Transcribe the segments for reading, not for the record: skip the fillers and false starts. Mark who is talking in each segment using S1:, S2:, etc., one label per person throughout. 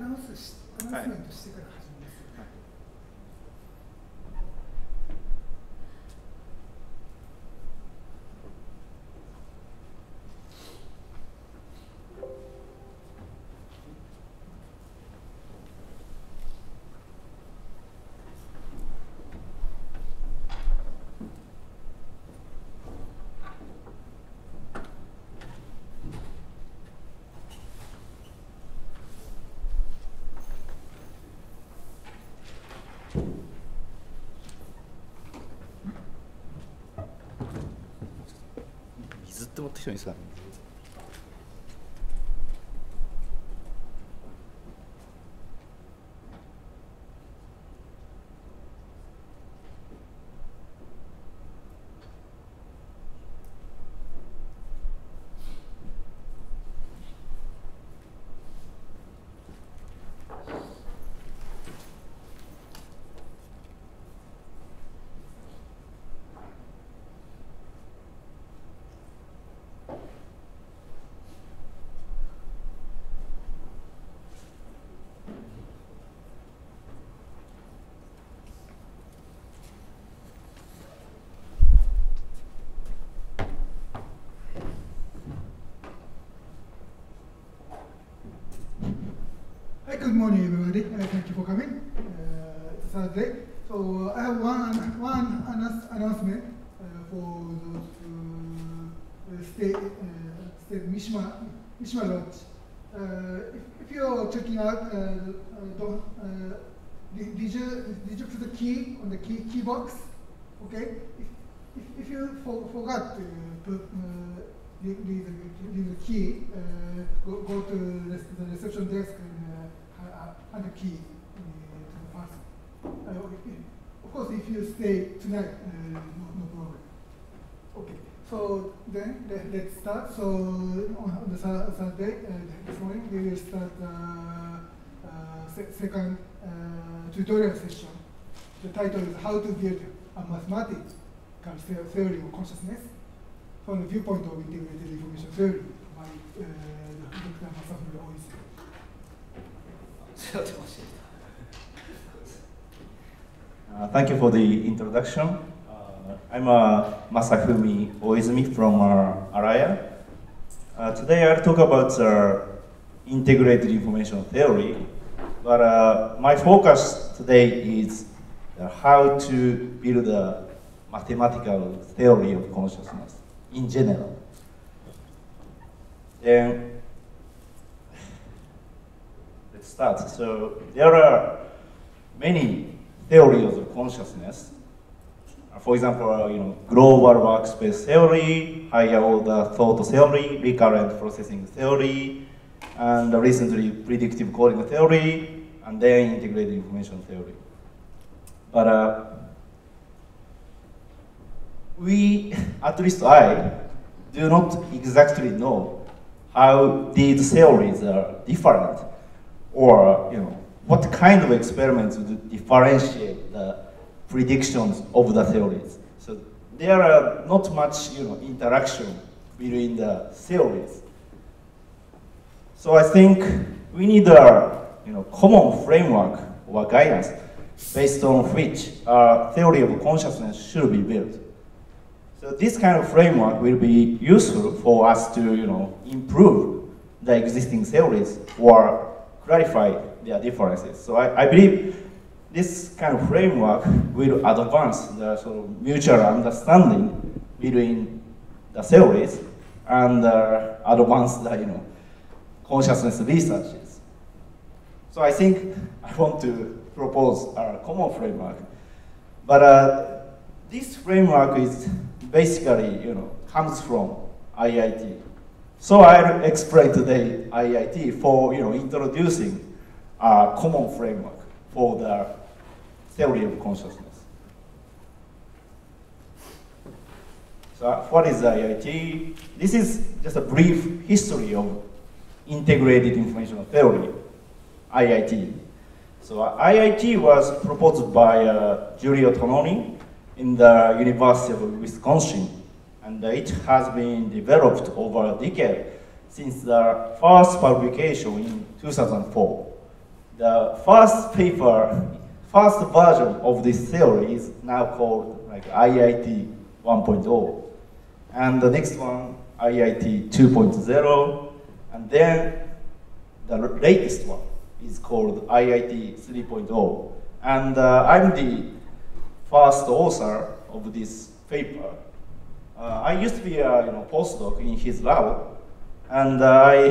S1: ナウンスメントしてから始めます。
S2: 水って持ってきてもいいですか。
S1: Good morning, everybody. Thank you for coming. It's Thursday. So I have one announcement for those stay Mishima Lodge. If you're checking out, did you put the key on the key box? Okay. If you forgot to put leave the key, go to the reception desk and the key to the person. Of course, if you stay tonight, no problem. Okay, so then let's start. So on the Saturday, this morning, we will start second tutorial session. The title is How to Build a Mathematical Theory of Consciousness from the Viewpoint of Integrated Information Theory by Dr. Masafumi Oizu.
S3: Thank you for the introduction. I'm Masafumi Oizumi from Araya. Today I'll talk about integrated information theory, but my focus today is how to build a mathematical theory of consciousness in general. Then let's start. So there are many theories of consciousness. For example, global workspace theory, higher order thought theory, recurrent processing theory, and recently predictive coding theory, and then integrated information theory. But we, at least I, do not exactly know how these theories are different, or what kind of experiments would differentiate the predictions of the theories. So there are not much interaction between the theories. So I think we need a common framework or guidance based on which our theory of consciousness should be built. So this kind of framework will be useful for us to improve the existing theories or clarify their differences. So I believe this kind of framework will advance the sort of mutual understanding between the theories and advance the consciousness researches. So I think I want to propose a common framework, but this framework is basically comes from IIT. So I'll explain today IIT for introducing a common framework for the theory of consciousness. So what is IIT? This is just a brief history of integrated information theory, IIT. So IIT was proposed by Giulio Tononi in the University of Wisconsin, and it has been developed over a decade since the first publication in 2004. the first paper, first version of this theory is now called like IIT 1.0. And the next one, IIT 2.0. And then the latest one is called IIT 3.0. And I'm the first author of this paper. I used to be a postdoc in his lab, and I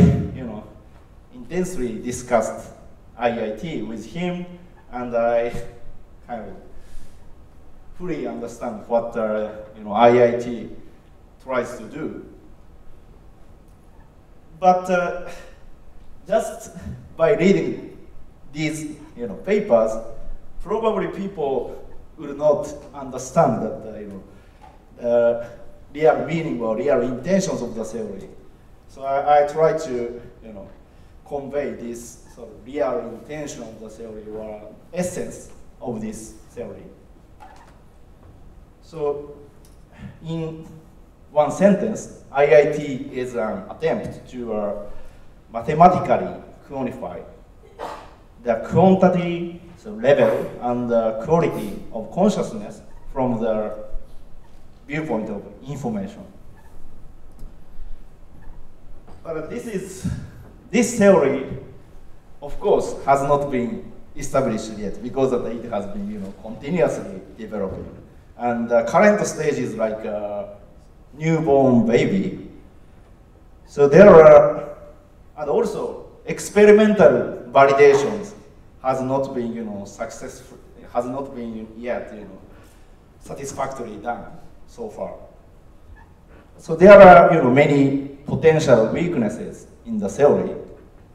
S3: intensely discussed IIT with him, and I kind of fully understand what IIT tries to do. But just by reading these papers, probably people will not understand that real meaning or real intentions of the theory. So I try to convey this sort of real intention of the theory or essence of this theory. So in one sentence, IIT is an attempt to mathematically quantify the quantity, the level, and the quality of consciousness from the viewpoint of information. But this theory, of course, has not been established yet because it has been continuously developing. And the current stage is like a newborn baby. So there are, and also experimental validations has not been successful, has not been yet satisfactorily done so far. So there are many potential weaknesses in the theory,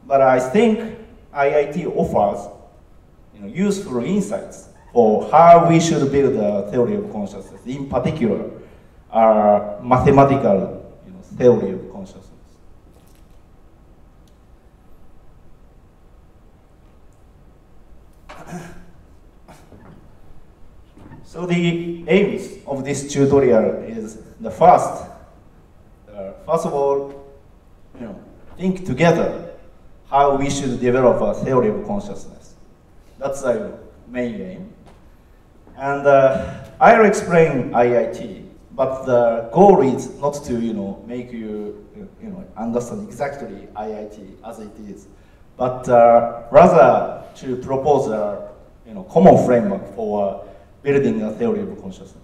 S3: but I think IIT offers useful insights for how we should build a theory of consciousness, in particular, our mathematical theory of consciousness. So the aims of this tutorial is the first of all, think together how we should develop a theory of consciousness. That's the main aim. And I'll explain IIT, but the goal is not to make you understand exactly IIT as it is, but rather to propose a common framework for building a theory of consciousness.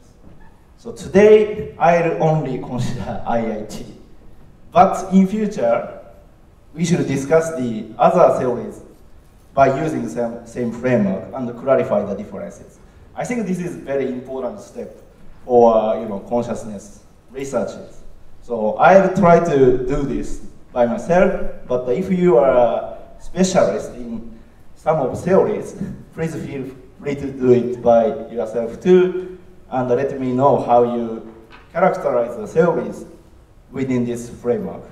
S3: So today I'll only consider IIT, but in future we should discuss the other theories by using the same framework and clarify the differences. I think this is a very important step for consciousness researchers. So I'll try to do this by myself, but if you are a specialist in some of the theories, please feel free to do it by yourself too, and let me know how you characterize the theories within this framework.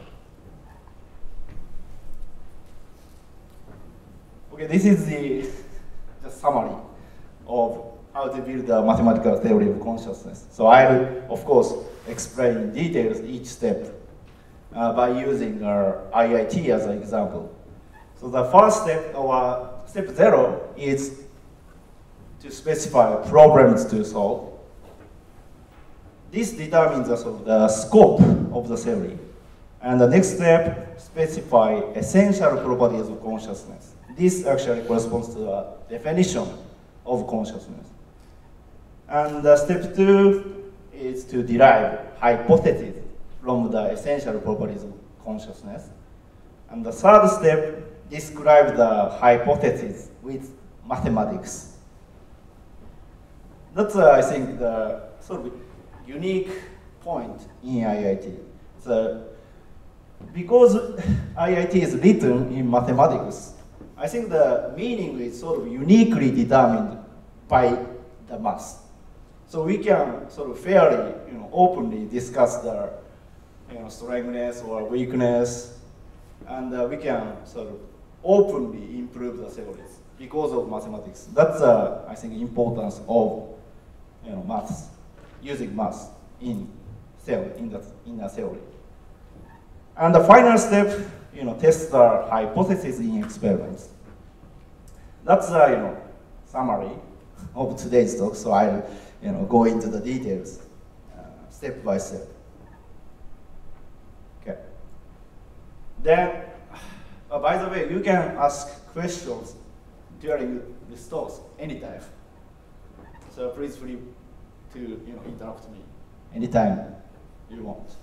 S3: Okay, this is the summary of how to build a mathematical theory of consciousness. So I'll, of course, explain in details each step by using IIT as an example. So the first step, or step 0, is to specify problems to solve. This determines the scope of the theory. And the next step, specify essential properties of consciousness. This actually corresponds to a definition of consciousness. And step 2 is to derive hypotheses from the essential properties of consciousness. And the third step, describe the hypothesis with mathematics. That's, I think, the sort of unique point in IIT. So, because IIT is written in mathematics, I think the meaning is sort of uniquely determined by the math. So we can sort of fairly, openly discuss the, strengthness or weakness, and we can sort of openly improve the theories because of mathematics. That's, I think, importance of, maths, using maths in theory, in a theory. And the final step, test the hypothesis in experiments. That's the summary of today's talk. So I'll go into the details step by step. Okay. Then, by the way, you can ask questions during this talk anytime. So please feel free to interrupt me anytime you want.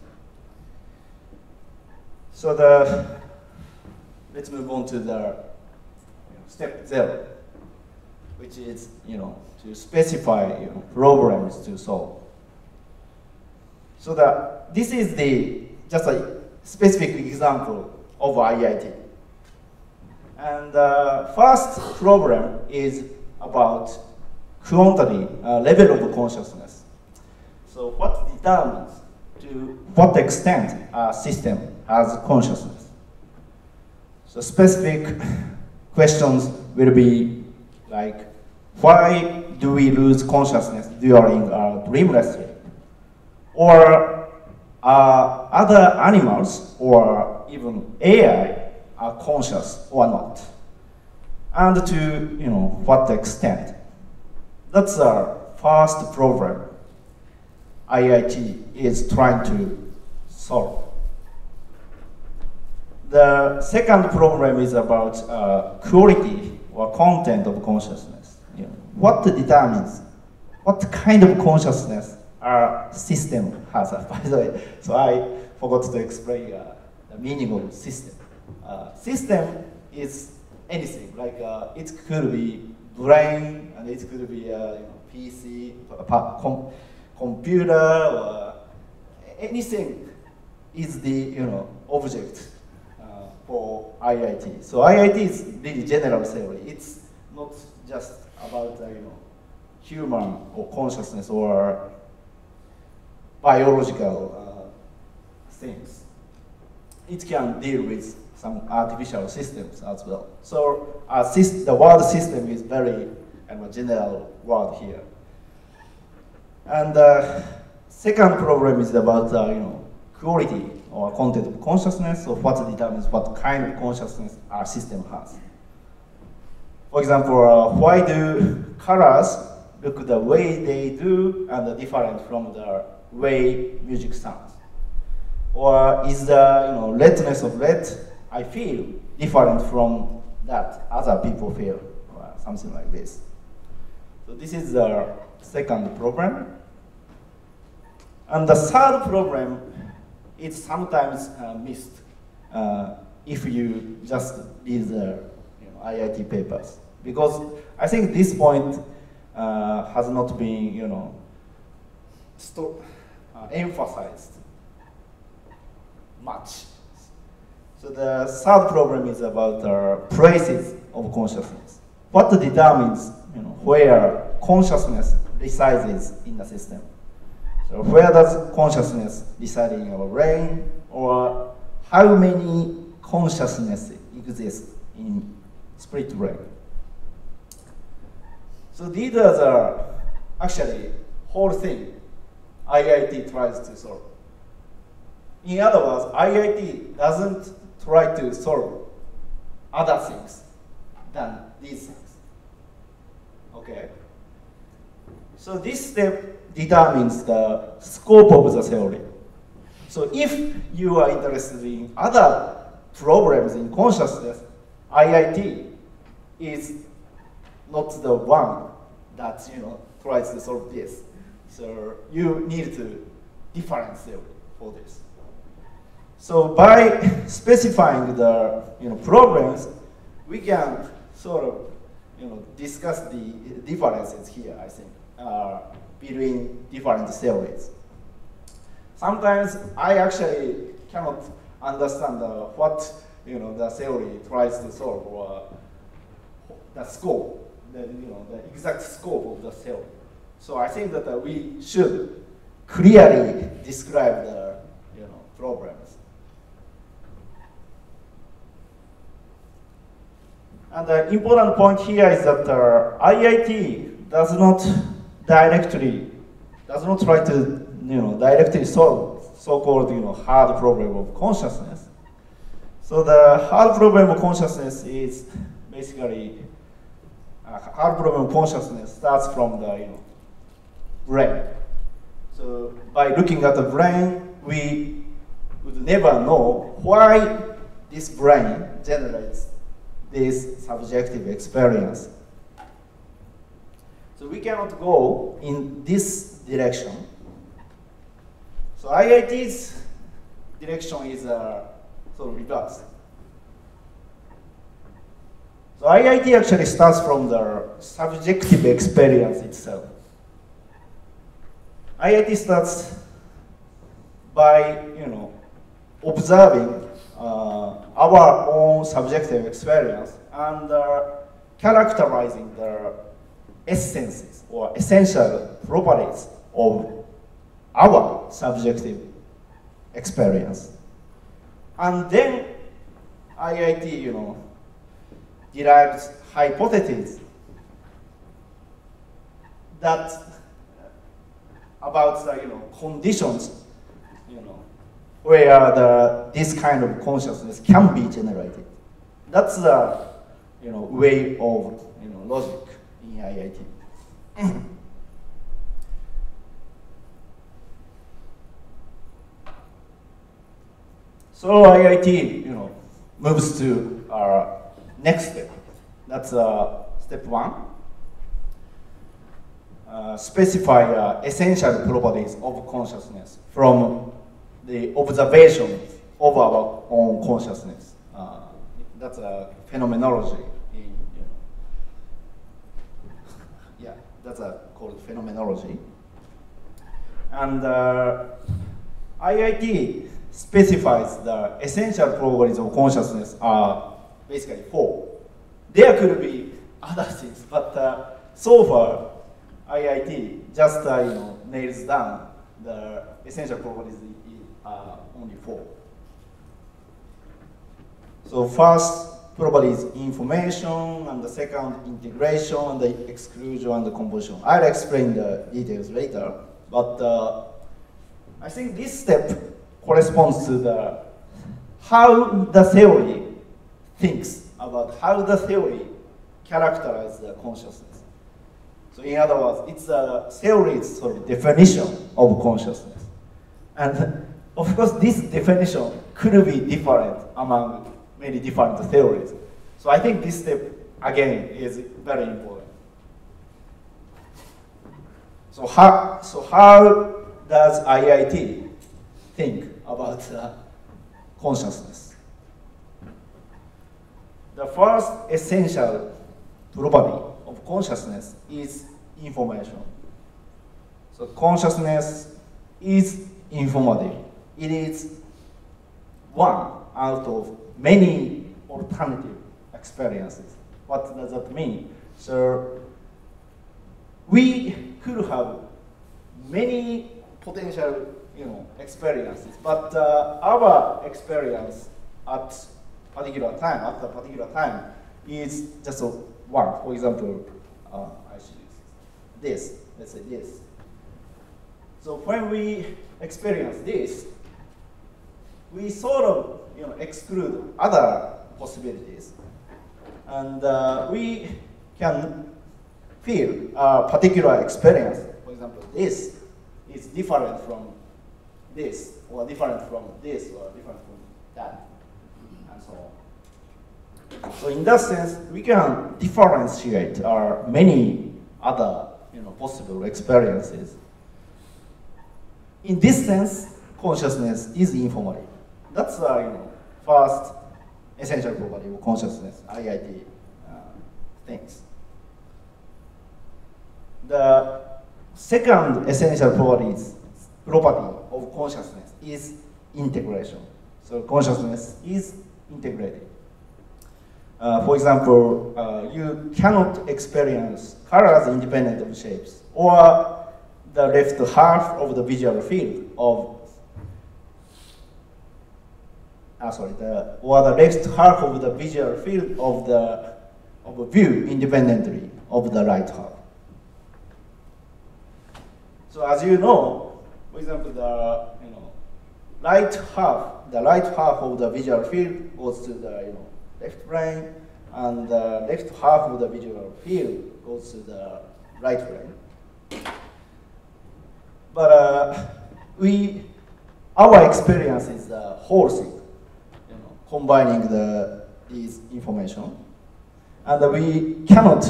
S3: So let's move on to the step 0, which is to specify problems to solve. So this is just a specific example of IIT. And the first problem is about quantity, level of consciousness. So what determines to what extent a system has consciousness? So specific questions will be like, why do we lose consciousness during dreamless sleep? Or other animals or even AI are conscious or not? And to what extent? That's our first problem IIT is trying to solve. The second problem is about quality or content of consciousness. What determines what kind of consciousness our system has? By the way, so I forgot to explain the meaning of system. System is anything, like it could be brain, and it could be PC, computer, or anything is the object for IIT. So IIT is really general theory. It's not just about human or consciousness or biological things. It can deal with some artificial systems as well. So the word system is very general word here. And the second problem is about quality or content of consciousness, so what determines what kind of consciousness our system has. For example, why do colors look the way they do and different from the way music sounds? Or is the redness of red I feel different from that other people feel, or something like this. So this is the second problem. And the third problem is sometimes missed if you just read the IIT papers, because I think this point has not been emphasized much. So the third problem is about places of consciousness. What determines where consciousness resides in the system? So where does consciousness reside in our brain, or how many consciousness exist in split brain? So these are the actually whole thing IIT tries to solve. In other words, IIT doesn't try to solve other things than these things. Okay. So this step determines the scope of the theory. So if you are interested in other problems in consciousness, IIT is not the one that tries to solve this. So you need to different theory for this. So by specifying the problems, we can sort of discuss the differences here, I think, between different theories. Sometimes I actually cannot understand what the theory tries to solve, or the scope, the exact scope of the theory. So I think that we should clearly describe the problems. And the important point here is that IIT does not try to directly solve so-called hard problem of consciousness. So the hard problem of consciousness is basically half problem consciousness starts from the brain. So by looking at the brain, we would never know why this brain generates this subjective experience. So we cannot go in this direction. So IIT's direction is sort of reversed. So IIT actually starts from the subjective experience itself. IIT starts by observing our own subjective experience and characterizing the essences or essential properties of our subjective experience. And then IIT, derives hypotheses that about the conditions where this kind of consciousness can be generated. That's the way of logic in IIT. So IIT moves to our next step. That's step 1. Specify essential properties of consciousness from the observation of our own consciousness. That's a phenomenology. That's called phenomenology. And IIT specifies the essential properties of consciousness are basically 4. There could be other things, but so far IIT just nails down the essential properties are only 4. So first property is information, and the second integration, and the exclusion and the composition. I'll explain the details later, but I think this step corresponds to the how the theory thinks about how the theory characterizes the consciousness. So in other words, it's a theory's sort of definition of consciousness. And of course, this definition could be different among many different theories. So I think this step, again, is very important. So how does IIT think about consciousness? The first essential property of consciousness is information. So consciousness is informative. It is one out of many alternative experiences. What does that mean? So we could have many potential experiences, but our experience at a particular time is just one. For example, I should use this. Let's say this. So when we experience this, we sort of exclude other possibilities, and we can feel a particular experience. For example, this is different from this, or different from this, or different from that, and so on. So in that sense, we can differentiate many other possible experiences. In this sense, consciousness is informative. That's first essential property of consciousness, IIT thinks. The second essential property of consciousness is integration. So consciousness is integrated. For example, you cannot experience colors independent of shapes, or the left half of the visual field of the left half of the visual field of a view independently of the right half. So as you know, for example, the right half of the visual field goes to the left brain, and the left half of the visual field goes to the right brain. But our experience is the whole thing, combining these information, and we cannot,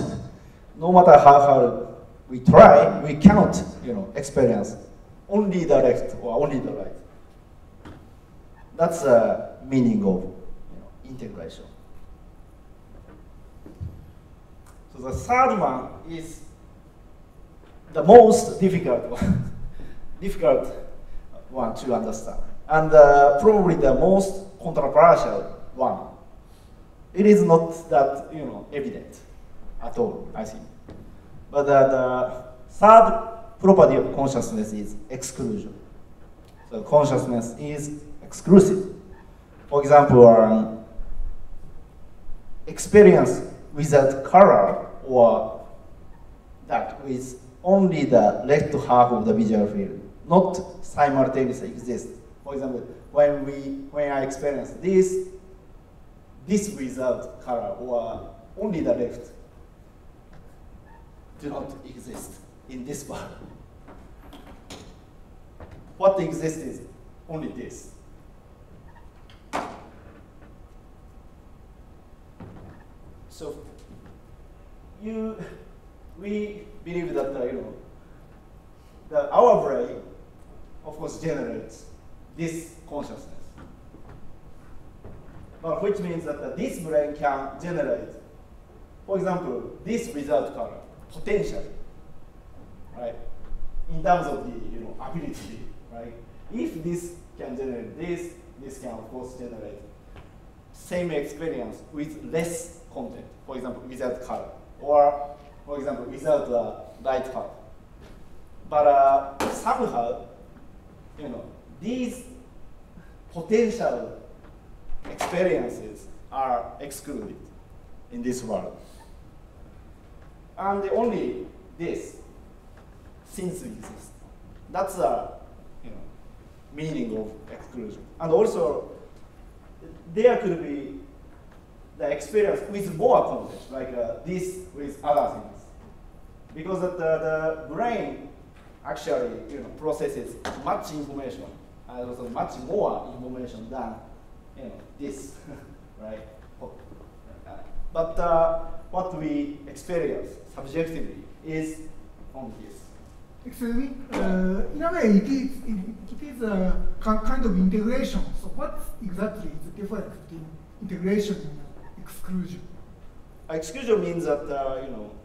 S3: no matter how hard we try, we cannot, experience only the left or only the right. That's the meaning of integration. So the third one is the most difficult one to understand, and probably the most controversial one. It is not that evident at all, I think. But the third property of consciousness is exclusion. So consciousness is exclusive. For example, experience without color, or that with only the left half of the visual field, not simultaneously exist. For example, when I experience this without color, or only the left, do not exist in this world. What exists is only this. So we believe that our brain, of course, generates this consciousness. But which means that this brain can generate, for example, this without color, potentially, right? In terms of the ability, right? If this can generate this can of course generate same experience with less content. For example, without color, or for example, without light color. But somehow, these potential experiences are excluded in this world. And only this seems to exist. That's the meaning of exclusion. And also, there could be the experience with more content, like this with other things. Because the brain actually processes much information, and also much more information than this, right? But what we experience subjectively is on this.
S1: Excuse me. In a way, it is a kind of integration. So, what exactly is the difference between integration and exclusion?
S3: Exclusion means that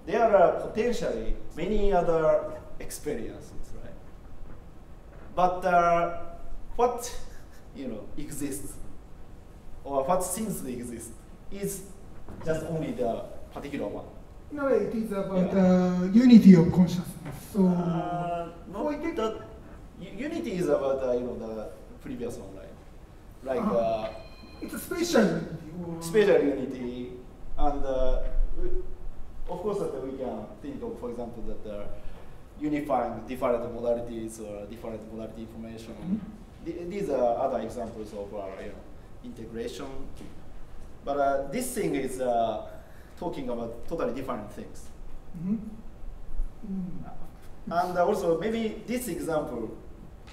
S3: there are potentially many other experiences, right? But what exists, or what seems to exist, is just only the particular one.
S1: In a way, it is about unity of consciousness. So,
S3: not that unity is about the previous one, right? Like
S1: it's a spatial unity.
S3: Spatial unity, and of course that we can think of, for example, that unifying different modalities or different modality information. Mm-hmm. These are other examples of integration. But this thing is talking about totally different things. Mm-hmm. And also, maybe this example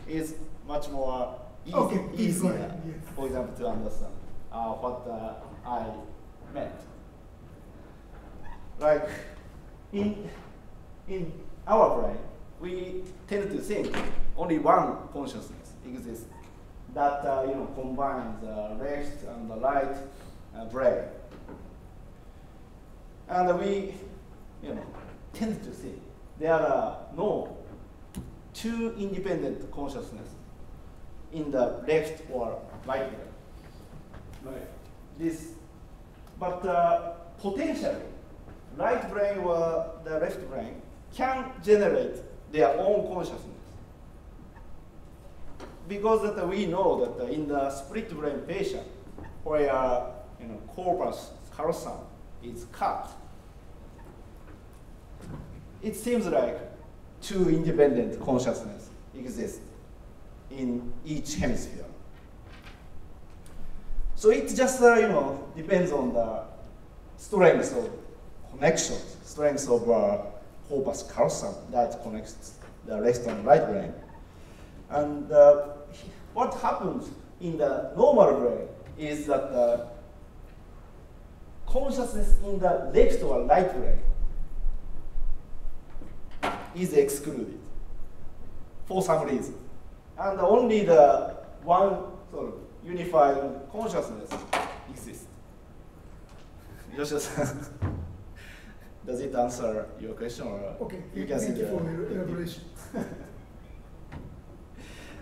S3: is much more easier, yes. For example, to understand what I meant. Like, in our brain, we tend to think only one consciousness exists that combines the left and the right brain. And we tend to think there are no two independent consciousness in the left or right brain. Right. This, but potentially, right brain or the left brain can generate their own consciousness. Because that we know that in the split brain patient, where corpus callosum is cut, it seems like two independent consciousness exist in each hemisphere. So it just depends on the strength of connections, strength of corpus callosum that connects the left and right brain. And what happens in the normal brain is that the consciousness in the left or right brain is excluded for some reason. And only the one sort of unified consciousness exists. Yoshida-san, does it answer your question? Or
S1: Okay,
S3: you can
S1: thank
S3: see
S1: you for your elaboration.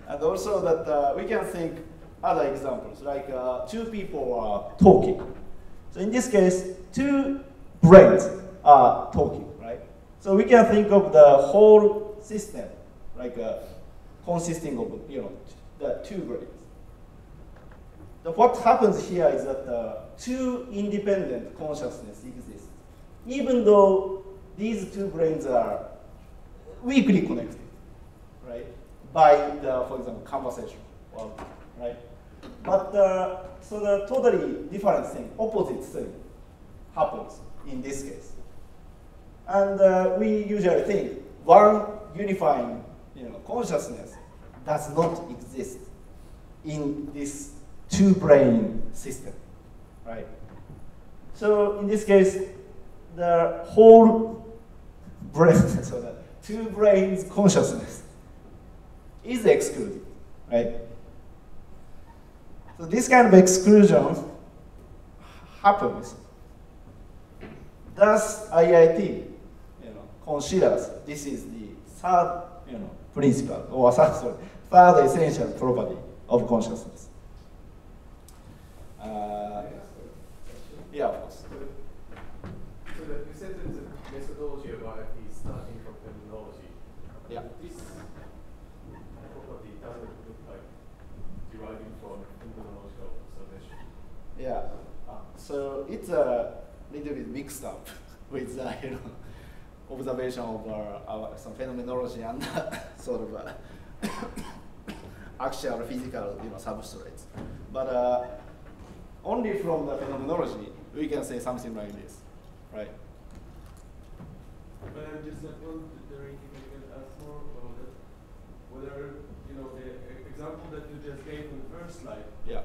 S3: And also that we can think other examples, like two people are talking. So in this case, two brains are talking, right? So we can think of the whole system like consisting of the two brains. What happens here is that two independent consciousness exist, even though these two brains are weakly connected, right? By the, for example, conversation, right? But so the totally different thing, opposite thing, happens in this case, and we usually think one unifying, consciousness does not exist in this two-brain system, right? So in this case, the whole brain, so the two brains consciousness is excluded, right? So this kind of exclusion happens. Thus, IIT, considers this is the third, principle or third essential property of consciousness. Yeah, of course.
S4: So that you said that the methodology of IIT is starting from phenomenology.
S3: Yeah.
S4: This property doesn't look like deriving from phenomenological observation.
S3: Yeah. So it's a little bit mixed up with observation of some phenomenology and sort of actual physical substrates. But only from the phenomenology we can say something like this, right?
S4: But I'm just wondering if you can ask more about that. Whether the example that you just gave in the first slide,
S3: yeah,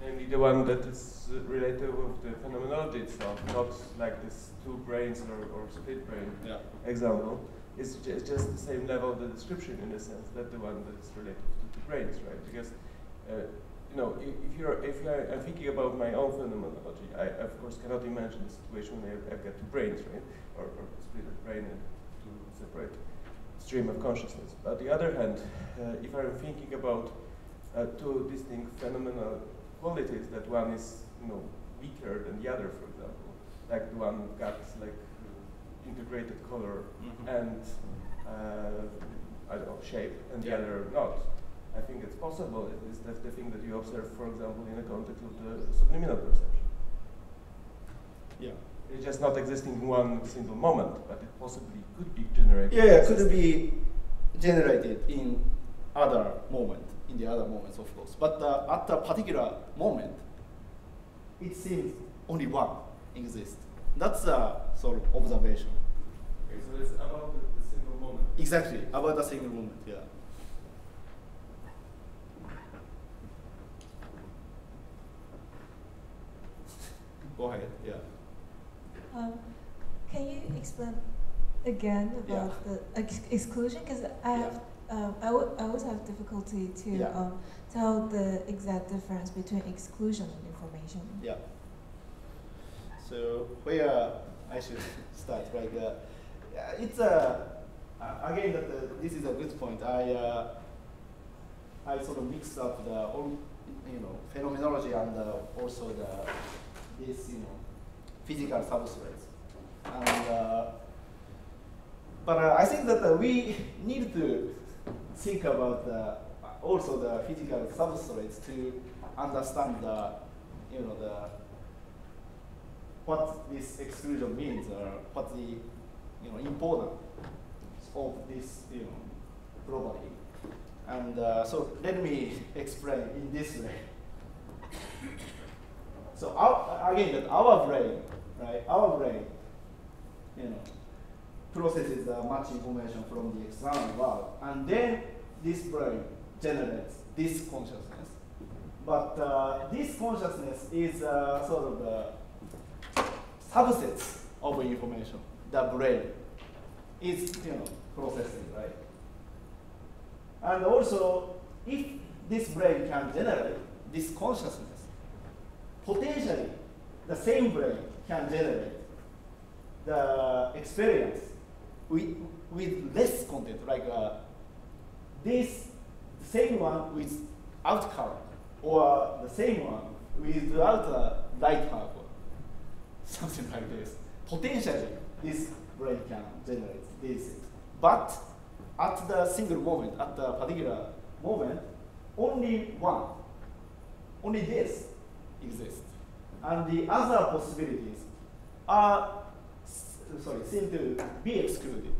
S4: namely the one that is related with the phenomenology itself, not like this two brains or split brain example, is just the same level of the description in the sense that the one that is related to two brains, right? Because if I'm thinking about my own phenomenology, I of course cannot imagine the situation where I've got two brains, right, or split a brain and two separate stream of consciousness. But on the other hand, if I'm thinking about two distinct phenomenal qualities, that one is weaker than the other, for example, like the one got like integrated color and I don't know, shape, and the other not. I think it's possible. It's the thing that you observe, for example, in the context of the subliminal perception.
S3: Yeah.
S4: It's just not existing in one single moment, but it possibly could be generated.
S3: Yeah, it could be generated in the other moments, of course. But at a particular moment, it seems only one exists. That's a sort of observation.
S4: Okay, so it's about the single moment.
S3: Exactly, about a single moment, yeah. Go ahead, yeah.
S5: Can you explain again about the exclusion? Because I always have difficulty to tell the exact difference between exclusion and information.
S3: Yeah. So where I should start, right? It's again this is a good point. I sort of mixed up the whole, phenomenology and also this physical substrates. And but I think that we need to think about also the physical substrates to understand what this exclusion means, or what the importance of this property. And so let me explain in this way. So again, our brain, right? right? Our brain, processes much information from the external world, and then this brain generates this consciousness. But this consciousness is sort of the subsets of information the brain is processing, right? And also, if this brain can generate this consciousness, potentially the same brain can generate the experience with less content, like this same one without current, or the same one without a light power, something like this. Potentially, this brain can generate this. But at the single moment, at the particular moment, only this exists. And the other possibilities seem to be excluded.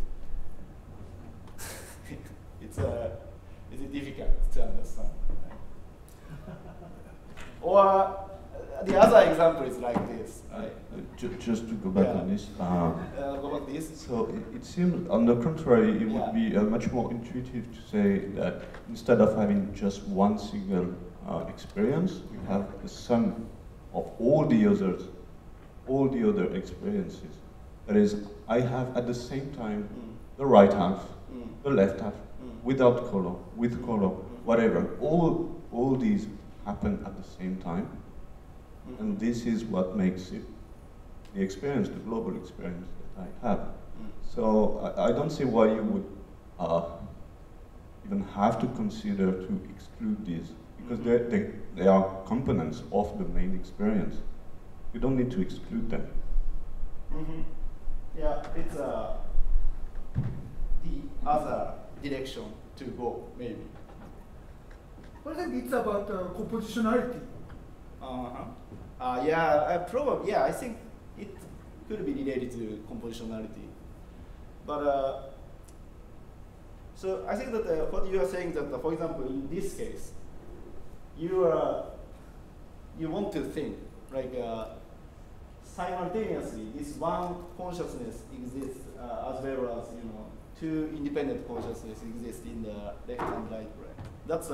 S3: It's difficult to understand. Or the other example is like this. Right?
S6: Just to go back on this.
S3: Go back this.
S6: So it seems, on the contrary, it would be much more intuitive to say that instead of having just one single experience, we have the sum of all the other experiences. That is, I have at the same time the right half, the left half, without color, with color, whatever. All these happen at the same time. And this is what makes it the experience, the global experience that I have. So I don't see why you would even have to consider to exclude these, because they are components of the main experience. You don't need to exclude them.
S3: Yeah, it's the other direction to go, maybe.
S1: I think it's about compositionality.
S3: Probably, I think it could be related to compositionality. But, so I think that what you are saying that, for example, in this case, you want to think, like, simultaneously, this one consciousness exists as well as, two independent consciousness exist in the left and right brain. That's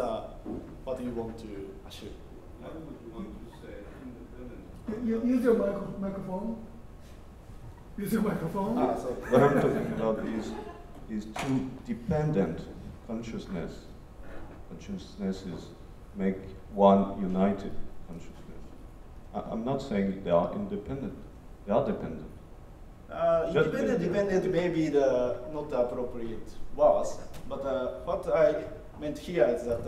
S3: what you want to assume.
S6: What would you want to say independent?
S1: Use your microphone. Use your microphone.
S6: What I'm talking about is two dependent consciousnesses make one united consciousness. I'm not saying they are independent. They are dependent.
S3: Dependent may be not the appropriate words, but what I meant here is that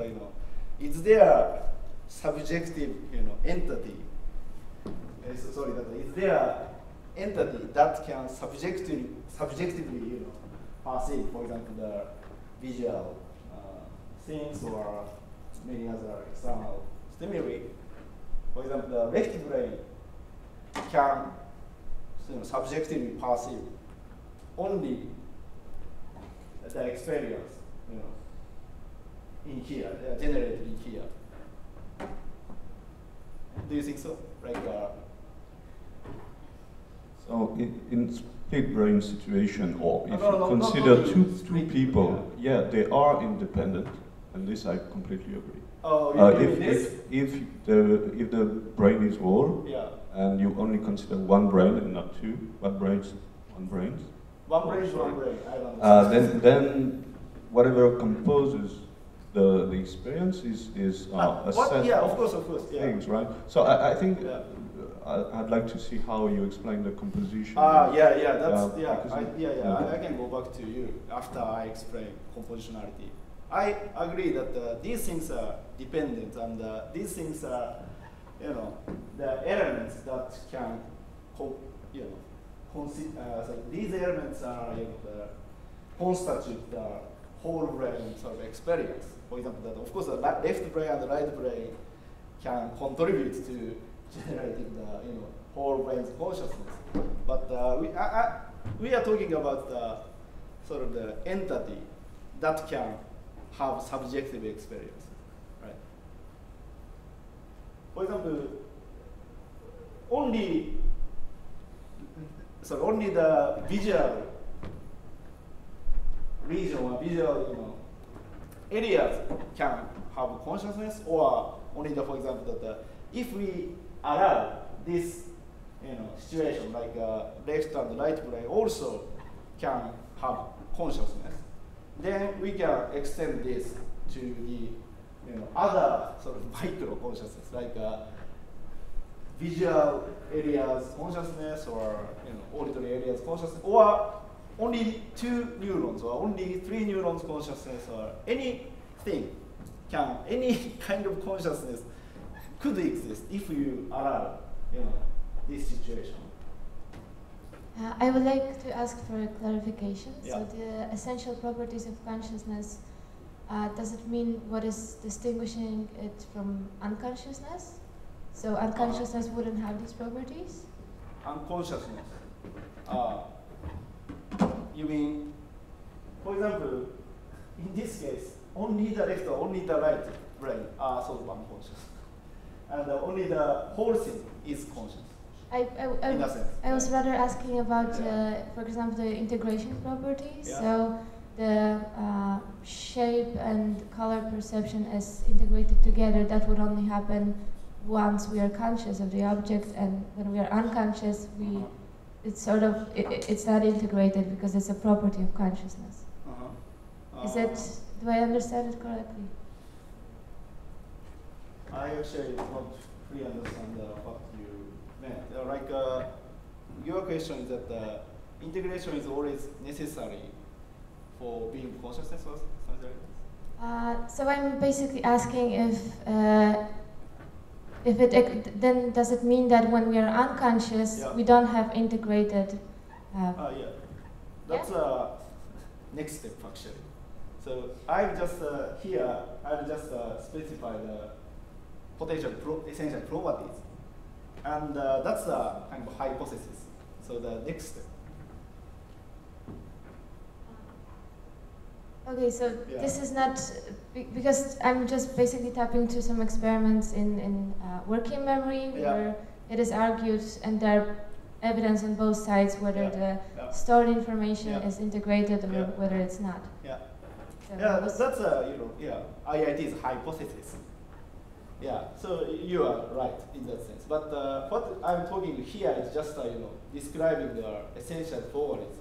S3: is there subjective entity? Is there entity that can subjectively perceive, for example, the visual things or many other external stimuli? For example, the left brain can subjectively perceive only the experience, in here, generated in here. Do you think so? Like,
S6: so in split brain situation, or if
S3: no,
S6: you consider
S3: not
S6: two people, yeah, they are independent, and this I completely agree.
S3: Oh,
S6: if the brain is whole,
S3: yeah,
S6: and you only consider one brain and not two, one brain.
S3: One brain is one brain. I don't know.
S6: Then whatever composes the experience is a set
S3: of course, yeah.
S6: things, right? So I think I'd like to see how you explain the composition.
S3: I can go back to you after I explain compositionality. I agree that these things are dependent, and these things are, the elements that can, these elements are, constitute the whole brain sort of experience. For example, that of course the left brain and the right brain can contribute to generating the whole brain's consciousness. But we are talking about the sort of the entity that can have subjective experience, right? For example, only so only the visual region or visual areas can have consciousness, or only the, for example, that if we allow this situation like left and right brain also can have consciousness, then we can extend this to the other sort of micro consciousness, like visual areas consciousness, or auditory areas consciousness, or only 2 neurons or only 3 neurons consciousness, or anything any kind of consciousness could exist if you allow this situation.
S5: I would like to ask for a clarification.
S3: Yeah.
S5: So the essential properties of consciousness, does it mean what is distinguishing it from unconsciousness? So unconsciousness wouldn't have these properties?
S3: Unconsciousness. You mean, for example, in this case, only the left or only the right brain are sort of unconscious, and only the whole thing is conscious. In a sense.
S5: I was rather asking about, for example, the integration properties.
S3: Yeah.
S5: So the shape and color perception is integrated together. That would only happen once we are conscious of the object, and when we are unconscious, it's sort of it's not integrated because it's a property of consciousness. Is it? Do I understand it correctly?
S3: I actually don't fully understand what you meant. Like your question is that integration is always necessary for being consciousness or something like this?
S5: So I'm basically asking if it then does it mean that when we are unconscious we don't have integrated?
S3: Yeah, that's next step actually. So I've just here I've just specified potential essential properties, and that's a kind of hypothesis. So the next step.
S5: Okay, so this is not, because I'm just basically tapping to some experiments in working memory where it is argued, and there are evidence on both sides whether the stored information is integrated or whether it's not. So
S3: that's IIT's hypothesis. Yeah, so you are right in that sense. But what I'm talking here is just describing the essential properties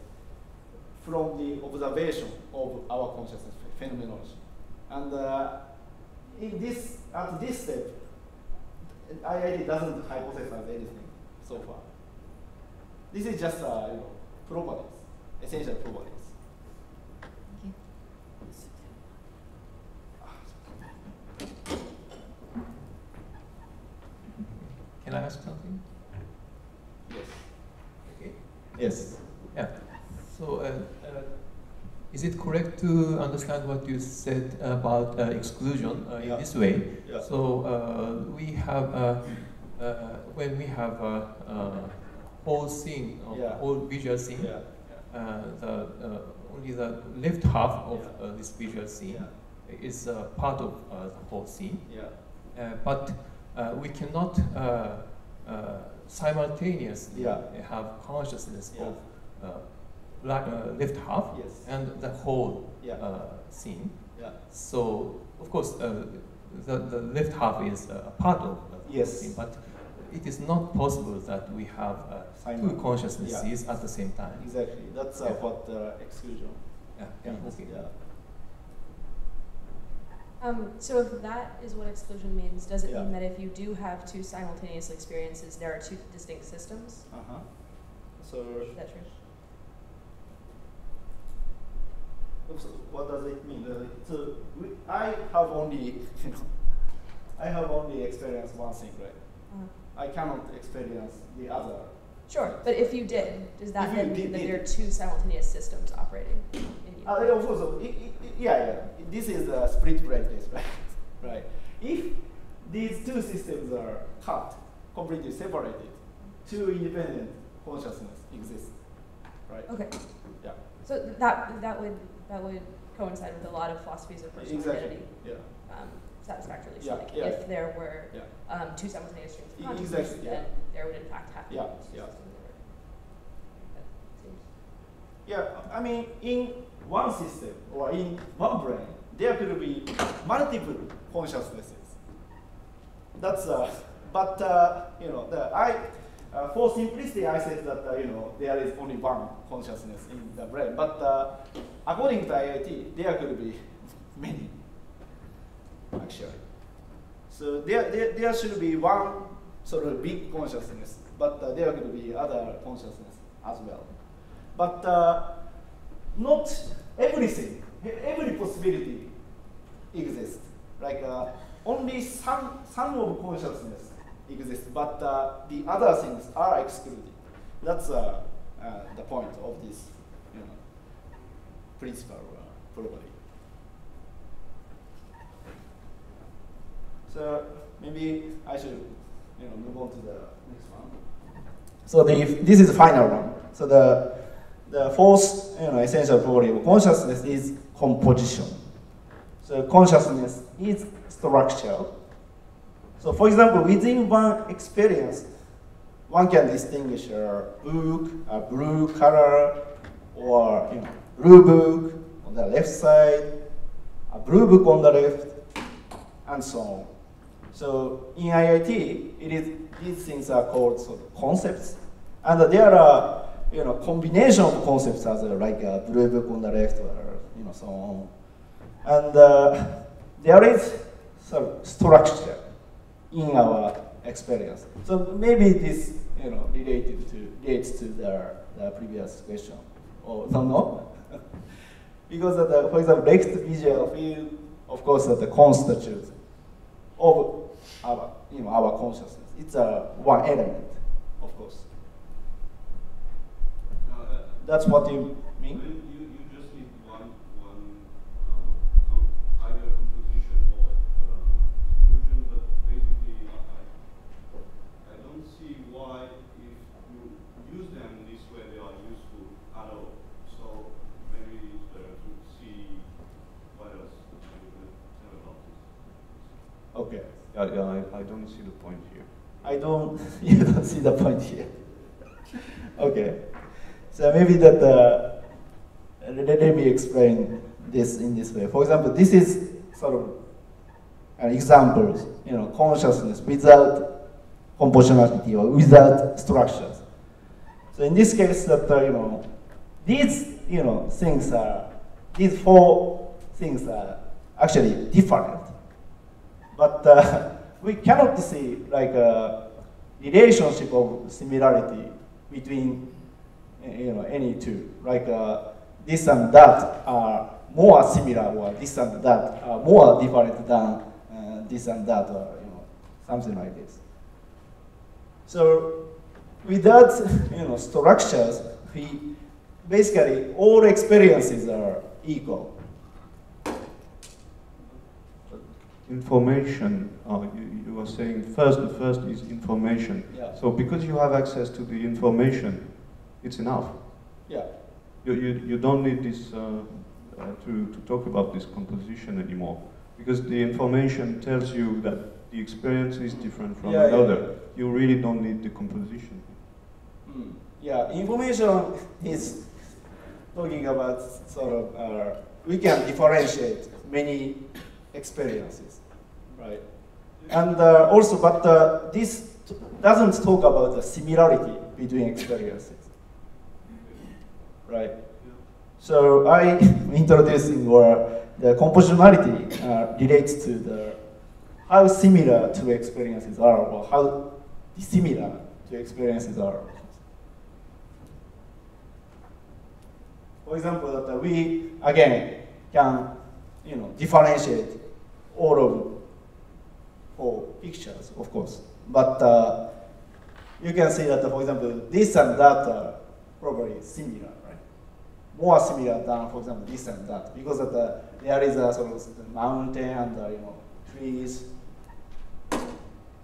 S3: from the observation of our consciousness phenomenology. And at this step, IIT doesn't hypothesize anything so far. This is just properties, essential properties.
S7: Can I ask something?
S3: Yes.
S7: Okay.
S3: Yes.
S7: Yeah. So, is it correct to understand what you said about exclusion in this way?
S3: Yeah.
S7: So we have when we have a whole scene, whole visual scene, only the left half of this visual scene is part of the whole scene. But we cannot simultaneously have consciousness of left half and the whole scene. So, of course, the left half is a part of the scene, but it is not possible that we have two consciousnesses at the same time.
S3: Exactly. That's what exclusion means.
S8: So if that is what exclusion means, does it mean that if you do have two simultaneous experiences, there are two distinct systems?
S3: So
S8: is that true?
S3: So what does it mean? So I have only, I have only experienced one thing, right? I cannot experience the other.
S8: Sure, but if you did, does that then mean that there are two simultaneous systems operating in you?
S3: Of course, this is a split brain case, right? Right. If these two systems are cut, completely separated, two independent consciousness exist, right?
S8: Okay.
S3: Yeah.
S8: So that would coincide with a lot of philosophies of personal identity. Satisfactorily. So if there were two simultaneous streams of consciousness, then there would in fact have to be two systems.
S3: Yeah, I mean, in one system or in one brain, there could be multiple consciousnesses. That's but you know, for simplicity, I said that there is only one consciousness in the brain. But according to IIT, there could be many, actually. So there should be one sort of big consciousness, but there could be other consciousness as well. But not everything, every possibility exists. Like only some of consciousness exists, but the other things are excluded. That's the point of this principal property. So maybe I should move on to the next one. So this is the final one. So the fourth essential property of consciousness is composition. So consciousness is structural. So for example, within one experience, one can distinguish a book, a blue color, or blue book on the left side, a blue book on the left, and so on. So in IIT, these things are called sort of concepts, and there are combination of concepts as like a blue book on the left, or so on. And there is sort of structure in our experience. So maybe this relates to the previous question, or no? Because for example, left visual field, of course, the constitute of our consciousness. It's one element, of course. That's what you mean?
S6: You just need one either composition or exclusion, but basically I don't see why if you use them this way they are useful at all. So maybe it's better to see what else you could tell about this.
S3: Okay.
S6: I don't see the point here.
S3: You don't see the point here. Okay. So maybe that, let me explain this in this way. For example, this is sort of an example, consciousness without compositionality or without structures. So in this case, that these things these four things are actually different, but we cannot see like a relationship of similarity between any two, like this and that are more similar, or this and that are more different than this and that, or something like this. So without structures, basically all experiences are equal.
S6: Information, you were saying the first is information.
S3: Yeah.
S6: So because you have access to the information, it's enough.
S3: Yeah.
S6: You don't need this to talk about this composition anymore, because the information tells you that the experience is different from another. Yeah. You really don't need the composition.
S3: Mm. Yeah, information is talking about sort of we can differentiate many experiences, right? And also, but this doesn't talk about the similarity between experiences. Right. So I introducing where the compositionality relates to how similar two experiences are, or how dissimilar two experiences are. For example, that we again can differentiate all of four pictures, of course, but you can see that, for example, this and that are probably similar. More similar than, for example, this and that, because there is a sort of mountain and trees.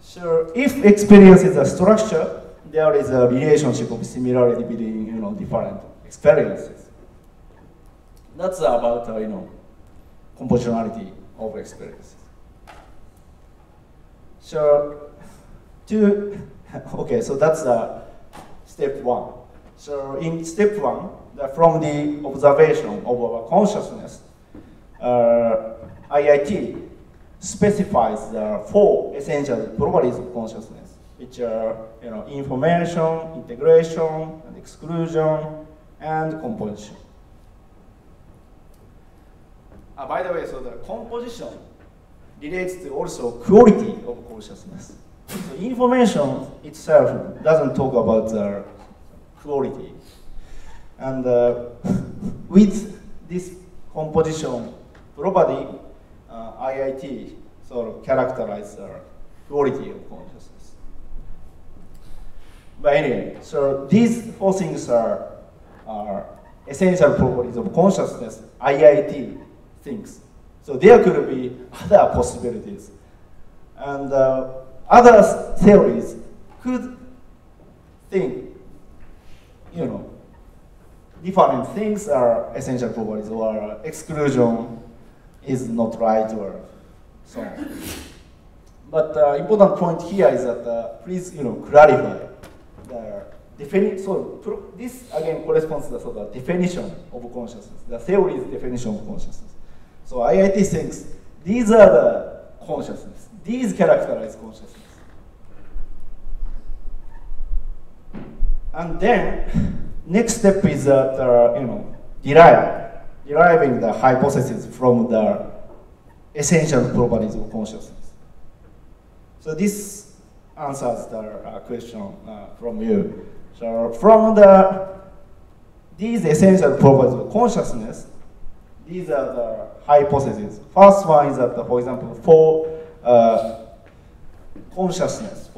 S3: So if experience is a structure, there is a relationship of similarity between different experiences. That's about compositionality of experiences. So okay, so that's step one. So in step 1, from the observation of our consciousness, IIT specifies the 4 essential properties of consciousness, which are information, integration, and exclusion, and composition. By the way, so the composition relates to also quality of consciousness. So information itself doesn't talk about the quality. And with this composition property, IIT sort of characterizes the quality of consciousness. But anyway, so these 4 things are essential properties of consciousness, IIT thinks. So there could be other possibilities. And other theories could think, different things are essential properties, or exclusion is not right, or so on. But the important point here is that please, clarify the definition. So this again corresponds to the sort of definition of consciousness, the theory's definition of consciousness. So IIT thinks these are the consciousness. These characterize consciousness. And then next step is that deriving the hypothesis from the essential properties of consciousness. So this answers the question from you. So from these essential properties of consciousness, these are the hypotheses. First one is that, for example, for consciousness,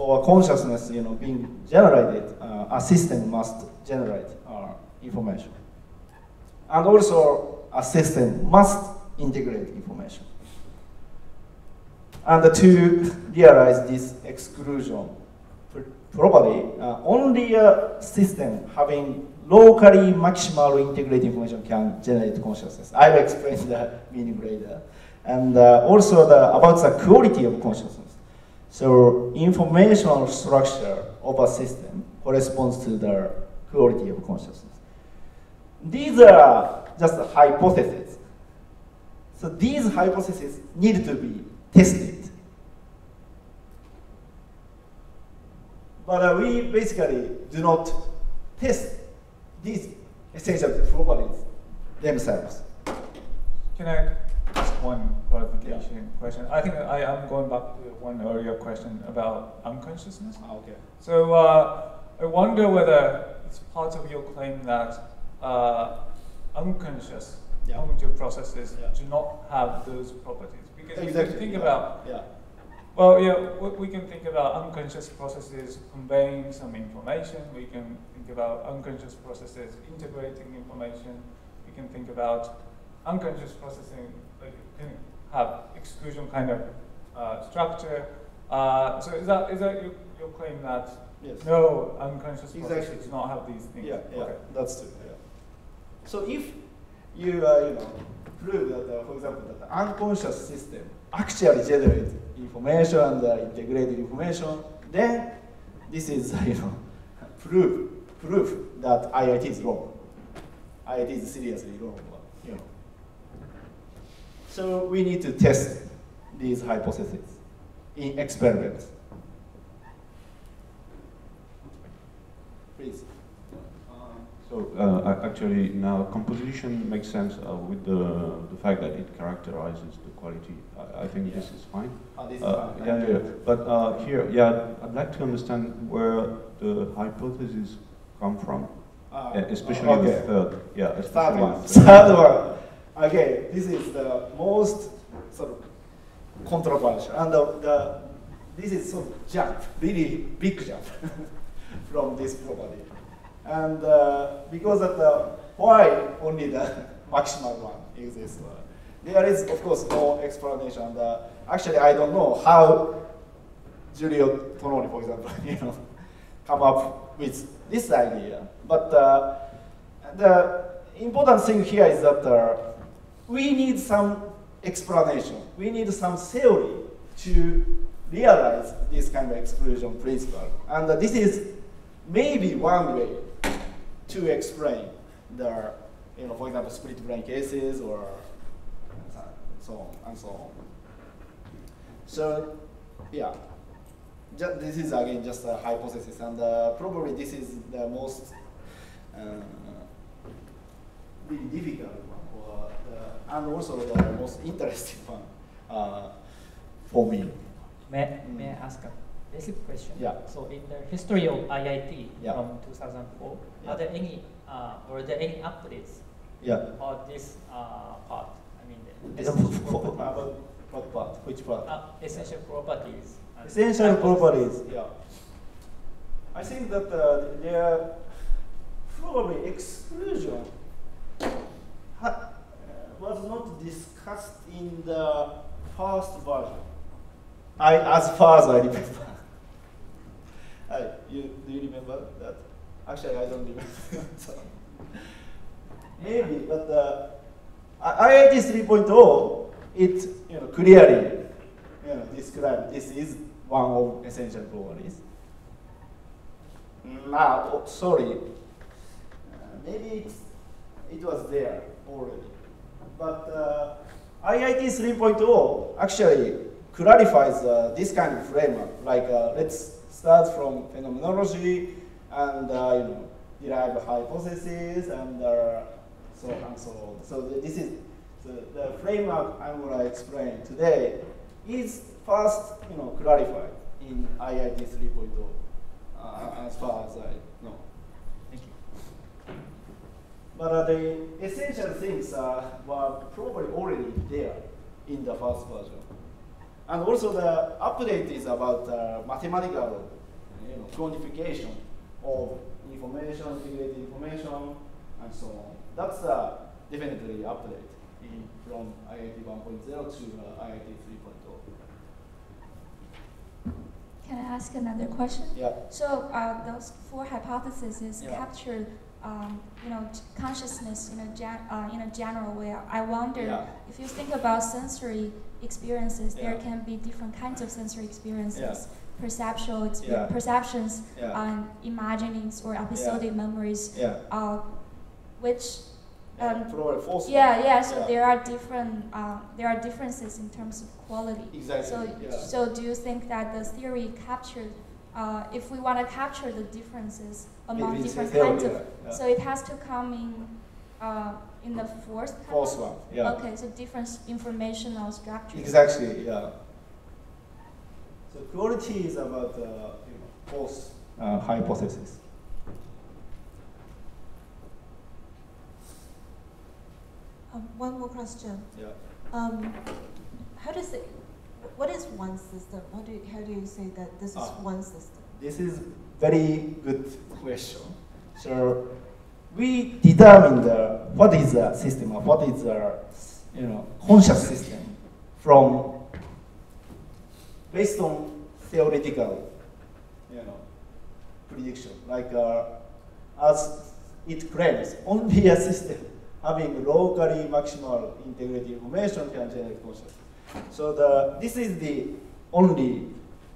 S3: being generated, a system must generate information, and also a system must integrate information. And to realize this exclusion property, only a system having locally maximal integrated information can generate consciousness. I will explain the meaning later. And also about the quality of consciousness. So informational structure of a system corresponds to the quality of consciousness. These are just hypotheses. So these hypotheses need to be tested. But we basically do not test these essential properties themselves.
S9: Can I ask one clarification question? I think I am going back to one earlier question about unconsciousness.
S3: Okay.
S9: So I wonder whether it's part of your claim that unconscious cognitive processes do not have those properties. Because if you think about, we can think about unconscious processes conveying some information. We can think about unconscious processes integrating information. We can think about unconscious processing can have exclusion kind of structure. So is that your claim that no unconscious process does not have these things?
S3: Okay. That's true. Yeah. So if you prove that, for example, that the unconscious system actually generates information and integrated information, then this is proof that IIT is wrong. IIT is seriously wrong. So we need to test these hypotheses in experiments. Please.
S6: So actually now composition makes sense with the fact that it characterizes the quality. I think this is fine.
S3: This is fine.
S6: Yeah. But here, I'd like to understand where the hypotheses come from, especially the third. Yeah, especially the
S3: third one. Okay, this is the most sort of controversial, and this is sort of jump, really big jump from this property. And because of why only the maximal one exists, there is of course no explanation. And actually, I don't know how Giulio Tononi, for example, come up with this idea. But the important thing here is that we need some explanation. We need some theory to realize this kind of exclusion principle. And this is maybe one way to explain the, for example, split brain cases or so on and so on. So, yeah, this is again just a hypothesis, and probably this is the most really difficult one, and also the most interesting one for me.
S10: May I ask a basic question?
S3: Yeah.
S10: So in the history of IIT
S3: Yeah.
S10: from 2004,
S3: Yeah.
S10: are there any were there any updates on this part? I mean, the
S3: About what part? Which part?
S10: essential properties.
S3: Essential properties. Yeah. I think that there probably exclusion was not discussed in the first version. As far as I remember. Do you remember that? Actually, I don't remember. So, maybe, but IIT 3.0, it clearly describes this is one of essential properties. Now, sorry, maybe it was there already, but IIT 3.0 actually clarifies this kind of framework. Like, let's start from phenomenology and derive a hypothesis and so on and so on. So this is the framework I'm going to explain today is first clarified in IIT 3.0 as far as I know.
S10: Thank you.
S3: But the essential things were probably already there in the first version. And also the update is about mathematical quantification of information, integrated information, and so on. That's definitely update from IIT 1.0 to IIT 3.0.
S11: Can I ask another question?
S3: Yeah.
S11: So those four hypotheses capture, consciousness in a general way. I wonder if you think about sensory experiences, there can be different kinds of sensory experiences, perceptual perceptions, imaginings, or episodic memories, which. So there are differences in terms of quality.
S3: Exactly.
S11: So do you think that the theory captured, if we want to capture the differences among different kinds of, so it has to come in the fourth
S3: one. Yeah.
S11: Okay, so different informational structures.
S3: Exactly. Yeah. So Cruelty is about false hypothesis.
S5: One more question.
S3: Yeah.
S5: What is one system? How do you say that this is one system?
S3: This is very good question. So we determine what is a system or what is a conscious system from based on theoretical prediction. Like as it claims, only a system having locally maximal integrated information can generate consciousness. So this is the only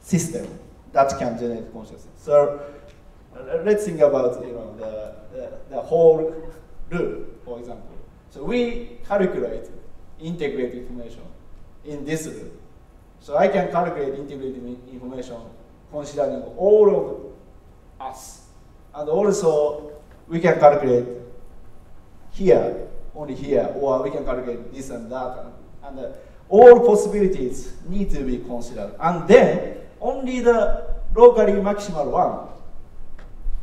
S3: system that can generate consciousness. So let's think about the whole loop, for example. So we calculate integrated information in this loop. So I can calculate integrated information considering all of us, and also we can calculate here, only here, or we can calculate this and that, and all possibilities need to be considered. And then only the locally maximal one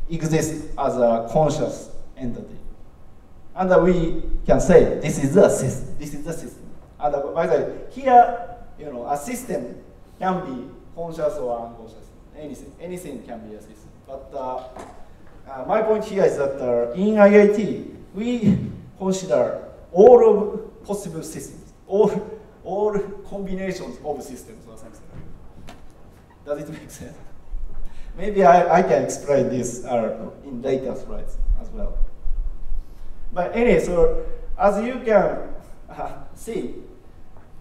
S3: exists as a conscious entity. And we can say this is the system. This is the system. And by the way, here, a system can be conscious or unconscious. Anything can be a system. But my point here is that in IIT, we consider all of possible systems, all combinations of systems or something. Does it make sense? Maybe I can explain this in later slides as well. But anyway, so as you can see,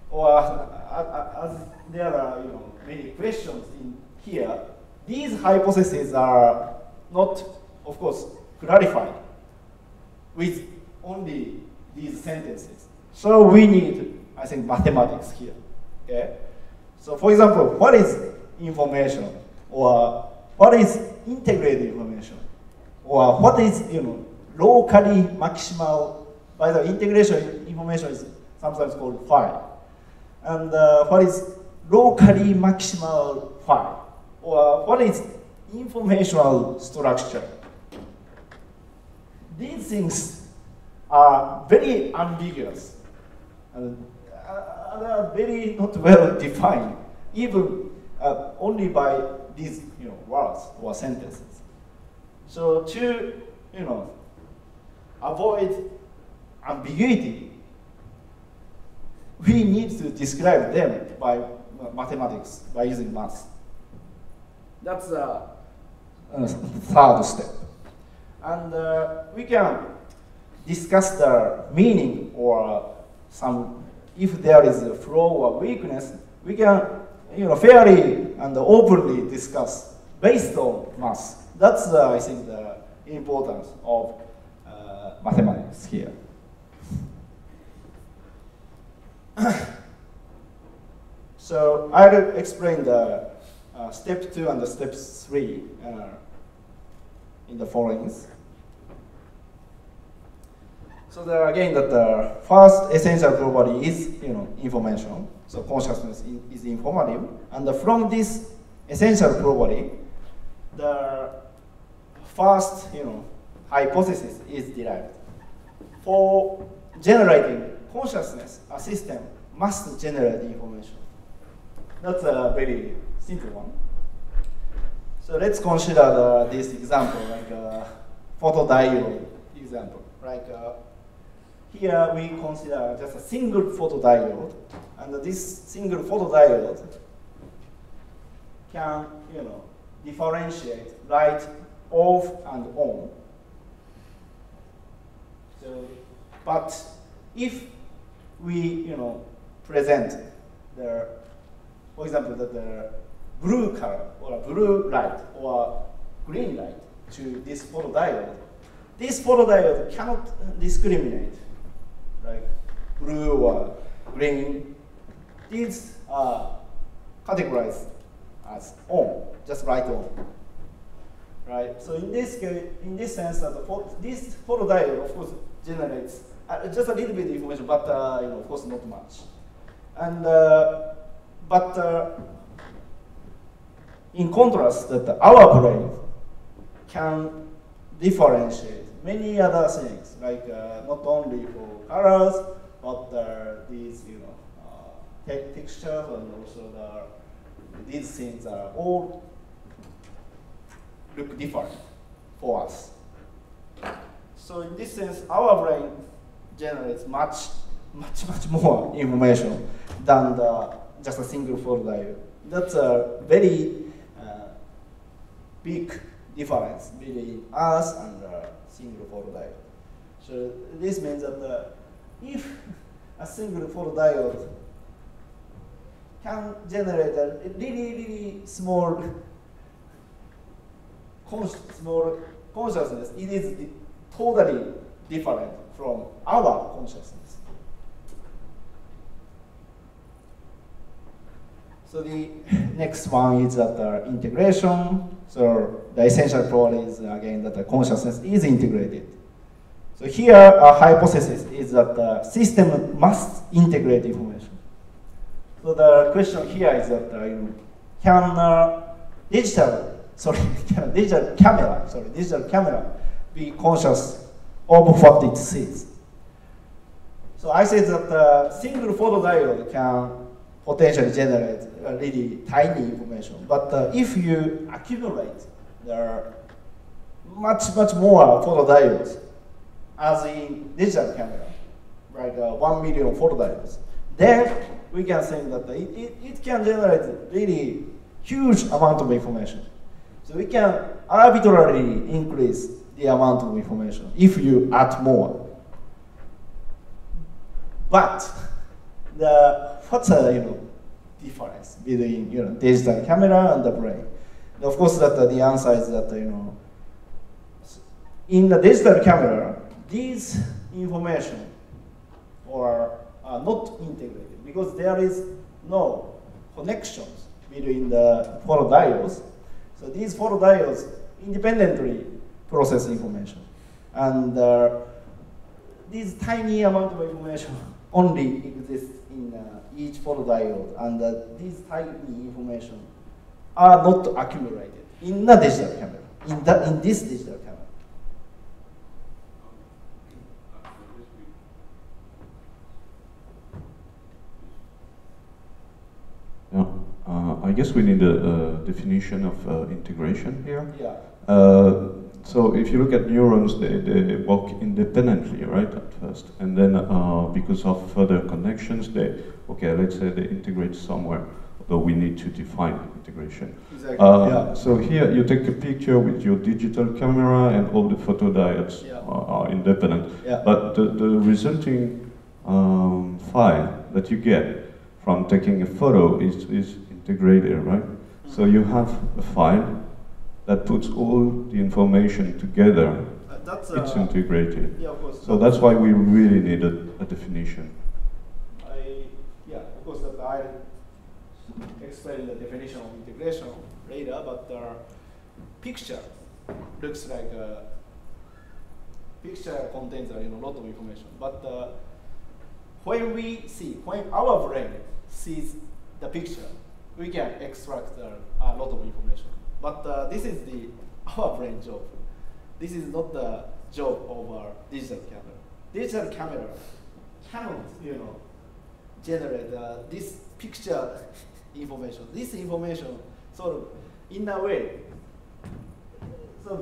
S3: or as there are many questions in here, these hypotheses are not, of course, clarified with only these sentences. So we need, I think, mathematics here. Okay? So for example, what is information? Or what is integrated information? Or what is, locally maximal, by the integration information is sometimes called phi. And what is locally maximal phi? Or what is informational structure? These things are very ambiguous and are very not well defined, even only by these words or sentences. So to avoid ambiguity, we need to describe them by mathematics, by using math. That's the third step. And we can discuss the meaning or if there is a flaw or weakness, we can fairly and openly discuss based on math. That's, I think, the importance of mathematics here. So I'll explain the step 2 and the step 3 in the followings. So there again, that the first essential property is information. So consciousness is informative, and from this essential property, the first hypothesis is derived. For generating consciousness, a system must generate information. That's a very simple one. So let's consider this example, like a photodiode example. Like here we consider just a single photodiode, and this single photodiode can differentiate light off and on. So, but if we present for example, the blue color or blue light or green light to this photodiode cannot discriminate like blue or green. These are categorized as on, just right on. Right? So in this case, in this sense, that this photodiode, of course, generates just a little bit of information, but of course not much. And in contrast, that our brain can differentiate many other things, like not only for colors, but these textures, and also these things are all look different for us. So in this sense, our brain generates much more information than just a single photodiode. That's a very big difference between us and a single photodiode. So this means that if a single photodiode can generate a really small consciousness, it is totally different from our consciousness. So the next one is that integration. So the essential property is again that the consciousness is integrated. So here our hypothesis is that the system must integrate information. So the question here is that can digital camera be conscious of what it sees? So I said that the single photodiode can potentially generate a really tiny information, but if you accumulate much more photodiodes, as in digital camera, like 1 million photodiodes, then we can think that it can generate really huge amount of information. So we can arbitrarily increase the amount of information if you add more. But what's the difference between digital camera and the brain? And of course, that the answer is that in the digital camera, these information are not integrated because there is no connections between the photodiodes. So these photodiodes independently process information. And these tiny amount of information only exists in each photodiode, and these tiny information are not accumulated in the digital camera, in this digital camera.
S6: Yeah, I guess we need a definition of integration here.
S3: Yeah.
S6: So if you look at neurons, they work independently, right, at first. And then because of further connections, let's say they integrate somewhere, though we need to define integration.
S3: Exactly, yeah.
S6: So here you take a picture with your digital camera and all the photodiodes are independent.
S3: Yeah.
S6: But the resulting file that you get from taking a photo is integrated, right? Mm-hmm. So you have a file that puts all the information together. It's integrated.
S3: Yeah, of course.
S6: So that's why we really need a definition.
S3: Of course, that I explain the definition of integration later, but the picture looks like a picture contains a lot of information. But when our brain sees the picture, we can extract a lot of information. But this is our brain job. This is not the job of our digital camera. Digital camera cannot, generate this picture information. This information sort of, in a way,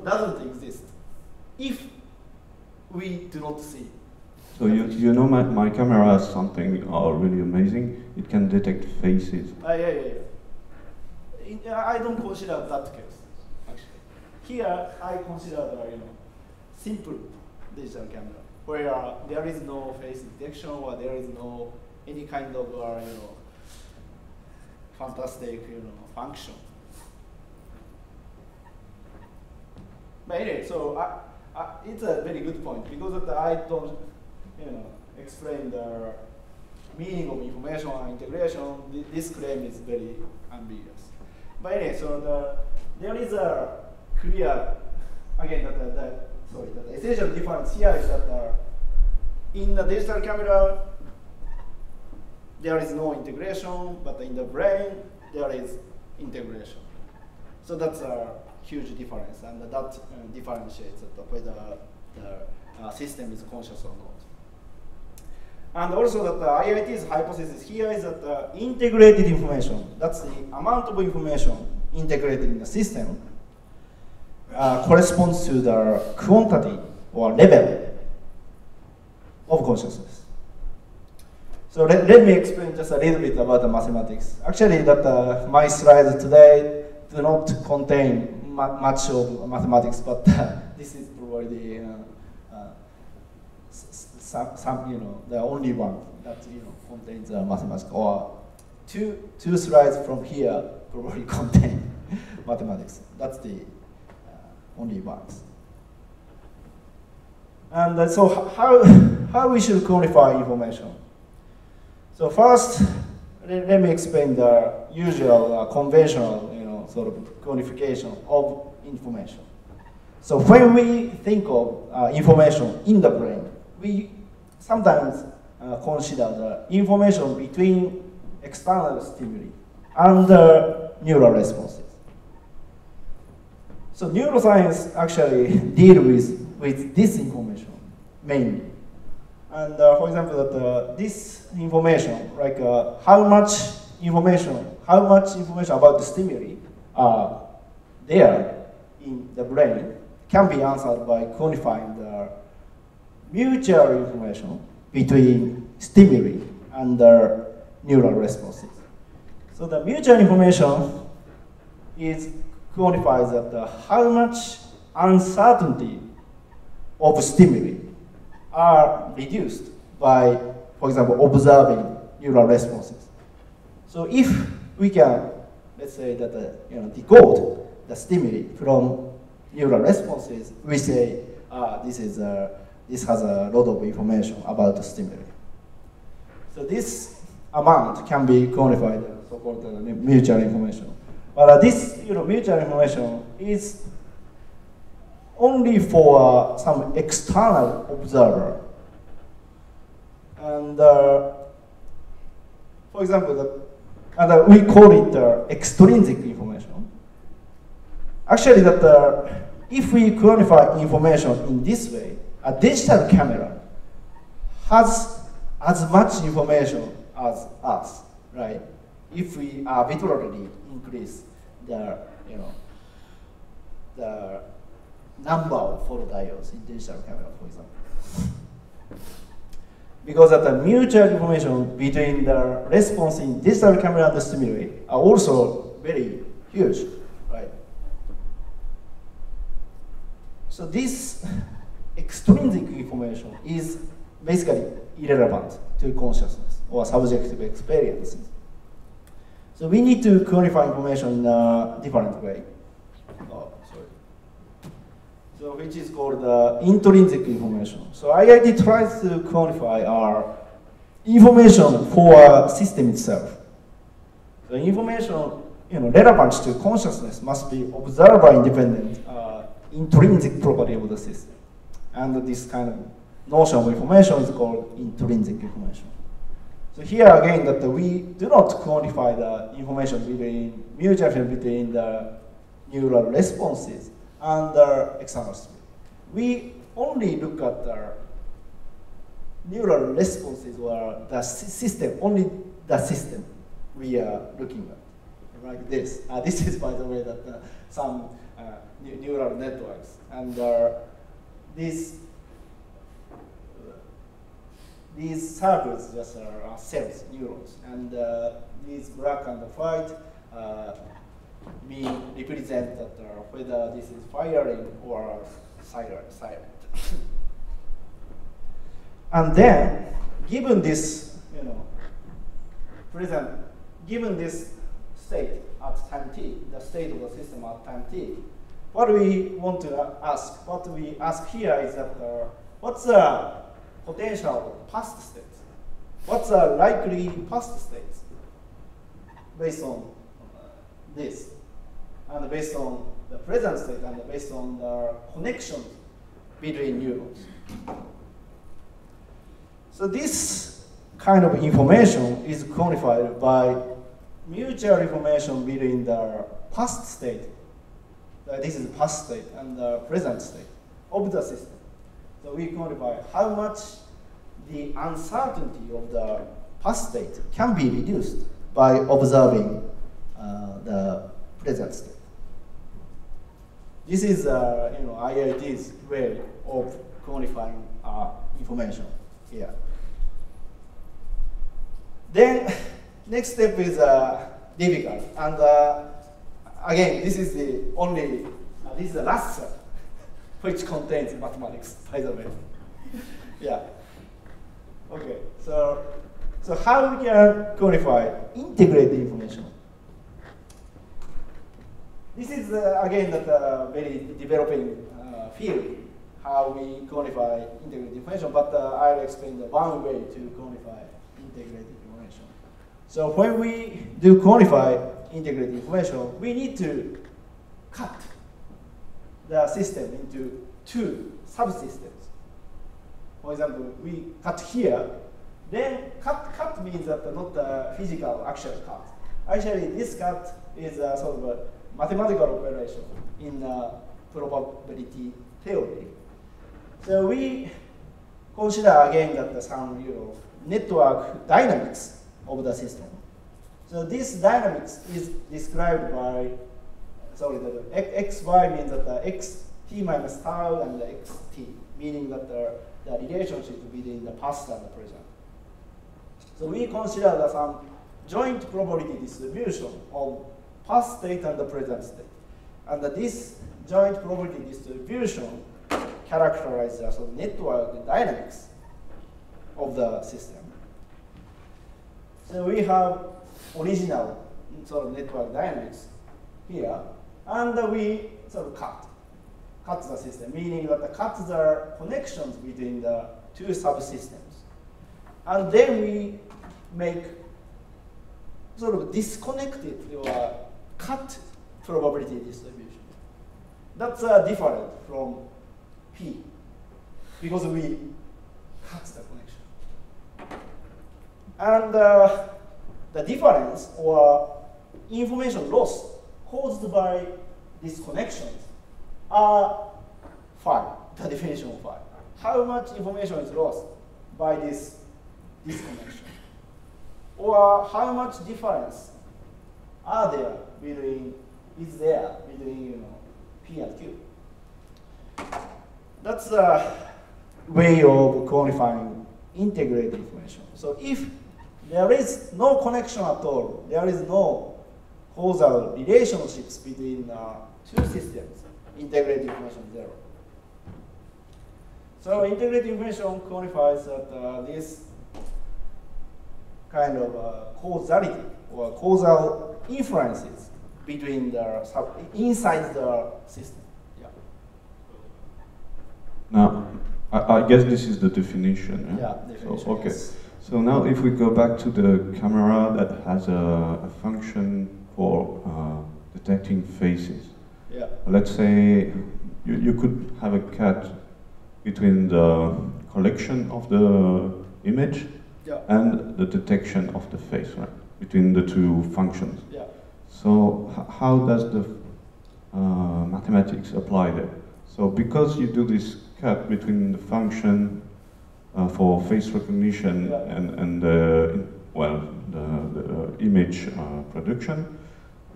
S3: doesn't exist if we do not see.
S6: So my camera has something really amazing. It can detect faces.
S3: I don't consider that case, actually. Here, I consider simple digital camera, where there is no face detection or there is no any kind of fantastic function. But anyway, so it's a very good point because I don't explain the meaning of information and integration. This claim is very ambiguous. But anyway, so there is a clear, again, the essential difference here is that in the digital camera, there is no integration, but in the brain, there is integration. So that's a huge difference, and that differentiates whether the system is conscious or not. And also that the IIT's hypothesis here is that integrated information, that's the amount of information integrated in the system, corresponds to the quantity or level of consciousness. So let me explain just a little bit about the mathematics. Actually, that my slides today do not contain much of mathematics, but this is probably the only one that contains mathematics. Or two slides from here probably contain mathematics. That's the only ones. And so how we should quantify information? So first, let me explain the usual conventional sort of quantification of information. So when we think of information in the brain, we sometimes consider the information between external stimuli and neural responses. So neuroscience actually deals with this information mainly. And for example, that this information, like how much information about the stimuli are there in the brain, can be answered by quantifying the mutual information between stimuli and the neural responses. So the mutual information is quantifies that how much uncertainty of stimuli are reduced by, for example, observing neural responses. So if we can, let's say that decode the stimuli from neural responses, we say this is this has a lot of information about the stimuli. So this amount can be quantified, so-called mutual information. But this mutual information is only for some external observer. And for example, we call it extrinsic information. Actually, if we quantify information in this way, a digital camera has as much information as us, right? If we arbitrarily increase the number of photodiodes in digital camera, for example. Because the mutual information between the response in digital camera and the stimuli are also very huge, right? So this extrinsic information is basically irrelevant to consciousness or subjective experiences. So we need to quantify information in a different way. So which is called intrinsic information. So IIT tries to quantify our information for a system itself. The information relevant to consciousness must be observer-independent intrinsic property of the system. And this kind of notion of information is called intrinsic information. So here again, that we do not quantify the information mutual between the neural responses and the external stimuli. We only look at the neural responses or the system, only the system we are looking at, like this. This is, by the way, that some neural networks, and these circles just are cells, neurons, and these black and white represent that whether this is firing or silent. And then, given this, given this state at time t, the state of the system at time t, what we want to ask, what we ask here is that what's the potential past state? What's the likely past state based on this, and based on the present state, and based on the connections between neurons? So this kind of information is quantified by mutual information between the past state, this is the past state, and the present state of the system. So we quantify how much the uncertainty of the past state can be reduced by observing the present state. This is IIT's way of quantifying information here. Then next step is difficult, and again, this is the only, this is the last step, which contains mathematics, by the way. Yeah. Okay. So how we can quantify, integrate the information? This is again that very developing field, how we quantify integrated information. But I'll explain the one way to quantify integrated information. So when we do quantify integrated information, we need to cut the system into two subsystems. For example, we cut here, then cut means that not the physical actual cut. Actually, this cut is sort of a mathematical operation in probability theory. So we consider again that some network dynamics of the system. So this dynamics is described by, the xy means that the xt minus tau and the xt, meaning that the relationship between the past and the present. So we consider some joint probability distribution of past state and the present state. And this joint probability distribution characterizes the network dynamics of the system. So we have original sort of network dynamics here, and we sort of cut cut the system, meaning that cut the connections between the two subsystems. And then we make sort of disconnected or cut probability distribution. That's different from P, because we cut the connection. And the difference or information loss caused by these connections are phi, the definition of phi. How much information is lost by this disconnection? Or how much difference are there between, P and Q? That's a way of quantifying integrated information. So if there is no connection at all, there is no causal relationships between two systems, integrated information is 0. So integrated information quantifies that this kind of causality or causal inferences between inside the system. Yeah.
S6: Now, I guess this is the definition.
S3: Yeah, definition.
S6: So, okay.
S3: Yes.
S6: So now, if we go back to the camera that has a function for detecting faces.
S3: Yeah.
S6: Let's say you could have a cut between the collection of the image and the detection of the face, right? Between the two functions.
S3: Yeah.
S6: So how does the mathematics apply there? So because you do this cut between the function for face recognition and the image production,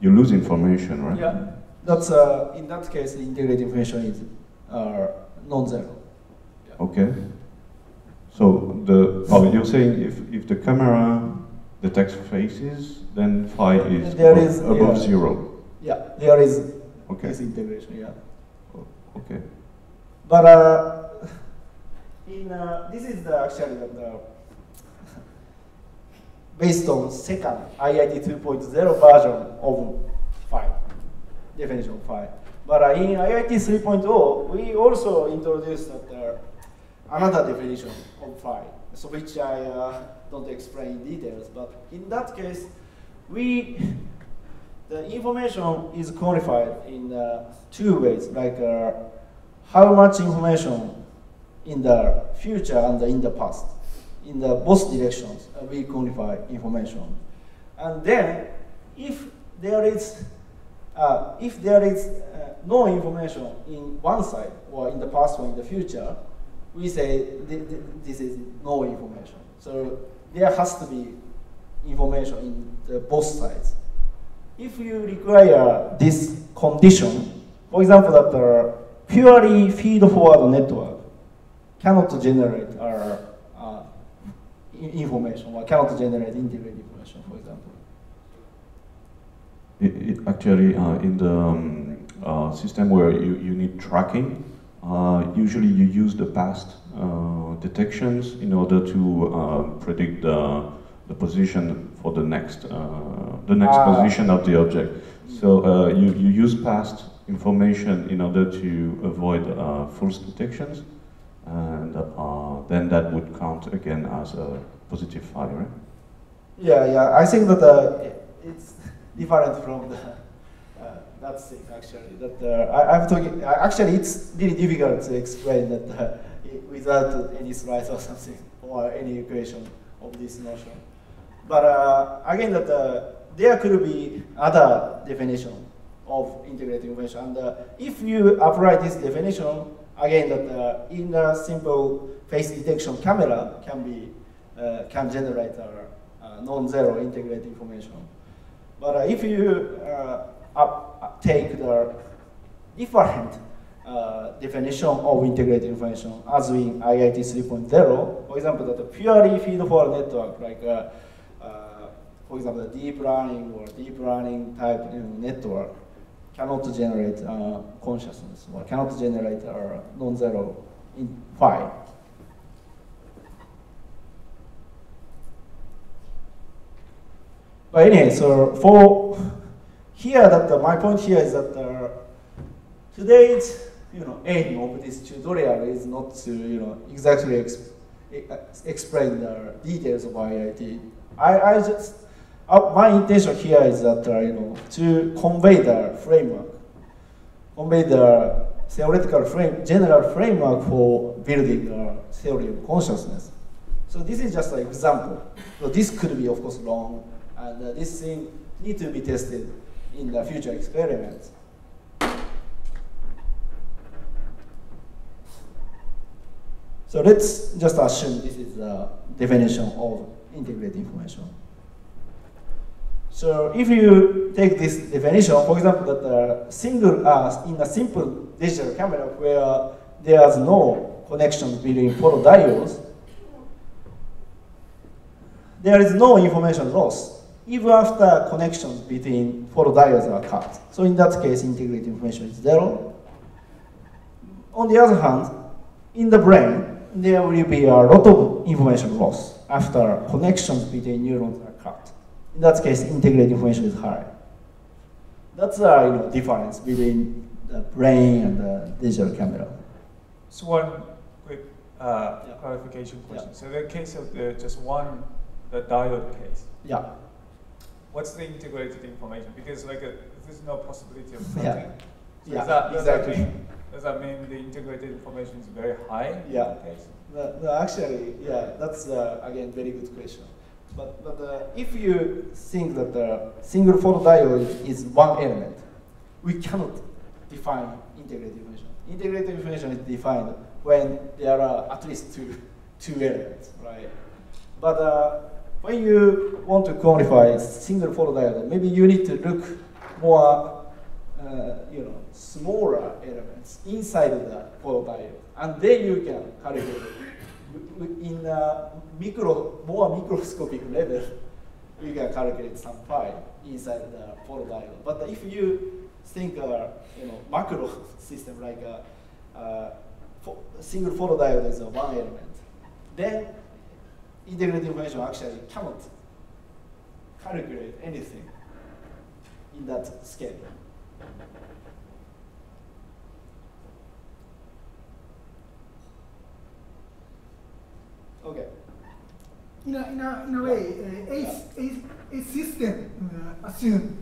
S6: you lose information, right?
S3: Yeah. That's in that case, the integrated information is non-zero. Yeah.
S6: Okay. So you're saying if the camera detects faces, then phi is above 0.
S3: Yeah, there is
S6: this
S3: integration. Yeah.
S6: Okay.
S3: But this is actually based on second IIT 2.0 version of phi, definition of phi. But in IIT 3.0, we also introduced another definition of phi, so which I don't explain in details. But in that case, the information is quantified in 2 ways, like how much information in the future and in the past. In the both directions, we quantify information. And then, if there is no information in one side, or in the past or in the future, we say this is no information. So there has to be information in both sides. If you require this condition, for example, that the purely feed-forward network cannot generate information or cannot generate integrated information, for example.
S6: Actually, in the system where you need tracking, usually you use the past detections in order to predict the position for the next position of the object. So you use past information in order to avoid false detections, and then that would count again as a positive phi, right?
S3: Yeah. I think that it's different from that thing actually. That I'm talking. Actually, it's really difficult to explain that without any slides or something or any equation of this notion. But again, that there could be other definition of integrated information, and if you apply this definition, again, that in a simple face detection camera can generate non-zero integrated information. But if you take the different definition of integrated information, as in IIT 3.0, for example, that a purely feed-forward network, like for example, the deep learning type network, cannot generate consciousness or cannot generate non-zero in phi. But anyway, so for here, my point here is that today's aim of this tutorial is not to exactly explain the details of IIT. I just my intention here is that to convey the framework, convey the theoretical general framework for building the theory of consciousness. So this is just an example. So this could be, of course, long, and this thing need to be tested in the future experiments. So let's just assume this is the definition of integrated information. So if you take this definition, for example, that in a simple digital camera where there is no connection between photodiodes, there is no information loss, even after connections between photodiodes are cut. So in that case, integrated information is 0. On the other hand, in the brain, there will be a lot of information loss after connections between neurons are cut. In that case, integrated information is high. That's a difference between the brain and the digital camera.
S9: So one quick clarification question. Yeah. So the case of just one, the diode case.
S3: Yeah.
S9: What's the integrated information? Because there's no possibility of cutting.
S3: Yeah.
S9: So
S3: Yeah. Exactly.
S9: Does that mean the integrated information is very high?
S3: Yeah.
S9: In that case?
S3: No, actually, yeah. That's again very good question. But if you think that the single photodiode is one element, we cannot define integrated information. Integrated information is defined when there are at least two elements, right? But when you want to quantify single photodiode, maybe you need to look more, smaller elements inside the photodiode, and then you can calculate in a more microscopic level. You can calculate some pi inside the photodiode. But if you think macro system like a single photodiode is one element, then integrated information actually cannot calculate anything in that scale. Okay.
S1: In a way, a system assume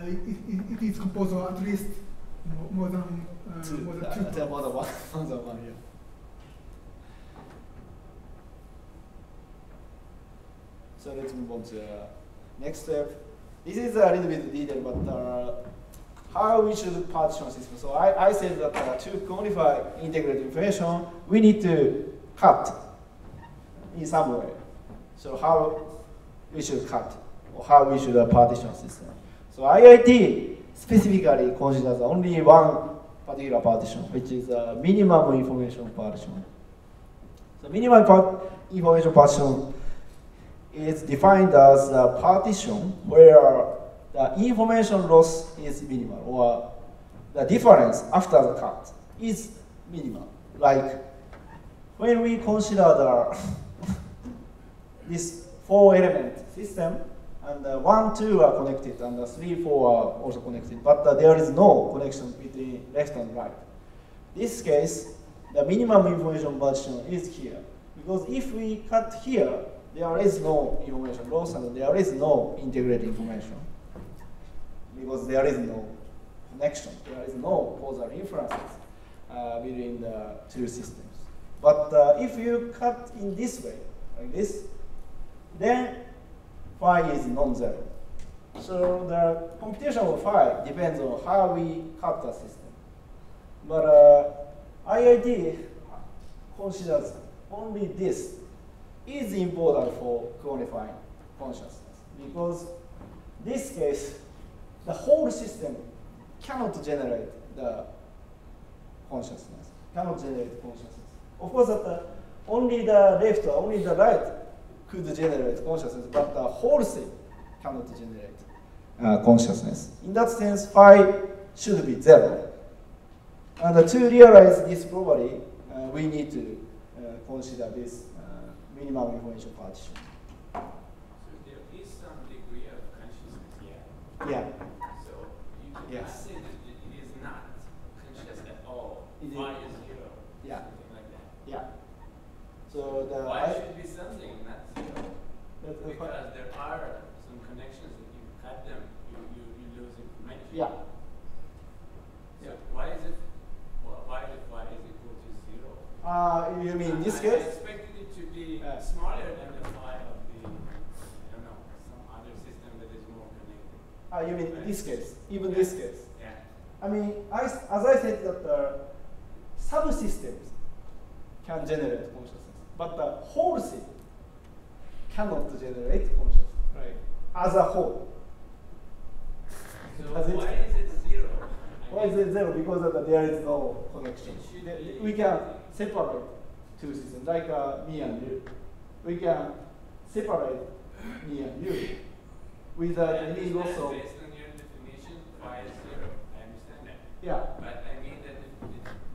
S1: it is composed of at least more than two.
S3: More than one. Yeah. So let's move on to the next step. This is a little bit detailed, but how we should partition a system. So I said that to quantify integrated information, we need to cut in some way. So how we should cut, or how we should partition system. So IIT specifically considers only one particular partition, which is a minimum information partition. So minimum information partition is defined as a partition where the information loss is minimal, or the difference after the cut is minimal. Like when we consider this 4-element system, and 1, 2 are connected, and 3, 4 are also connected, but there is no connection between left and right. In this case, the minimum information partition is here, because if we cut here, there is no information loss, and there is no integrated information, because there is no connection, there is no causal inferences between the two systems. But if you cut in this way, like this, then phi is non-zero. So the computation of phi depends on how we cut the system. But IIT considers only this is important for quantifying consciousness, because in this case, the whole system cannot generate the consciousness, Of course, only the left or only the right could generate consciousness, but the whole thing cannot generate consciousness. In that sense, phi should be 0. And to realize this property, we need to consider this minimum information partition.
S12: So there is some degree of consciousness.
S3: Yeah.
S12: So you cannot say that it is not conscious at all. phi is 0.
S3: Yeah.
S12: Something like that.
S3: Yeah. So the
S12: Why should be something not 0? Because there are some connections that you cut them, you lose information.
S3: Yeah.
S12: So why is it phi is equal to 0?
S3: You mean in this
S12: I
S3: case?
S12: expected it to be smaller than the phi of the, I don't know, some other system that is more connected.
S3: You mean in this case? Even this case?
S12: Yeah.
S3: I mean, as I said that the subsystems can generate consciousness, but the whole thing cannot generate consciousness, right? As a whole.
S12: So why is it 0?
S3: Why is it 0? Because of there is no connection. We can separate two systems, like me and you. We can separate me and you without any loss of.
S12: Based on your definition, phi is 0. I understand that.
S3: Yeah.
S12: But I mean that the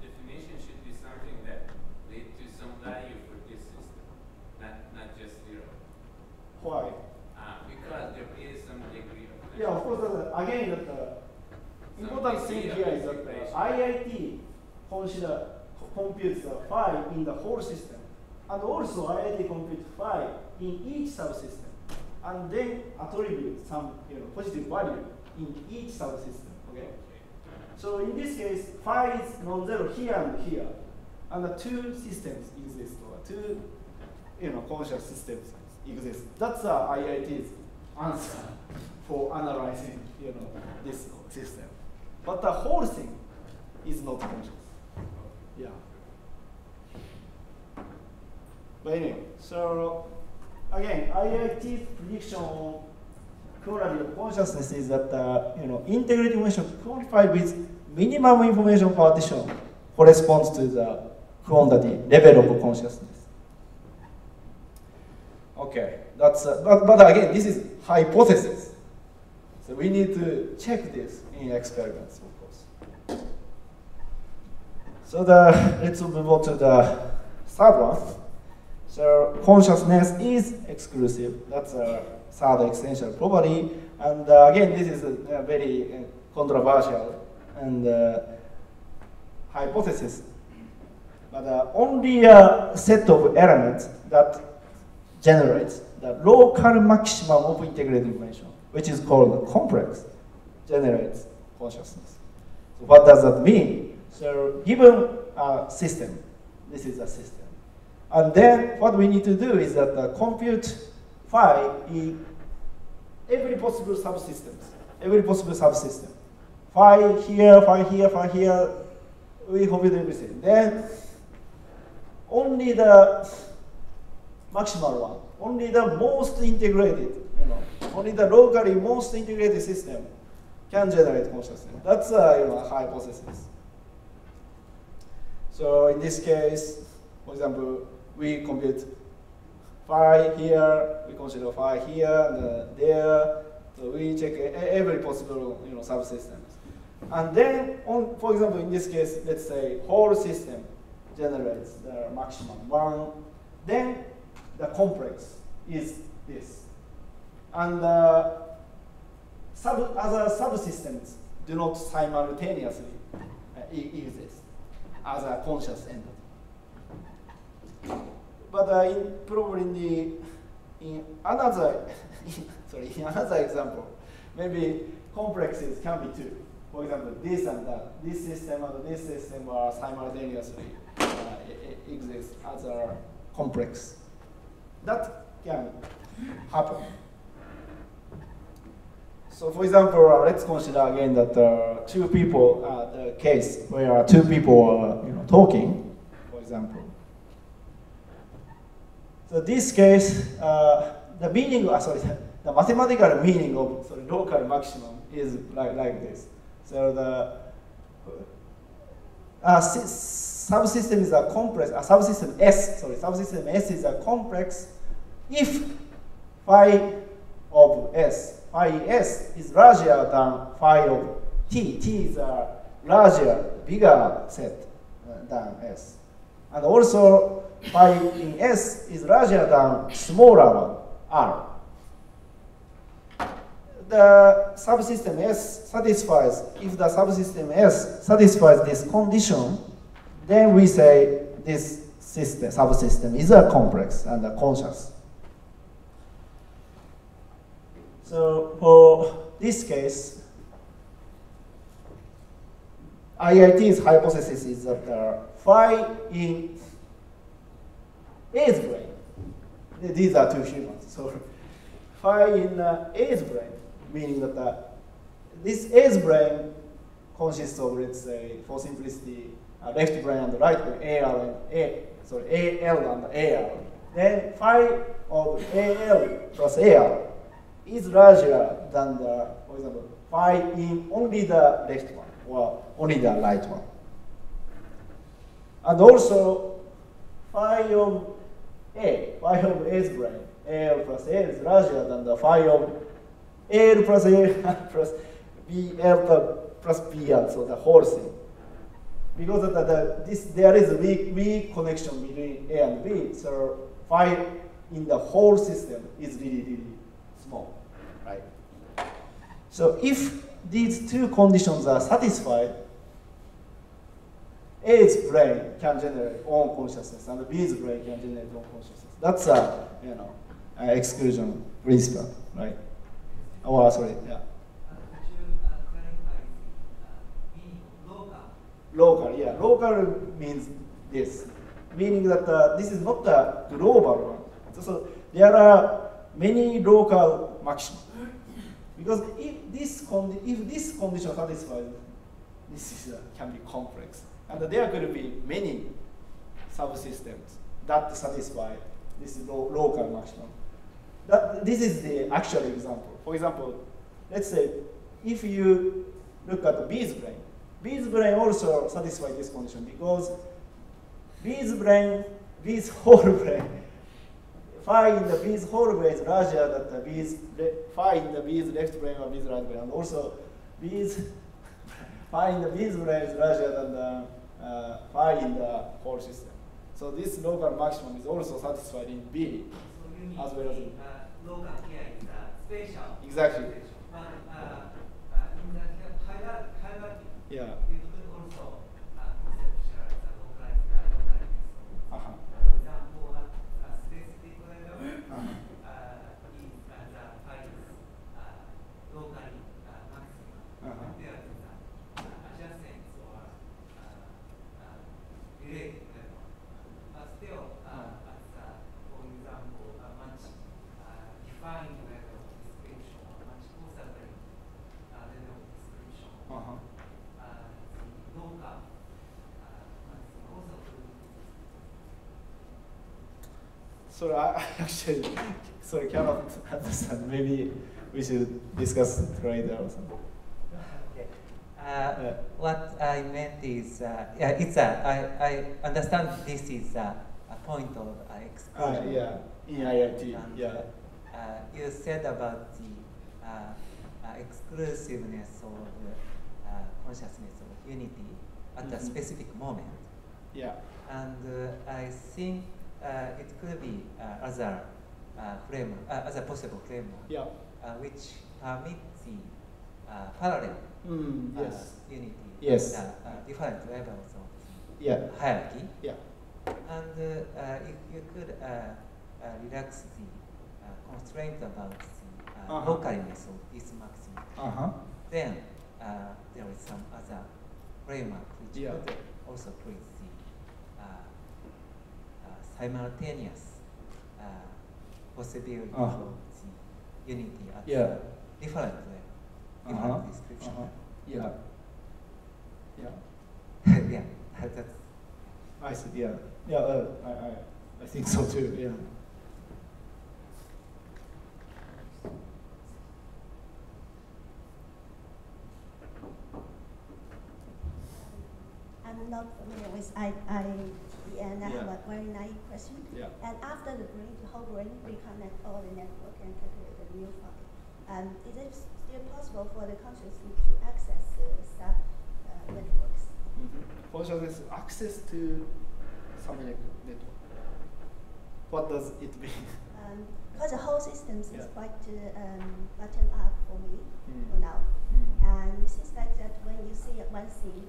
S12: definition should be something that leads to some value for this system, not just 0.
S3: Why?
S12: Because there is some degree of connection.
S3: Yeah, of course. Again, the important thing here is that IIT computes the phi in the whole system, and also IIT computes phi in each subsystem, and then attribute some positive value in each subsystem. Okay. So in this case, phi is non-zero here and here, and the two systems exist, or two conscious systems exist. That's IIT's answer for analyzing this system. But the whole thing is not conscious. Yeah. But anyway, so again, IIT's prediction on quality of consciousness is that integrated information quantified with minimum information partition corresponds to the quantity level of consciousness. Okay, that's but again, this is hypothesis. So we need to check this in experiments, of course. So let's move on to the third one. So consciousness is exclusive. That's a third essential property. And again, this is a very controversial and hypothesis. But only a set of elements that generates the local maximum of integrated information, which is called complex, generates consciousness. So what does that mean? So given a system, this is a system. And then what we need to do is that compute phi in every possible subsystem. Phi here, phi here, phi here, we compute everything. Then only the maximal one, only the most integrated, only the locally most integrated system can generate consciousness. That's a hypothesis. So in this case, for example, we compute phi here, we consider phi here and there. So we check every possible subsystems. And then, for example, in this case, let's say whole system generates the maximum one. Then the complex is this. And other subsystems do not simultaneously exist as a conscious entity. But probably in another example, maybe complexes can be two. For example, this and that, this system and this system are simultaneously exist as a complex. That can happen. So, for example, let's consider again that two people, the case where two people are talking, for example. So this case, the meaning, the mathematical meaning of local maximum is like this. So the subsystem is a complex. Subsystem S is a complex if phi of S, phi S is larger than phi of T. T is a larger, bigger set than S, and also phi in S is larger than smaller one, R. The subsystem S satisfies, if the subsystem S satisfies this condition, then we say this system, subsystem is a complex and a conscious. So for this case, IIT's hypothesis is that phi in A's brain, these are two humans, so phi in A's brain, meaning that this A's brain consists of, let's say, for simplicity, left brain and right brain, AL and AL and AL. Then phi of AL plus AL is larger than the, for example, phi in only the left one or only the right one. And also, phi of A's brain, AL plus A is larger than the phi of AL plus A plus BL plus BL, so the whole thing. Because of there is a weak connection between A and B, so phi in the whole system is really, really small, right? So if these two conditions are satisfied, A's brain can generate own consciousness, and B's brain can generate own consciousness. That's a exclusion principle, right? Oh, sorry, yeah. Local, yeah. Local means this, meaning that this is not the global one. So there are many local maxima. Because if this condition satisfies, this can be complex. And there could be many subsystems that satisfy this local maximum. This is the actual example. For example, let's say if you look at the B's brain also satisfies this condition because B's whole brain, phi in the B's whole brain is larger than the phi in the B's left brain or B's right brain, and also phi in the B's brain is larger than the phi in the whole system. So this local maximum is also satisfied in B, as well as in
S12: local here is spatial.
S3: Exactly.
S12: But in the hierarchy,
S3: yeah.
S12: You could also conceptualize the localized. For example, at a specific level, is the phi is locally maximum. There is adjacent or related level. But still, at for example, a much defined level of description, or much closer level of description. The local also.
S3: So I actually, sorry, cannot understand. Maybe we should discuss it later or something.
S10: Okay. What I meant is, I understand this is a point of exclusion.
S3: Yeah, in IIT,
S10: and,
S3: yeah.
S10: You said about the exclusiveness of consciousness of unity at a specific moment.
S3: Yeah.
S10: And I think it could be other possible framework,
S3: yeah.
S10: Which permits the parallel unity
S3: yes.
S10: at different levels of
S3: yeah.
S10: hierarchy.
S3: Yeah.
S10: And if you could relax the constraint about the localness of this maximum, then there is some other framework which could also create the simultaneous possibility of the unity at different level, different description.
S3: Yeah.
S10: Yeah, that's.
S3: I see. Yeah. Yeah. I think so too. Yeah.
S13: I'm not familiar with IIT, and I have a very naive question.
S3: Yeah.
S13: And after the whole brain reconnect all the network and calculate the new phi, is it still possible for the consciousness to access the sub networks?
S3: Consciousness access to some network. What does it mean?
S13: Because the whole system is quite bottom up for me for now. And it seems like that when you see one thing,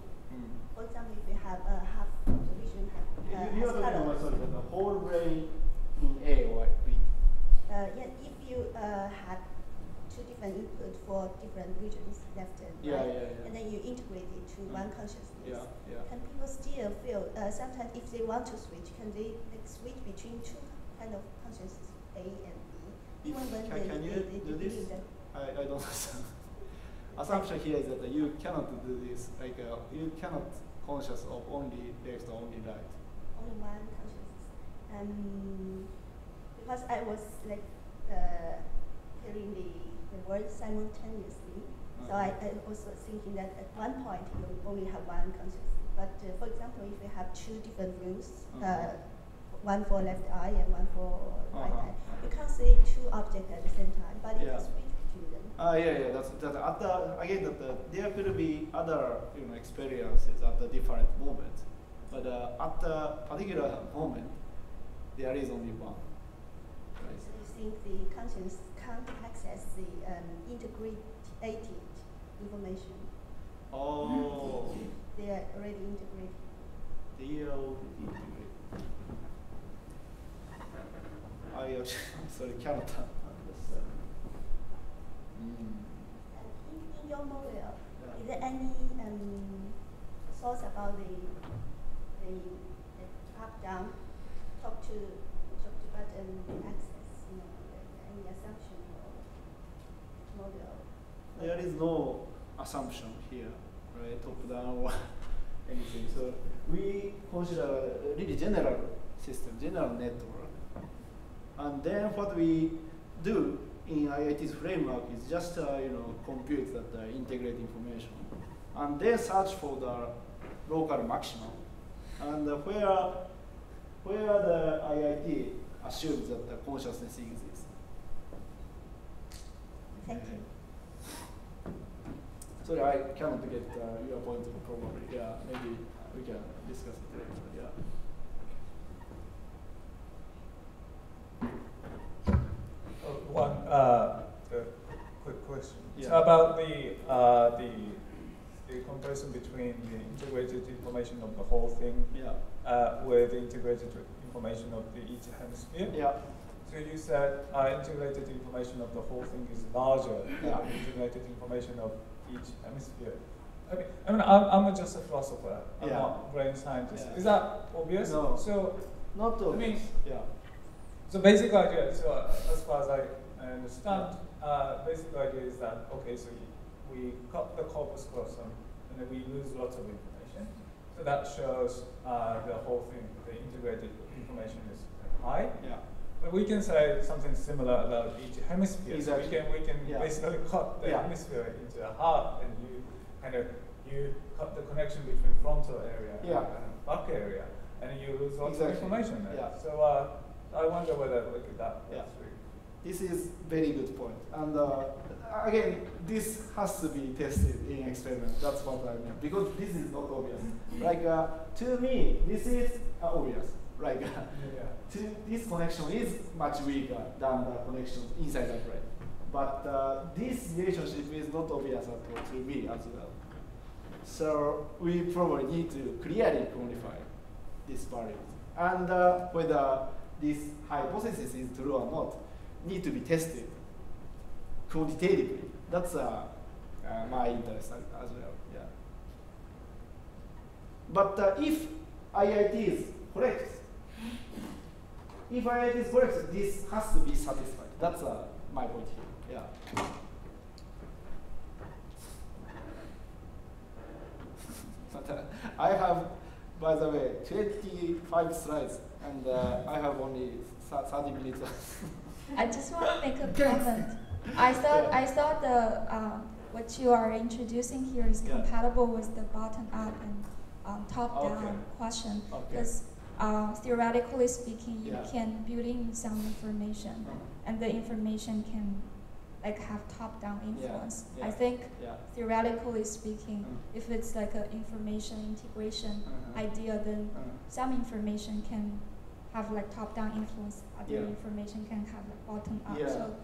S13: For example, if you have half of the vision
S3: you are
S13: has
S3: talking
S13: colors.
S3: about the whole brain in A or B.
S13: Yeah, if you had two different inputs for different regions, left and right, and then you integrate it to one consciousness, can people still feel, sometimes if they want to switch, can they switch between two kind of consciousness, A and B? Even when
S3: Can you do this? I don't understand. Assumption here is that you cannot do this, like you cannot conscious of only left or only right.
S13: Only one consciousness. Because I was like hearing the word simultaneously, so I was thinking that at one point you only have one consciousness. But for example, if you have two different views, one for left eye and one for right eye, you can't see two objects at the same time, but you can switch between them.
S3: That's at the, again there could be other experiences at the different moments, but at the particular moment there is only one. Right.
S13: So you think the conscience can't access the integrated information?
S3: Oh.
S13: They are already integrated.
S3: They are already integrated. I'm sorry, cannot understand.
S13: In your model, is there any thoughts about the top-down, top to bottom access? Any assumption or model?
S3: There is no assumption here, right? Top down or anything. So we consider a really general system, general network. And then what we do in IIT's framework is just compute that integrate information, and then search for the local maximum, and where the IIT assumes that the consciousness exists.
S13: Thank you.
S3: Sorry, I cannot get your point probably. Yeah, maybe we can discuss it later. Yeah.
S9: One quick question. Yeah. So about the comparison between the integrated information of the whole thing with the integrated information of each hemisphere. Yeah. So you said integrated information of the whole thing is larger than integrated information of each hemisphere. Okay. I mean, I'm just a philosopher. I'm not a brain scientist. Is that obvious?
S3: No.
S9: So
S3: not obvious.
S9: So basic idea, so as far as I understand, basic idea is that, okay, so we cut the corpus callosum and then we lose lots of information. So that shows the whole thing, the integrated information is high. Yeah. But we can say something similar about each hemisphere. Exactly. So we can basically cut the hemisphere into half, and you cut the connection between frontal area and back area, and you lose lots of information there. Yeah. So I wonder whether that works for you.
S3: This is very good point. And again, this has to be tested in experiment. That's what I meant, because this is not obvious. Like to me, this is obvious. Like this connection is much weaker than the connection inside the brain. But this relationship is not obvious at all to me as well. So we probably need to clearly quantify this variable. And whether this hypothesis is true or not need to be tested quantitatively. That's my interest as well. Yeah. But if IIT is correct, this has to be satisfied. That's my point here. Yeah. But I have, by the way, 25 slides, and I have only 30 minutes.
S11: I just want to make a comment. I thought the what you are introducing here is compatible with the bottom-up and top-down question, because theoretically speaking, you can build in some information, and the information can have top-down influence. I think theoretically speaking, if it's like an information integration idea, then some information can have top-down influence, other information can have bottom-up. So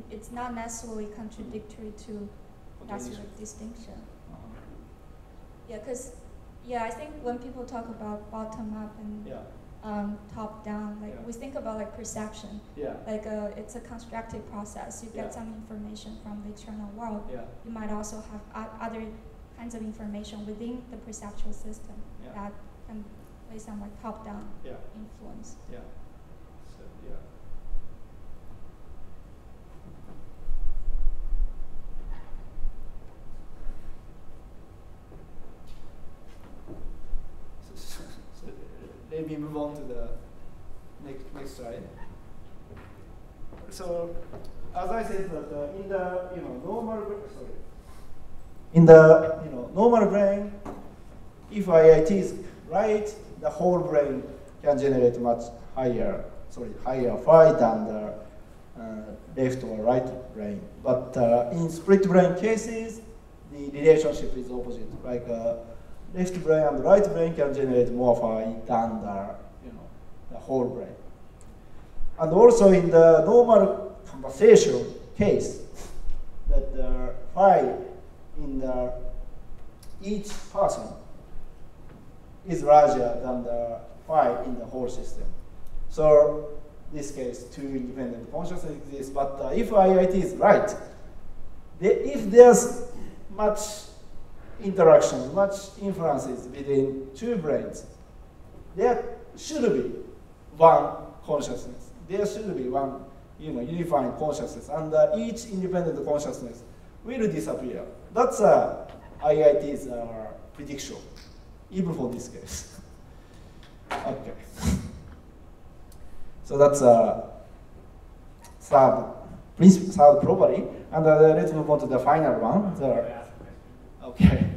S11: it's not necessarily contradictory to that sort of distinction. Yeah, because Yeah, I think when people talk about bottom up and top down, like we think about like perception.
S14: Yeah.
S11: Like it's a constructive process. You get some information from the external world.
S14: Yeah.
S11: You might also have other kinds of information within the perceptual system that can play some like top down influence.
S14: Yeah. So, yeah. Let me move on to the next slide. So, as I said, that in the normal brain, if IIT is right, the whole brain can generate much higher phi than the left or right brain. But in split brain cases, the relationship is opposite. Like left brain and right brain can generate more phi than the whole brain. And also in the normal conversation case, that the phi in each person is larger than the phi in the whole system. So in this case, two independent consciousness exist. But if IIT is right, if there's much interactions, much influences between two brains, there should be one consciousness. There should be one unifying consciousness, and each independent consciousness will disappear. That's IIT's prediction, even for this case. Okay. So that's third property, and let's move on to the final one. Okay.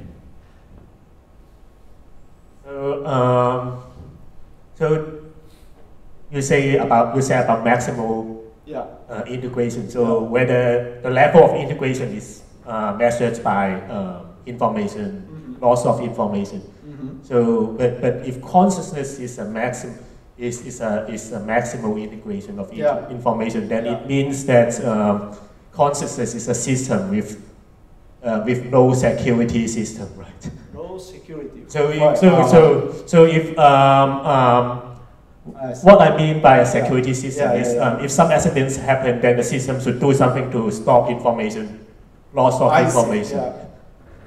S15: So you say about maximal integration. So whether the level of integration is measured by information, loss of information. So, but if consciousness is a maximal integration of information, then it means that consciousness is a system with low security system, right?
S14: Low security.
S15: So if what I mean by a security system is if some accidents happen, then the system should do something to stop information, loss of information.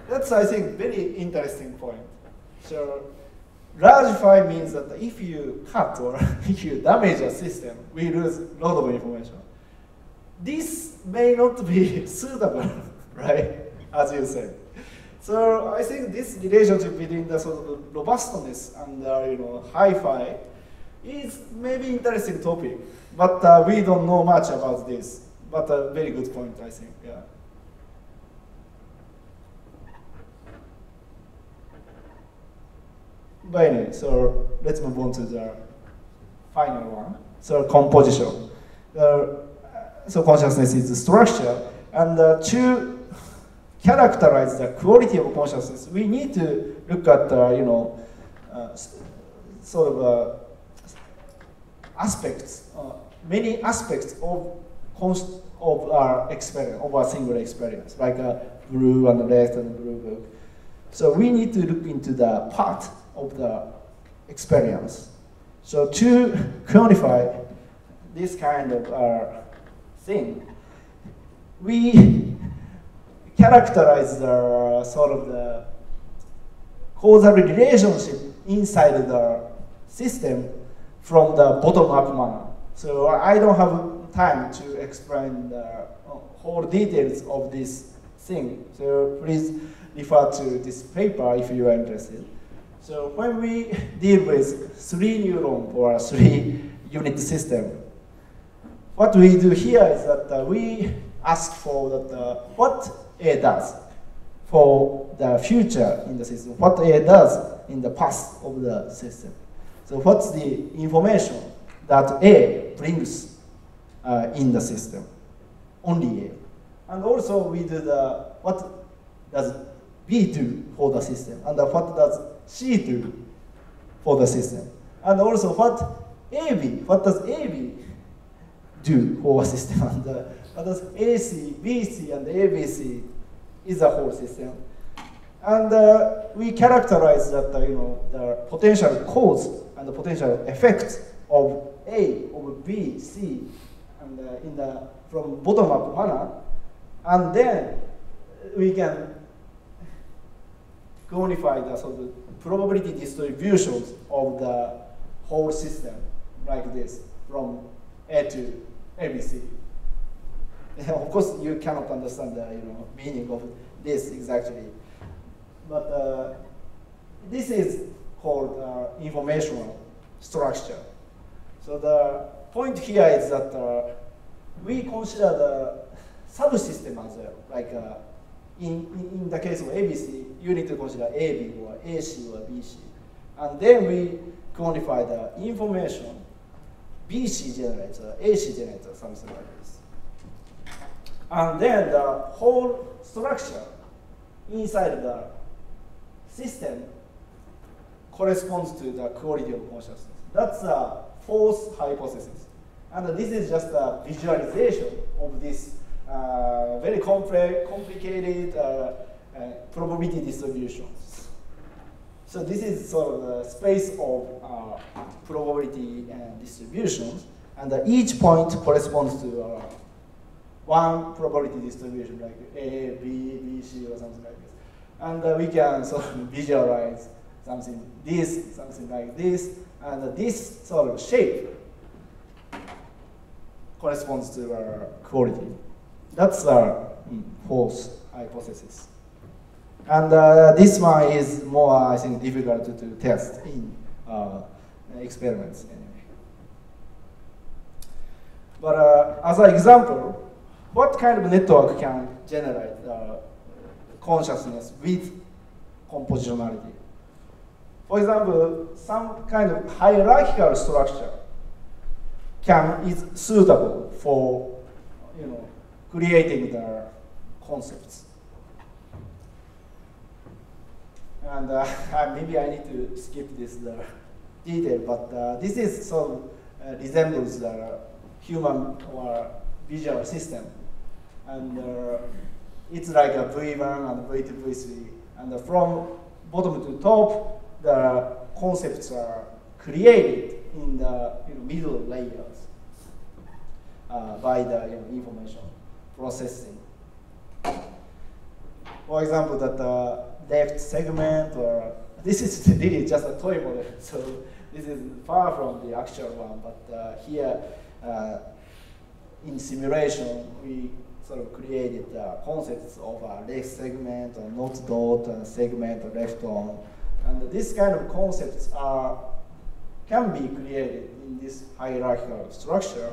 S14: That's, I think, very interesting point. So large phi means that if you cut or if you damage a system, we lose a lot of information. This may not be suitable, right? As you said. So I think this relationship between the sort of robustness and high phi is maybe interesting topic, but we don't know much about this. But a very good point, I think. Yeah. But anyway, so let's move on to the final one. So composition. So consciousness is the structure, and to characterize the quality of consciousness, we need to look at aspects, many aspects of our experience, of our single experience, like blue and red and blue book. So we need to look into the part of the experience. So to quantify this kind of thing, we characterize the sort of the causal relationship inside the system from the bottom-up manner. So I don't have time to explain the whole details of this thing. So please refer to this paper if you are interested. So when we deal with 3 neuron or 3-unit system, what we do here is that we ask for what A does for the future in the system, what A does in the past of the system. So what's the information that A brings in the system? Only A. And also we do what does B do for the system, and what does C do for the system, and also what does AB do for a system, and what does AC, BC, and ABC is a whole system. And we characterize that the potential cause and the potential effect of A, of B, C, and from bottom-up manner, and then we can quantify the sort of probability distributions of the whole system like this, from A to ABC. Of course, you cannot understand the meaning of this exactly, but this is called informational structure. So the point here is that we consider the subsystem as well. Like in the case of ABC, you need to consider AB or AC or BC, and then we quantify the information BC generates or AC generates or something like this. And then the whole structure inside the system corresponds to the quality of consciousness. That's a fourth hypothesis. And this is just a visualization of this very complicated probability distributions. So this is sort of the space of probability distributions, and each point corresponds to one probability distribution, like A, B, B, C, or something like this. And we can sort of visualize something like this, and this sort of shape corresponds to quality. That's our fourth hypothesis. And this one is more, I think, difficult to test in experiments anyway. But as an example, what kind of network can generate consciousness with compositionality? For example, some kind of hierarchical structure is suitable for creating the concepts. And maybe I need to skip this detail, but this is sort of resembles the human or visual system. And it's like a V1 and V2, V3. And from bottom to top, the concepts are created in the middle layers by the information processing. For example, that left segment, or this is really just a toy model, so this is far from the actual one, but here in simulation we sort of created concepts of a left segment, or not dot segment, or left on, and this kind of concepts can be created in this hierarchical structure,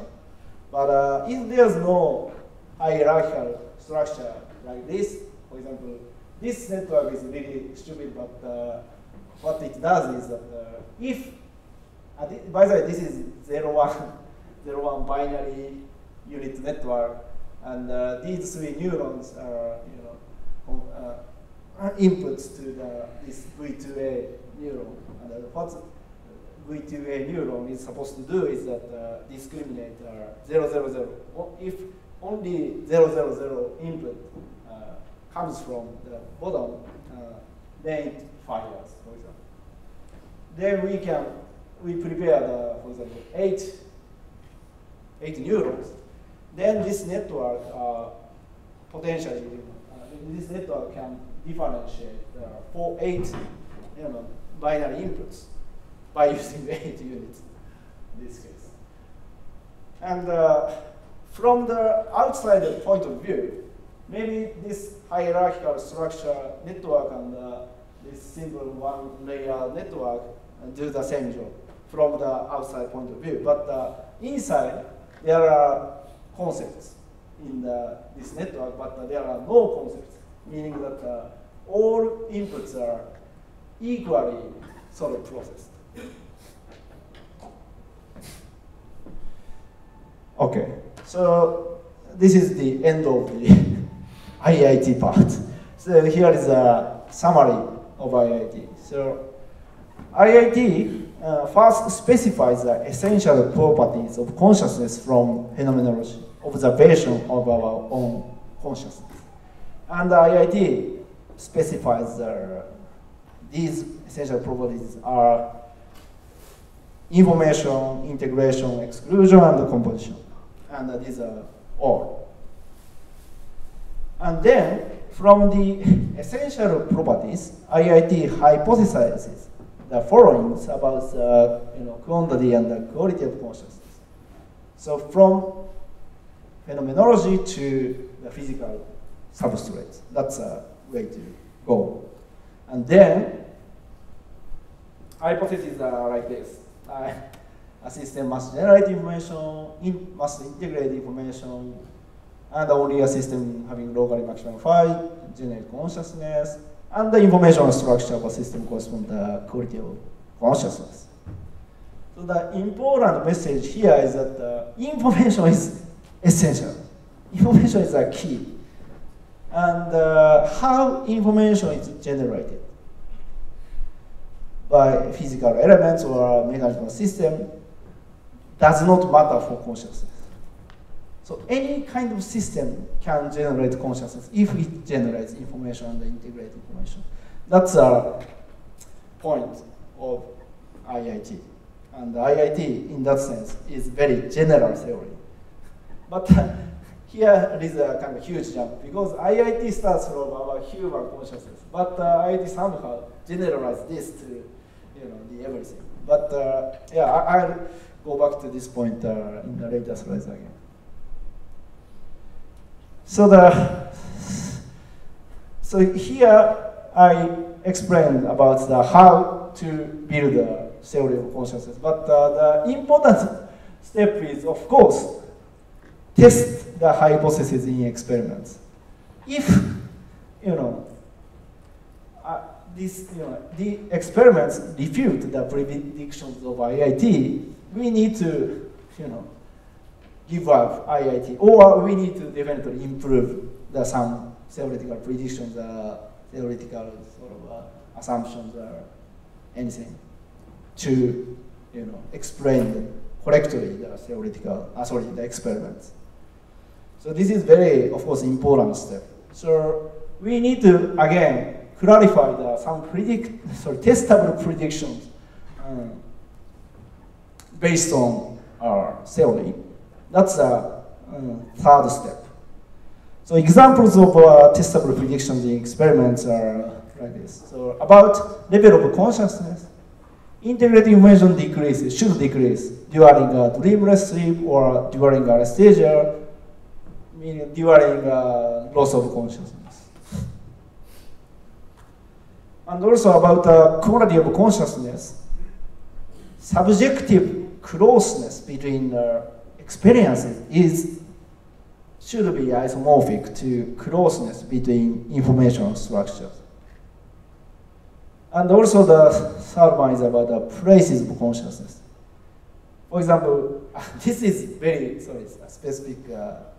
S14: but if there's no hierarchical structure like this, for example, this network is really stupid, but what it does is that if, by the way, this is 0-1 binary unit network, and these three neurons are inputs to this V2A neuron. And what V2A neuron is supposed to do is that discriminate 000. If only 000 input comes from the bottom, then it fires, for example. Then we prepare for example, eight neurons. Then this network potentially, this network can differentiate eight binary inputs by using 8 units in this case. And from the outside point of view, maybe this hierarchical structure network and this simple one-layer network do the same job from the outside point of view. But inside, there are concepts in this network, but there are no concepts, meaning that all inputs are equally sort of processed. Okay, so this is the end of the IIT part. So here is a summary of IIT. So IIT first specifies the essential properties of consciousness from phenomenology, observation of our own consciousness. And IIT specifies these essential properties are information, integration, exclusion, and composition. And these are all. And then, from the essential properties, IIT hypothesizes the following about quantity and the quality of consciousness. So from phenomenology to the physical substrates, that's a way to go. And then, hypotheses are like this. A system must generate information, must integrate information, and only a system having locally maximum phi generate consciousness, and the information structure of a system corresponds to the quality of consciousness. So the important message here is that information is essential. Information is a key. And how information is generated by physical elements or mechanical system does not matter for consciousness. So any kind of system can generate consciousness if it generates information and integrates information. That's a point of IIT. And IIT, in that sense, is very general theory. But here is a kind of huge jump, because IIT starts from our human consciousness, but IIT somehow generalized this to the everything. But yeah, I'll go back to this point in the later slides again. So here I explained about how to build a theory of consciousness. But the important step is, of course, test the hypothesis in experiments. If the experiments refute the predictions of IIT, we need to give up IIT, or we need to definitely improve some theoretical predictions, theoretical sort of assumptions, or anything to explain correctly the theoretical, the experiments. So this is very, of course, important step. So we need to again clarify some testable predictions based on our theory. That's the third step. So examples of testable predictions in experiments are like this. So about level of consciousness, integrated information should decrease during a dreamless sleep or during anesthesia, meaning during loss of consciousness. And also about quality of consciousness, subjective closeness between experiences should be isomorphic to closeness between information structures. And also the third one is about the places of consciousness. For example, this is very specific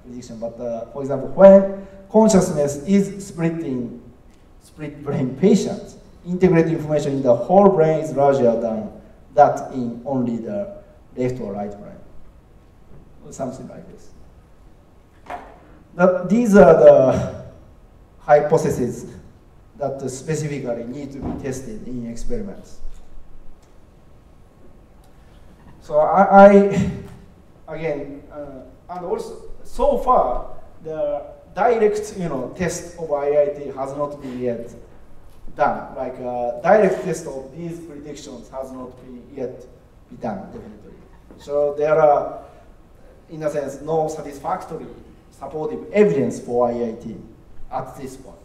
S14: prediction, but for example, when consciousness is split brain patients, integrated information in the whole brain is larger than that in only the left or right brain, or something like this. These are the hypotheses that specifically need to be tested in experiments. So again, and also so far the direct test of IIT has not been yet done. Like direct test of these predictions has not been yet be done definitely. So there are, in a sense, no satisfactory supportive evidence for IIT at this point.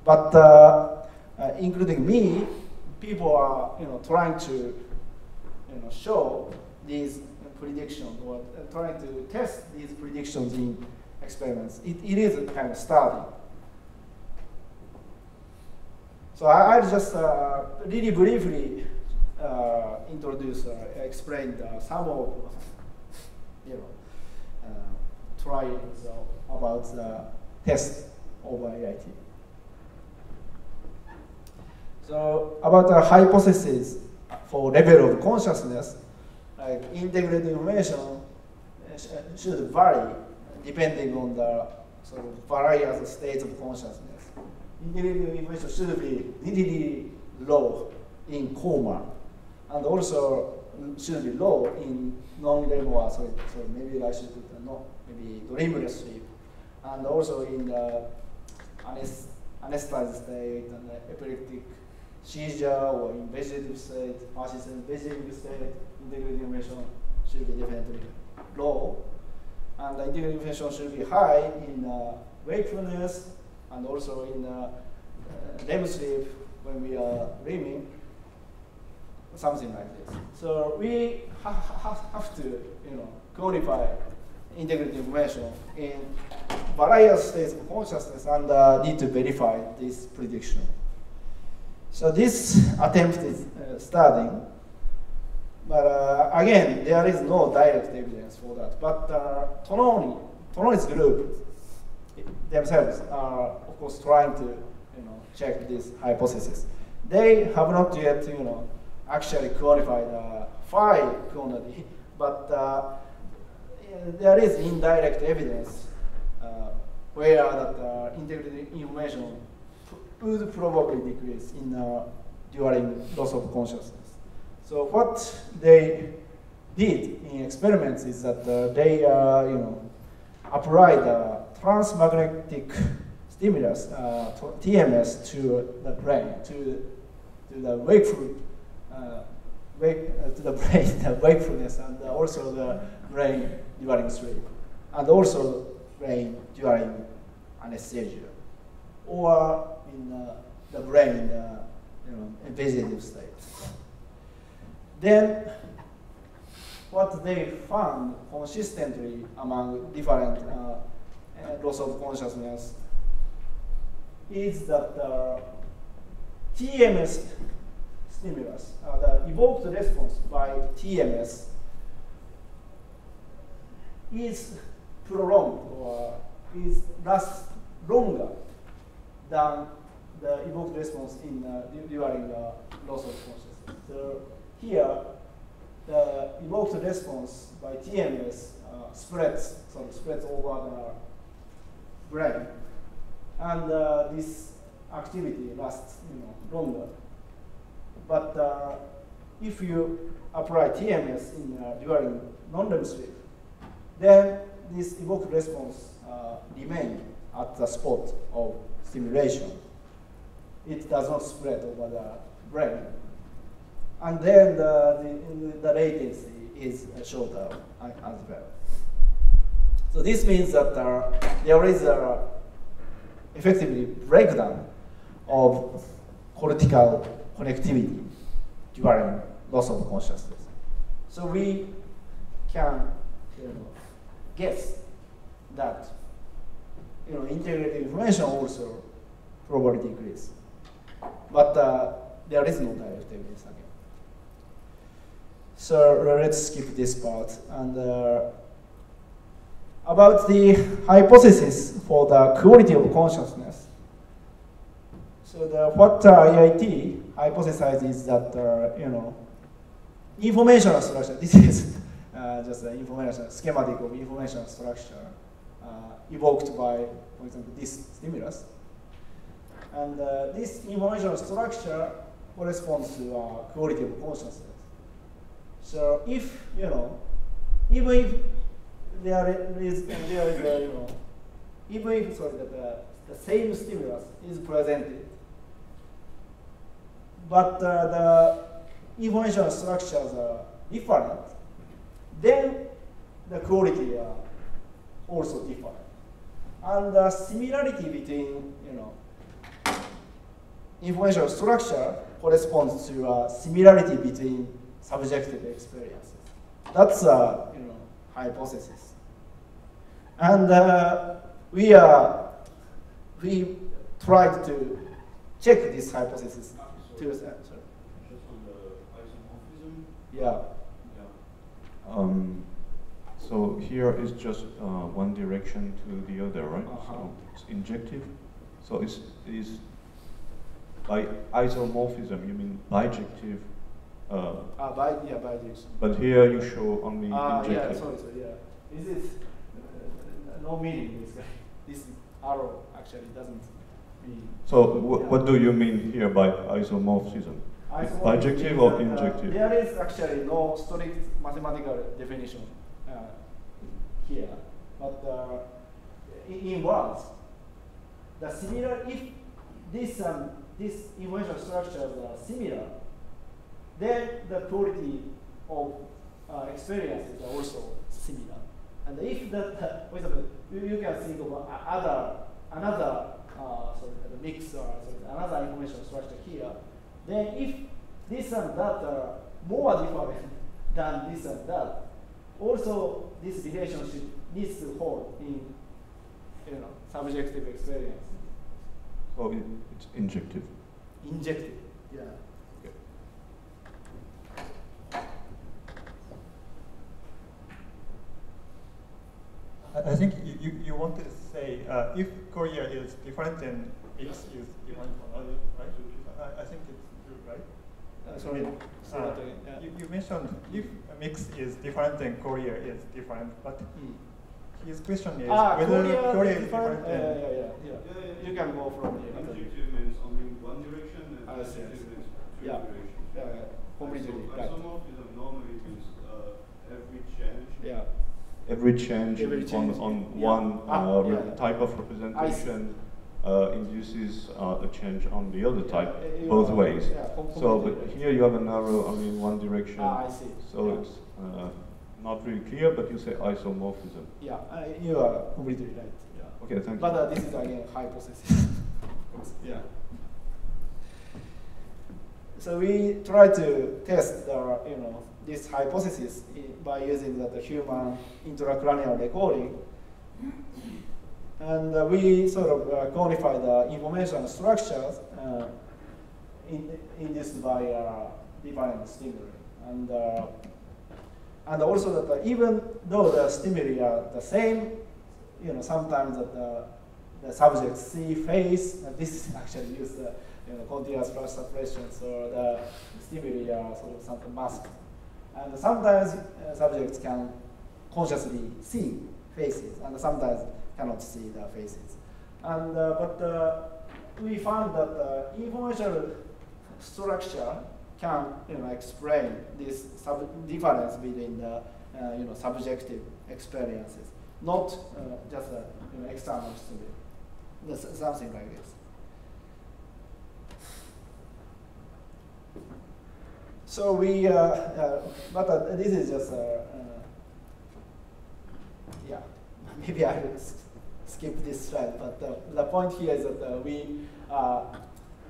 S14: But including me, people are trying to show these predictions or trying to test these predictions in experiments. It is a kind of study. So I'll just really briefly introduce, explain some of trials about the test of IIT. So about the hypothesis for level of consciousness, like integrated information should vary depending on the various states of consciousness. integrative information should be really low in coma, and also should be low in non-REM or sorry, maybe I should put maybe dreamless sleep, and also in the anesthetized state and epileptic seizure or in vegetative state, persistent vegetative state, integrative information should be definitely low, and the integrative information should be high in wakefulness and also in REM sleep when we are dreaming, something like this. So we have to, quantify integrative information in various states of consciousness and need to verify this prediction. So this attempt is starting, but again, there is no direct evidence for that. But Tononi's group themselves are, of course, trying to, check this hypothesis. They have not yet, actually quantified phi quantity, but there is indirect evidence where that integrative information would probably decrease during loss of consciousness. So what they did in experiments is that they, applied transmagnetic stimulus, TMS, to the brain, to the wakeful, to the brain, the wakefulness, and also the brain during sleep, and also brain during anesthesia, or in the brain, in vegetative state. Then, what they found consistently among different loss of consciousness is that TMS stimulus, the evoked response by TMS, is prolonged or lasts longer than the evoked response during loss of consciousness. So here, the evoked response by TMS spreads over the brain, and this activity lasts longer. But if you apply TMS during non-REM sleep, then this evoked response remains at the spot of stimulation. It does not spread over the brain. And then the latency is shorter as well. So this means that there is effectively breakdown of cortical connectivity during loss of consciousness. So we can guess that integrated information also probably decrease. But there is no direct evidence again. So let's skip this part. And about the hypothesis for the quality of consciousness. So what IIT hypothesizes is that informational structure. This is just an information schematic of information structure evoked by, for example, this stimulus. And this information structure corresponds to quality of consciousness. So if even if there is even if the same stimulus is presented, but the information structures are different, then the quality are also different, and the similarity between information structure corresponds to similarity between subjective experiences. That's a hypothesis, and we tried to check this hypothesis.
S6: Just on the isomorphism.
S14: Yeah.
S6: So here is just one direction to the other, right? So it's injective. So is by isomorphism you mean bijective?
S14: Bijective.
S6: But here you show only injective.
S14: Yeah, sorry, This is no meaning. This arrow actually doesn't
S6: So what do you mean here by isomorphism? Bijective or injective?
S14: There is actually no strict mathematical definition here, but in words, the similar, if this information structures are similar, then the quality of experiences are also similar. And if that, for example, you can think of another mix or another information structure here, then if this and that are more different than this and that, also this relationship needs to hold in subjective experience.
S6: So it's injective.
S14: Injective, yeah.
S16: I think you want to say if Korea is different, then X is different from other, right? I think it's true, right?
S14: Sorry.
S16: You mentioned if a mix is different, then Korea is different, but his question is whether Korea is different.
S14: Yeah. You can go from here.
S6: Injective means only one direction, and adjective means two directions.
S14: Completely.
S6: So isomorphism normally means every change.
S14: Yeah.
S6: Every change on one type of representation induces a change on the other type, both ways. So, but here you have an arrow only in one direction.
S14: I see.
S6: So it's not really clear, but you say isomorphism.
S14: Yeah, you are completely right. Yeah.
S6: Okay, thank you.
S14: But this is again hypothesis. Yeah. So we try to test this hypothesis by using the human intracranial recording, and we sort of quantify the information structures induced by different stimuli, and also that even though the stimuli are the same, sometimes that the subjects see face. This is actually used continuous flash suppressions, or the stimuli are sort of something masked. And sometimes subjects can consciously see faces, and sometimes cannot see the faces. And but we found that the information structure can explain this difference between the subjective experiences, not just external stimuli. Something like this. So we, but this is just, maybe I will skip this slide, but the point here is that we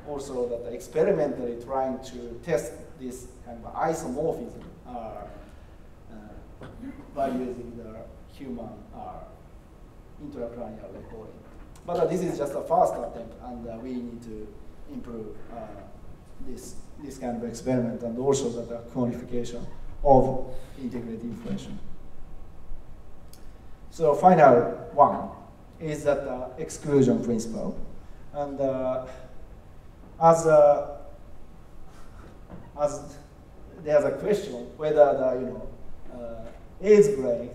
S14: also experimentally trying to test this kind of isomorphism by using the human intracranial recording. But this is just a first attempt, and we need to improve this kind of experiment, and also the quantification of integrated information. So final one is that exclusion principle, and as there's a question whether the AIDS brain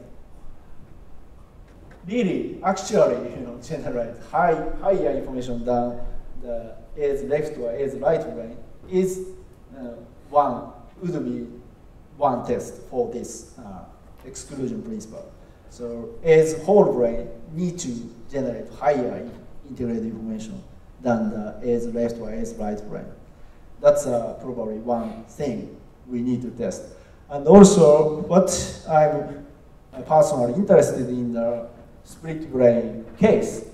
S14: really actually generate higher information than the AIDS left or AIDS right brain would be one test for this exclusion principle. So as whole brain need to generate higher integrated information than the as left or as right brain. That's probably one thing we need to test. And also what I'm personally interested in the split brain case.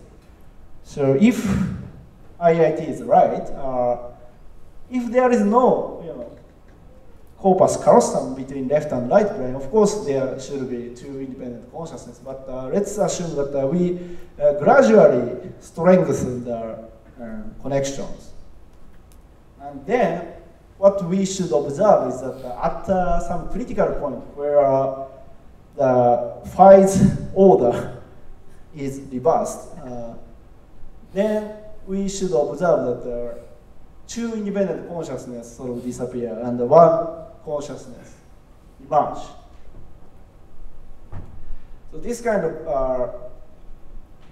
S14: So if IIT is right, if there is no corpus callosum between left and right brain, of course there should be two independent consciousness, but let's assume that we gradually strengthen the connections. And then what we should observe is that at some critical point where the phase order is reversed, then we should observe that two independent consciousness sort of disappear and one consciousness emerge. So this kind of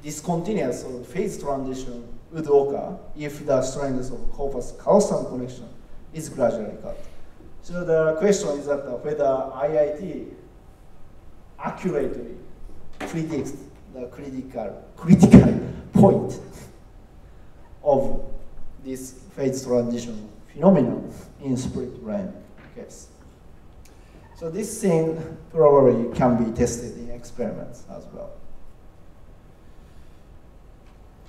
S14: discontinuous or phase transition would occur if the strength of corpus callosum connection is gradually cut. So the question is that whether IIT accurately predicts the critical point of this phase transition phenomenon in split brain case. So this thing probably can be tested in experiments as well.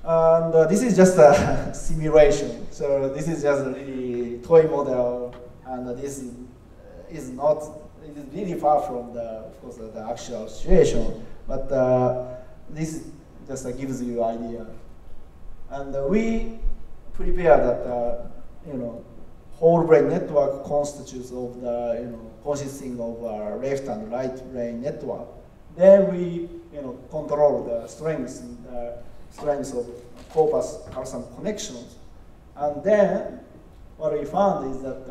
S14: And this is just a simulation. So this is just a really toy model, and this is not, it is really far from the, of course, the actual situation, but this just gives you an idea. And we prepare that, whole brain network constitutes of the, consisting of left and right brain network. Then we, control the strengths of corpus callosum connections. And then what we found is that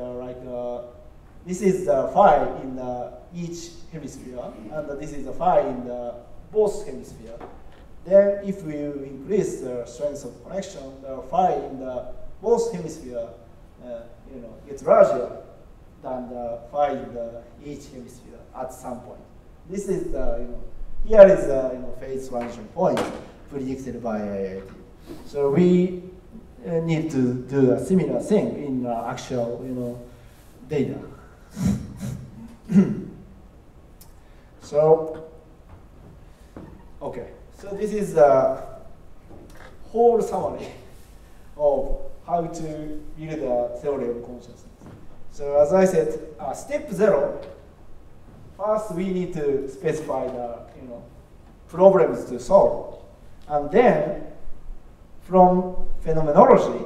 S14: this is the phi in each hemisphere, and this is the phi in both hemisphere. Then if we increase the strength of connection, the phi in both hemisphere gets larger than the phi in each hemisphere at some point. This is the, here is the phase transition point predicted by IIT. So we need to do a similar thing in actual, data. So, okay. So this is the whole summary of how to build a theory of consciousness. So as I said, step 0, first we need to specify the problems to solve. And then, from phenomenology,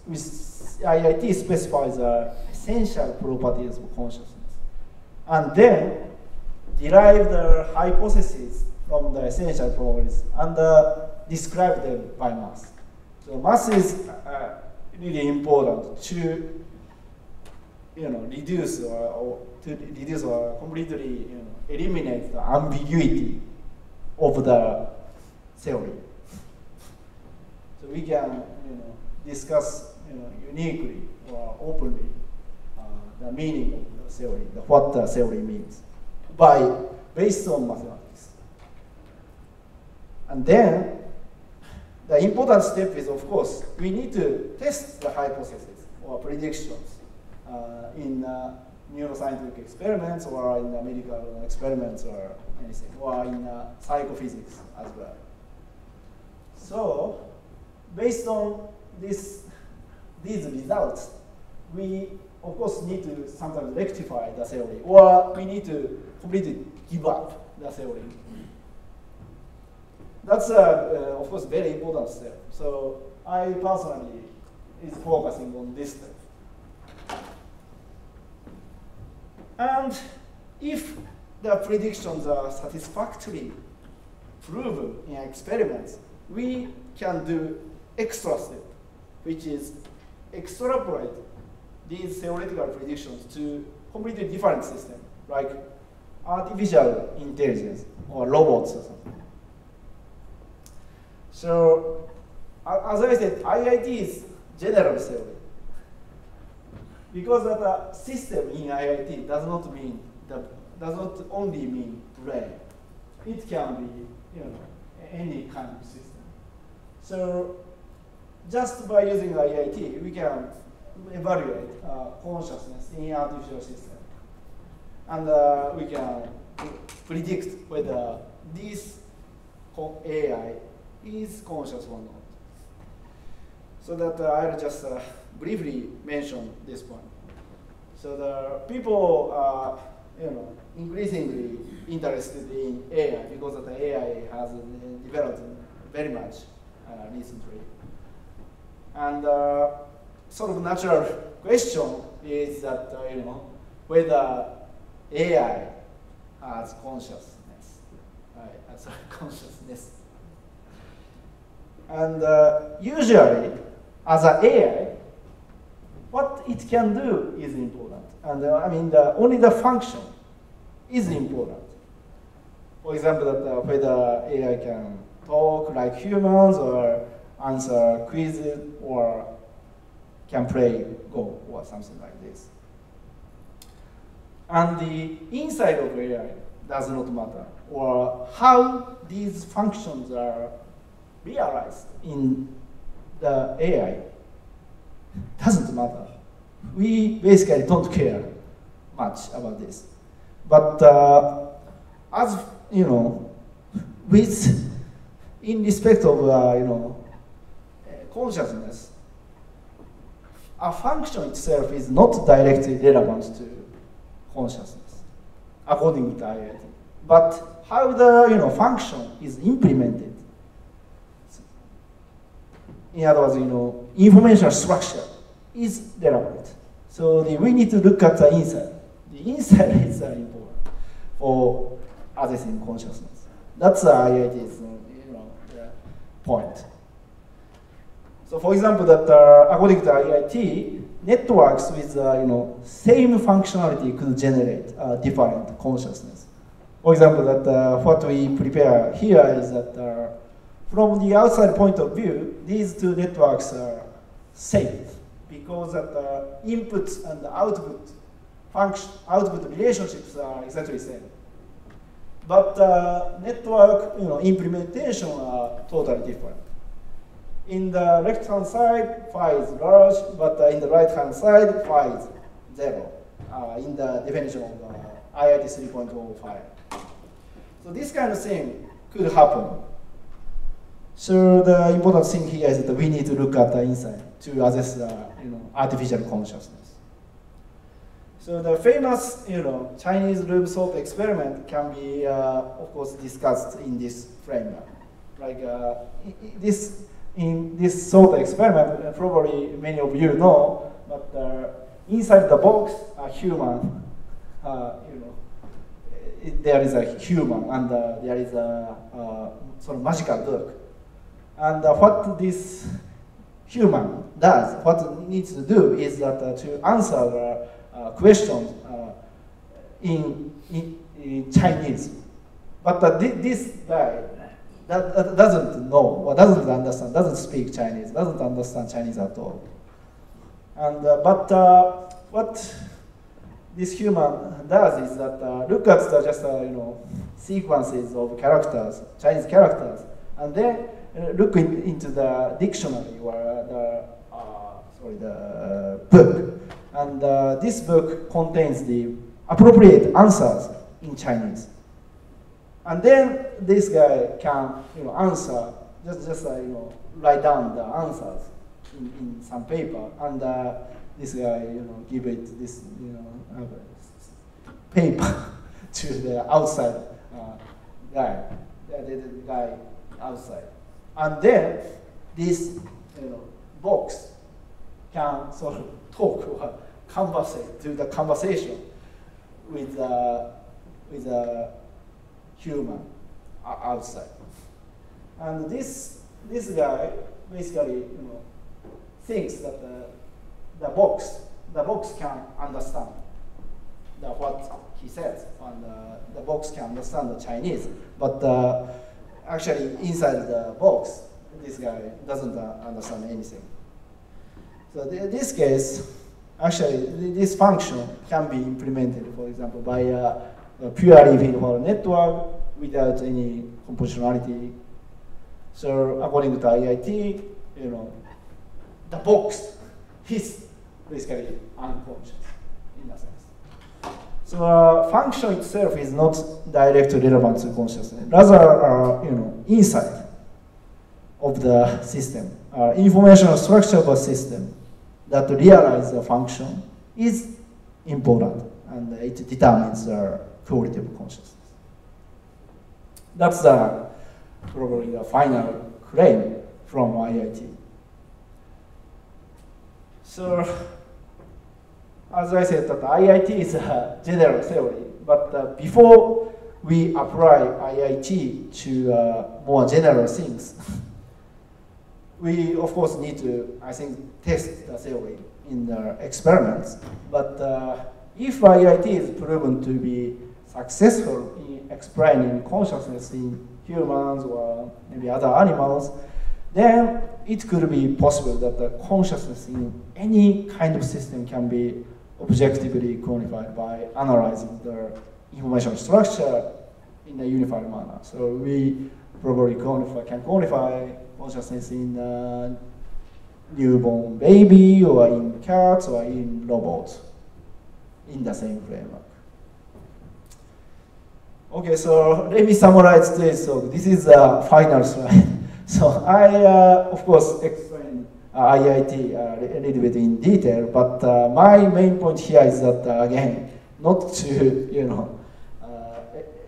S14: IIT specifies the essential properties of consciousness. And then, derive the hypotheses from the essential properties and describe them by mass. So mass is really important to reduce or completely eliminate the ambiguity of the theory. So we can discuss uniquely or openly the meaning of the theory, what the theory means, based on mathematics. And then the important step is, of course, we need to test the hypotheses or predictions in neuroscientific experiments or in medical experiments or anything, or in psychophysics as well. So, based on these results, we of course need to sometimes rectify the theory, or we need to completely give up the theory. That's of course very important step. So I personally is focusing on this step. And if the predictions are satisfactorily proven in experiments, we can do extra step, which is extrapolate these theoretical predictions to completely different system, like artificial intelligence or robots or something. So, as I said, IIT is general theory. Because that system in IIT does not only mean brain. It can be, any kind of system. So, just by using IIT, we can evaluate consciousness in artificial system, and we can predict whether this AI is conscious or not. So that I'll just briefly mention this point. So the people are, increasingly interested in AI because the AI has developed very much recently. And sort of natural question is that, whether AI has consciousness, right? Sorry, consciousness. And usually, as an AI, what it can do is important. And only the function is important. For example, that whether AI can talk like humans or answer quizzes or can play Go or something like this. And the inside of AI does not matter, or how these functions are realized in the AI doesn't matter. We basically don't care much about this. But as you know, with in respect of consciousness, a function itself is not directly relevant to consciousness, according to IIT. But how the function is implemented. In other words, information structure is relevant. So we need to look at the inside. The inside is important for assessing consciousness. That's IIT's point. So, for example, that according to IIT, networks with same functionality could generate different consciousness. For example, that what we prepare here is that from the outside point of view, these two networks are safe because that input and output relationships are exactly the same. But network implementation are totally different. In the left-hand side, phi is large, but in the right-hand side, phi is 0 in the definition of IIT 3.05. So this kind of thing could happen. So the important thing here is that we need to look at the inside to assess artificial consciousness. So the famous Chinese room salt experiment can be of course discussed in this framework. Like in this salt experiment, probably many of you know, but inside the box, a human, there is a human, and there is a sort of magical book. And what this human does, what it needs to do is that to answer questions in Chinese. But this guy that doesn't know, or doesn't understand, doesn't speak Chinese, doesn't understand Chinese at all. And what this human does is that look at just sequences of characters, Chinese characters, and then look into the dictionary or the book. And this book contains the appropriate answers in Chinese. And then this guy can answer, just write down the answers in some paper, and this guy give it this paper to the outside guy, the guy outside. And then this box can sort of talk or conversate, do the conversation with a human outside. And this guy basically thinks that the box can understand what he says, and the box can understand the Chinese. But actually, inside the box, this guy doesn't understand anything. So in this case, actually, this function can be implemented, for example, by a purely feedforward network without any compositionality. So according to IIT, the box is basically unconscious in a sense. So function itself is not directly relevant to consciousness. Rather, inside of the system, informational structure of a system that realize the function is important, and it determines the quality of consciousness. That's probably the final claim from IIT. So, as I said, that IIT is a general theory, but before we apply IIT to more general things, we of course need to, I think, test the theory in the experiments. But if IIT is proven to be successful in explaining consciousness in humans or maybe other animals, then it could be possible that the consciousness in any kind of system can be objectively quantified by analyzing the information structure in a unified manner. So we probably can quantify consciousness in a newborn baby or in cats or in robots in the same framework. Okay, so let me summarize this. So this is the final slide. So I, of course, explained IIT a little bit in detail, but my main point here is that, again, not to,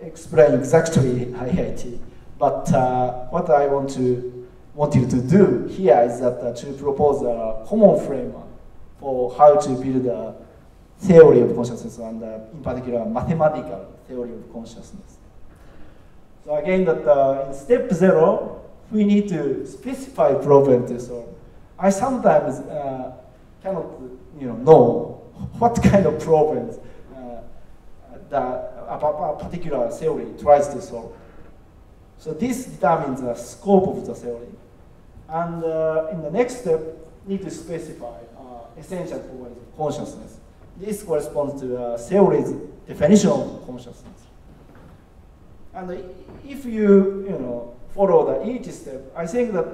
S14: explain exactly IIT, but what I want you to do here is that to propose a common framework for how to build a theory of consciousness and in particular mathematical theory of consciousness. So again, that in step 0, we need to specify problem to solve. I sometimes cannot know what kind of problems that a particular theory tries to solve. So this determines the scope of the theory. And in the next step, need to specify essential properties of consciousness. This corresponds to a theory's definition of consciousness. And if you, follow each step, I think that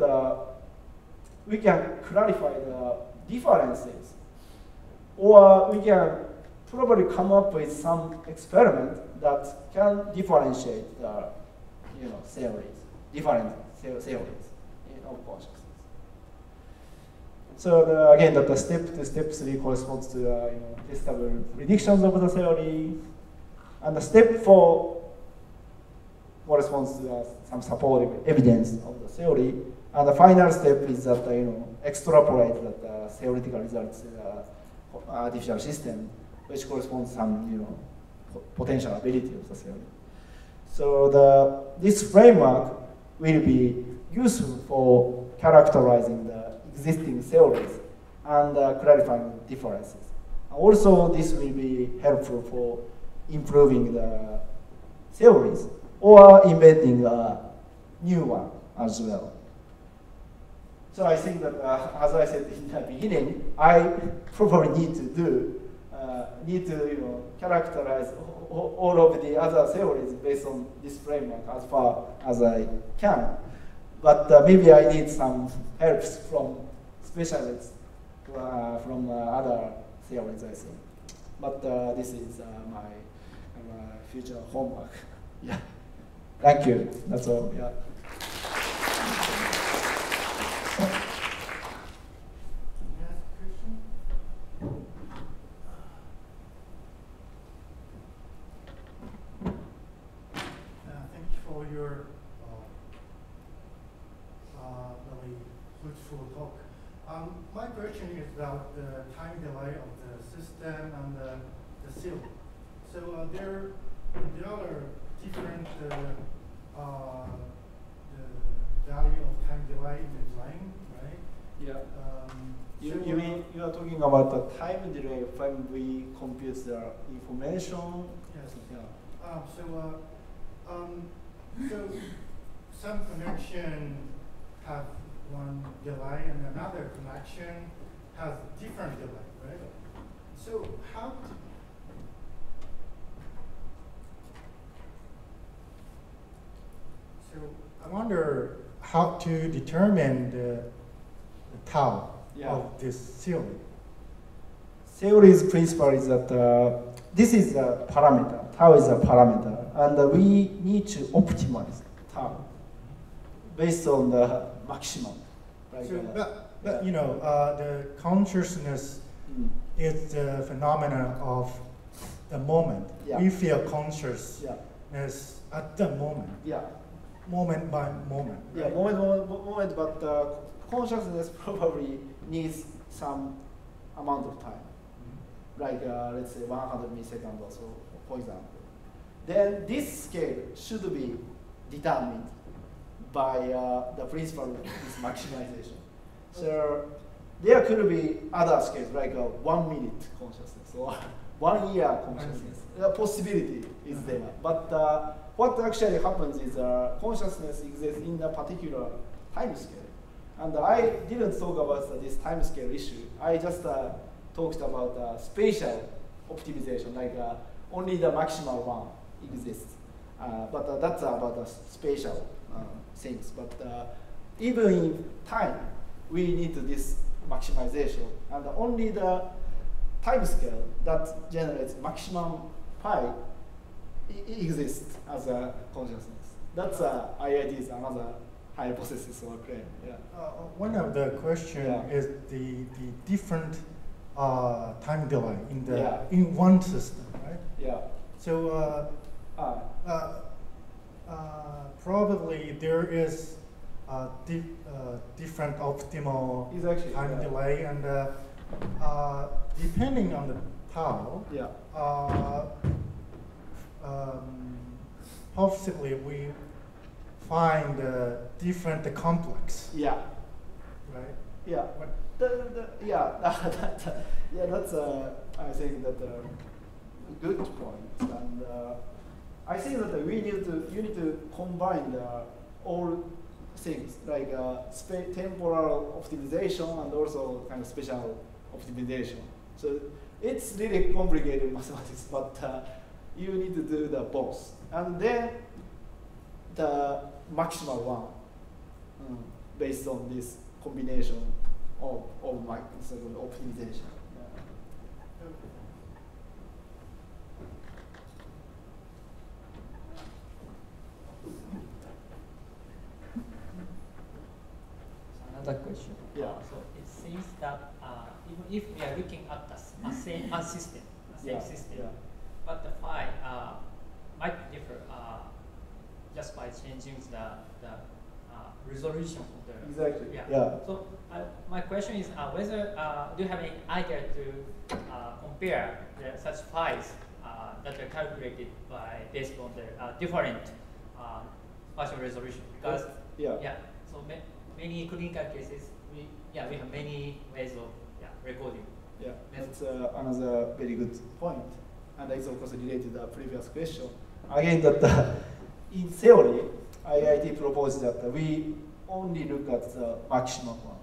S14: we can clarify the differences, or we can probably come up with some experiment that can differentiate the theories, different theories of consciousness. So again, the step 3 corresponds to testable predictions of the theory, and the step 4 corresponds to some supportive evidence of the theory, and the final step is that extrapolate that theoretical results to the artificial system, which corresponds to some potential ability of the theory. So this framework will be useful for characterizing the existing theories and clarifying differences. Also, this will be helpful for improving the theories or inventing a new one as well. So I think that, as I said in the beginning, I probably need to characterize all of the other theories based on this framework as far as I can. But maybe I need some helps from specialists from other theories, I think. But this is my future homework. Yeah. Thank you. That's all. Yeah.
S17: Thank you for your really fruitful talk. My question is about the time delay of the system and the theory. So there are different the value of time delay in the design, right?
S14: Yeah. You mean you are talking about the time delay when we compute the information?
S17: Yes. Yeah. So some connection have one delay and another connection has different delay, right? So So I wonder how to determine the tau of this theory.
S14: Theory's principle is that this is a parameter. Tau is a parameter, and we need to optimize tau based on the maximum. Right?
S17: So, but the consciousness is the phenomena of the moment.
S14: Yeah.
S17: We feel consciousness at the moment.
S14: Yeah.
S17: Moment by moment.
S14: Yeah,
S17: right?
S14: moment, but consciousness probably needs some amount of time, like let's say 100 milliseconds or so, for example. Then this scale should be determined by the principle of this maximization. So there could be other scales, like 1 minute consciousness or 1 year consciousness. The possibility is there. But what actually happens is consciousness exists in a particular time scale. And I didn't talk about this time scale issue. I just talked about spatial optimization, like only the maximal one exists. But that's about the spatial things. But even in time, we need this maximization. And only the time scale that generates maximum pi exists as a consciousness. That's IIT's another hypothesis or claim. Yeah.
S17: One of the questions is the different time delay in the in one system, right?
S14: Yeah.
S17: So probably there is different optimal time delay, and depending on the tau, possibly we find different complex.
S14: Yeah.
S17: Right.
S14: Yeah. That's I think that a good point, and I think that you need to combine all things like temporal optimization and also kind of spatial optimization. So it's really complicated mathematics, but you need to do the both, and then the maximal one based on this combination of optimization.
S18: Another question.
S14: Yeah.
S18: So it seems that even if we are looking at the same system, but the phi might differ just by changing the resolution of the.
S14: Exactly.
S18: Yeah. So my question is whether do you have any idea to compare such phis that are calculated based on the different spatial resolution? Because so many clinical cases, we have many ways of recording.
S14: Yeah, that's another very good point, and it's of course related to the previous question. Again, that in theory, IIT proposes that we only look at the maximum one.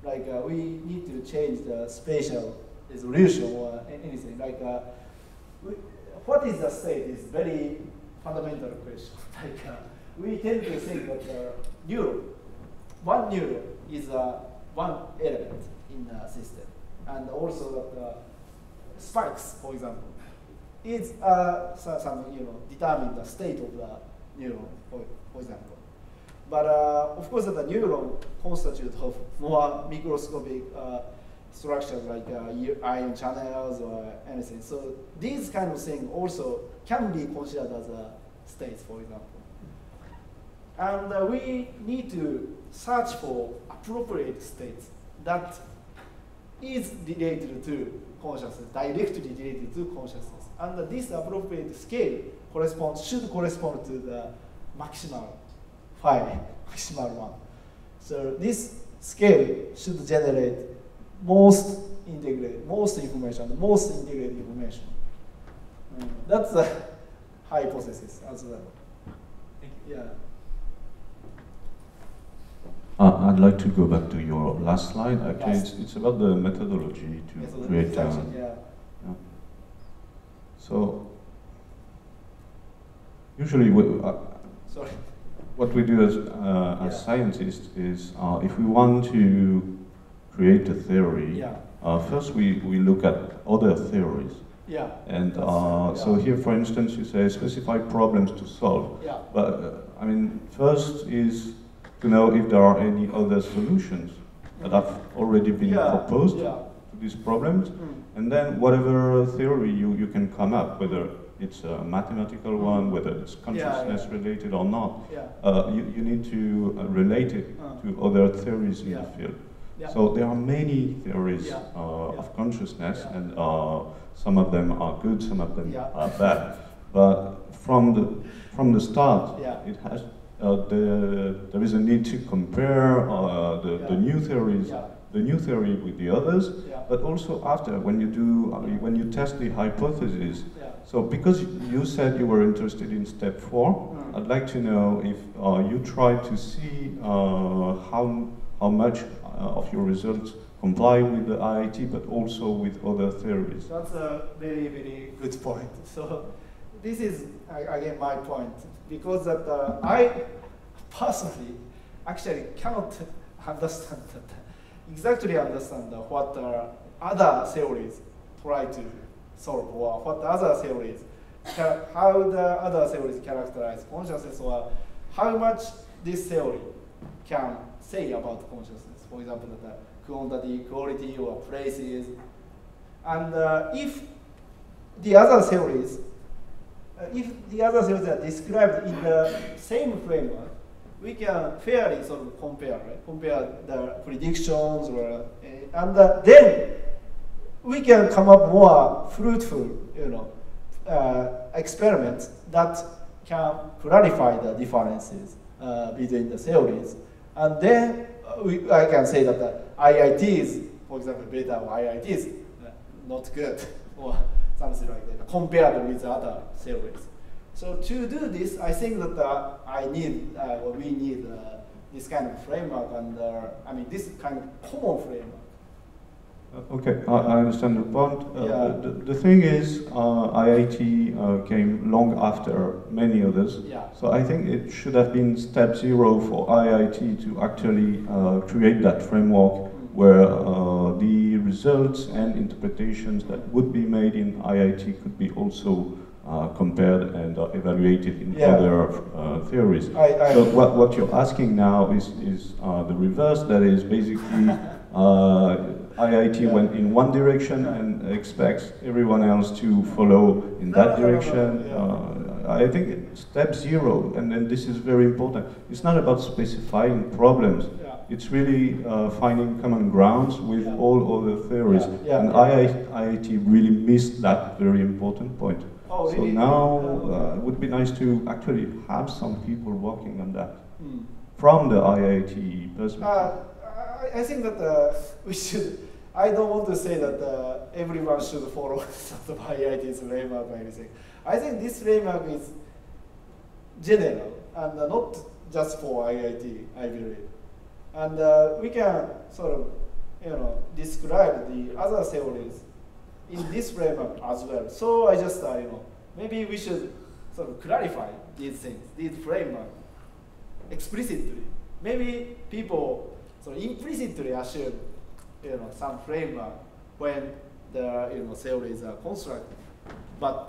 S14: Like we need to change the spatial resolution or anything. Like what is the state is very fundamental question. Like we tend to think that one neuron is one element in the system, and also that spikes, for example, is determine the state of the neuron, for example. But of course, the neuron constitutes of more microscopic structures like ion channels or anything. So these kind of things also can be considered as states, for example. And we need to search for appropriate states that is related to consciousness, directly related to consciousness. And this appropriate scale should correspond to the maximal one. So this scale should generate most integrated information. That's the hypothesis as well.
S18: Thank you.
S14: Yeah.
S6: I'd like to go back to your last slide. Actually, it's about the methodology to create. So usually, what we do as scientists is, if we want to create a theory, first we look at other theories. And so here, for instance, you say specify problems to solve. But I mean, first is to know if there are any other solutions that have already been proposed to these problems, and then whatever theory you can come up, whether it's a mathematical one, whether it's consciousness related or not, you need to relate it to other theories in the field. So there are many theories of consciousness, and some of them are good, some of them are bad. But from the start, it has there is a need to compare the new theories the new theory with the others, but also after, when you test the hypothesis. So because you said you were interested in step 4, I'd like to know if you tried to see how much of your results comply with the IIT, but also with other theories.
S14: That's a very, very good point. So this is, again, my point, because that I personally actually cannot understand exactly understand what other theories try to solve, or what other theories, how the other theories characterize consciousness, or how much this theory can say about consciousness. For example, the quantity, quality, or places. And if the other theories are described in the same framework, we can fairly sort of compare, right? Compare the predictions, or and then we can come up more fruitful, experiments that can clarify the differences between the theories. And then I can say that the IITs, for example, beta or IITs, not good, or something like that, compared with other theories. So to do this, I think that we need this kind of framework, and this kind of common framework.
S6: Okay, I understand your point. The thing is, IIT came long after many others. So I think it should have been step 0 for IIT to actually create that framework where the results and interpretations that would be made in IIT could be also compared and evaluated in other theories. So what you're asking now is the reverse. That is basically IIT went in one direction and expects everyone else to follow in that direction. I think step 0, and then this is very important. It's not about specifying problems. It's really finding common grounds with all other theories. And IIT really missed that very important point. So now it would be nice to actually have some people working on that from the IIT perspective.
S14: I think that we should, I don't want to say that everyone should follow the IIT's framework or anything. I think this framework is general and not just for IIT, I believe. And we can sort of, describe the other theories in this framework as well. So I just, maybe we should sort of clarify these things, these framework explicitly. Maybe people sort of implicitly assume, some framework when the theories are constructed. But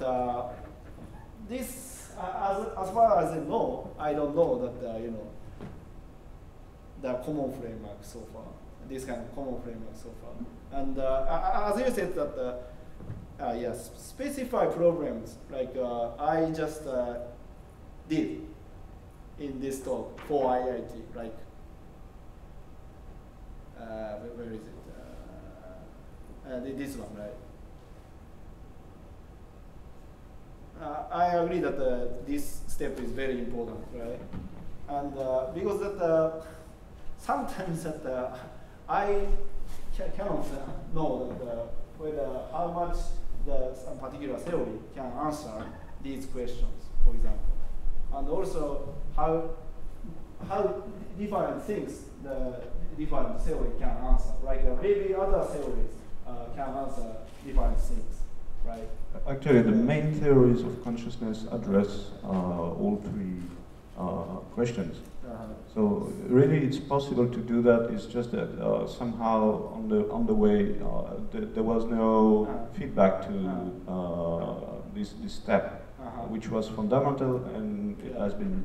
S14: this, as far as I know, I don't know that the common framework so far, this kind of common framework so far. And as you said that, yes, specify problems like I just did in this talk for IIT, like where is it? This one, right? I agree that this step is very important, right? And because that sometimes that I cannot know that whether how much some particular theory can answer these questions, for example, and also how different things the different theory can answer. Like maybe other theories can answer different things, right?
S6: Actually, the main theories of consciousness address all 3 questions. So really, it's possible to do that. It's just that somehow on the way there was no feedback to this step, which was fundamental, and it has been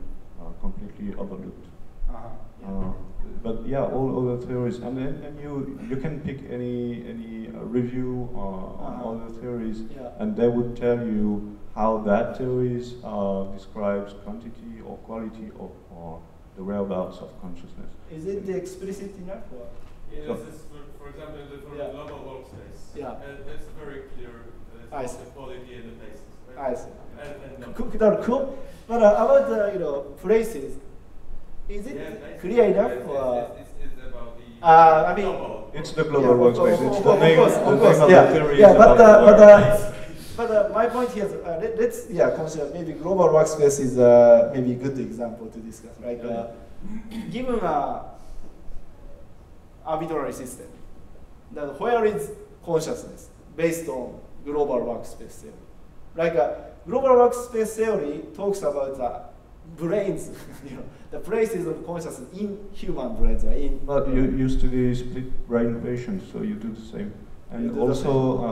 S6: completely overlooked. But yeah, all other theories, and you can pick any review on other theories, and they would tell you how that theories describes quantity or quality or the whereabouts of consciousness.
S14: Is it explicit enough? Or?
S4: Yeah, this is, for example, in the global workspace. It's very clear. It's the quality and the places. Right?
S14: I see. Cool. But about the places, is it clear enough?
S4: It's about the
S14: I mean,
S4: global.
S6: It's the global workspace. It's the name of the theory.
S14: But my point here is, let's consider maybe global workspace is maybe a good example to discuss. Like, given a arbitrary system, then where is consciousness based on global workspace theory? Like global workspace theory talks about brains, the places of consciousness in human brains.
S6: But you study split brain patients, so you do the same. And also,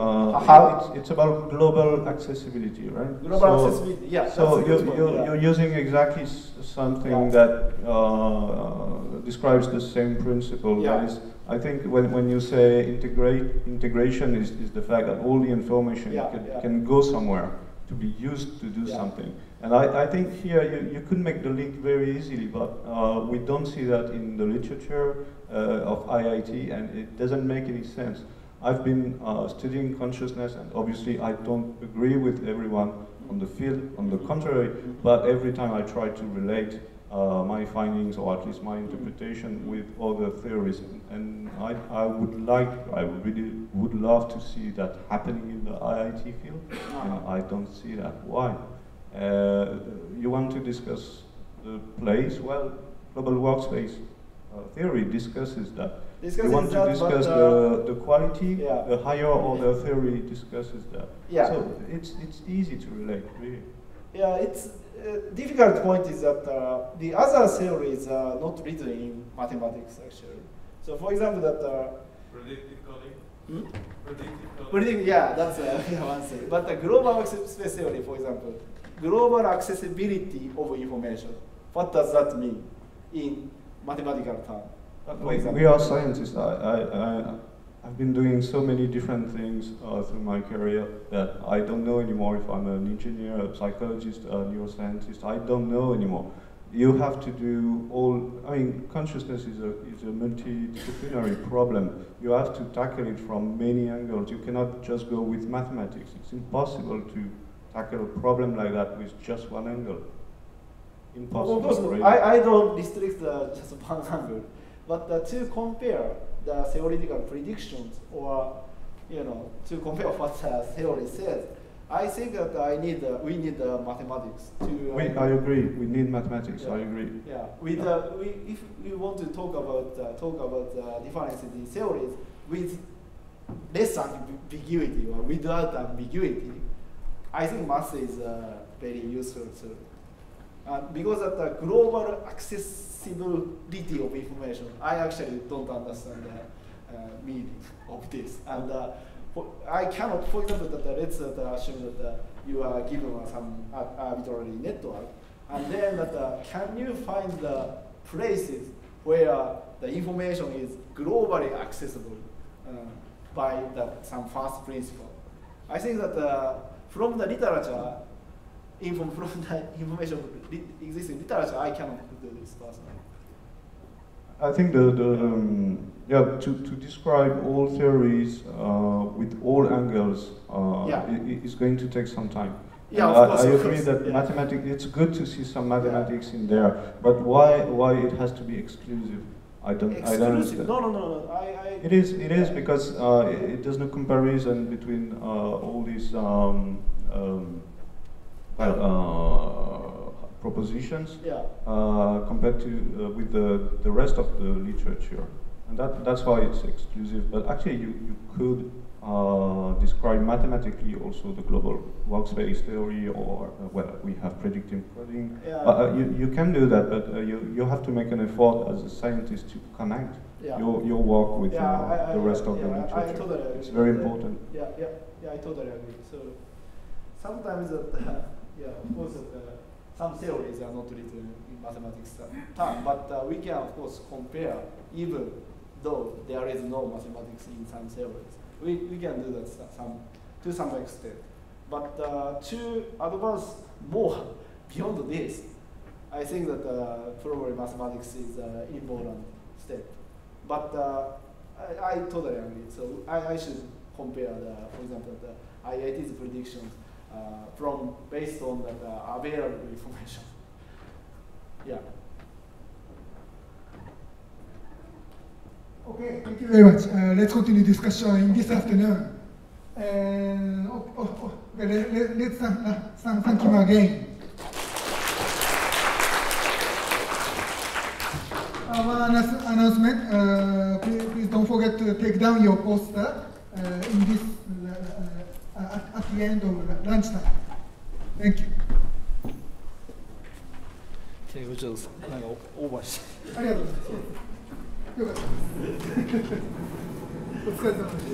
S6: it's about global accessibility, right?
S14: Global accessibility, yeah.
S6: So you're using exactly something that describes the same principle.
S14: Yeah.
S6: That is, I think when you say integration is the fact that all the information can go somewhere to be used to do something. And I think here you could make the link very easily, but we don't see that in the literature of IIT, and it doesn't make any sense. I've been studying consciousness, and obviously I don't agree with everyone on the field, on the contrary, but every time I try to relate my findings, or at least my interpretation, with other theories, and I really would love to see that happening in the IIT field, and I don't see that. Why? You want to discuss the place? Well, global workspace theory discusses that. You want to discuss the quality, the higher order theory discusses that.
S14: Yeah.
S6: So it's easy to relate, really.
S14: Yeah, it's difficult point is that the other theories are not written in mathematics, actually. So for example, that
S19: predictive coding.
S14: Predictive coding. Yeah, that's one thing. But the global workspace theory, for example, global accessibility of information. What does that mean in mathematical terms?
S6: We are scientists. I've been doing so many different things through my career that I don't know anymore if I'm an engineer, a psychologist, a neuroscientist. I don't know anymore. You have to do all, consciousness is a multidisciplinary problem. You have to tackle it from many angles. You cannot just go with mathematics. It's impossible to tackle a problem like that with just one angle. Impossible.
S14: Of course, really. I don't restrict just one angle. But to compare the theoretical predictions, or to compare what the theory says, I think that we need mathematics to.
S6: I agree. We need mathematics. I agree.
S14: Yeah. If we want to talk about difference in theories with less ambiguity or without ambiguity, I think math is very useful too. Because of the global accessibility of information, I actually don't understand the meaning of this. And I cannot, for example, let's assume that you are given some arbitrary network, and then can you find the places where the information is globally accessible by some first principle? I think that from the literature, from the information existing literature, I cannot do this personally.
S6: I think to describe all theories with all angles is going to take some time.
S14: Yeah,
S6: I agree that mathematics. It's good to see some mathematics in there, but why it has to be exclusive? I don't understand.
S14: No.
S6: It is because it does no comparison between all these. Propositions compared to with the rest of the literature, and that's why it's exclusive. But actually, you could describe mathematically also the global workspace theory, or we have predictive coding. You can do that, but you have to make an effort as a scientist to connect your work with the rest of the literature.
S14: I totally agree.
S6: It's very important.
S14: Yeah, I totally agree. So sometimes of course, some theories are not written in mathematics term, but we can, of course, compare, even though there is no mathematics in some theories. We can do that to some extent. But to advance more beyond this, I think that probably mathematics is an important step. But I totally agree. So I should compare, for example, the IIT's predictions based on the available information. Yeah.
S1: Okay, thank you very much. Let's continue discussion in this afternoon. And let's thank him again. One announcement. Please don't forget to take down your poster in this at the end of lunchtime. Thank you.
S2: ちょっとなんかオーバーして。
S1: ありがとうございます。よかったです。お疲れ様です。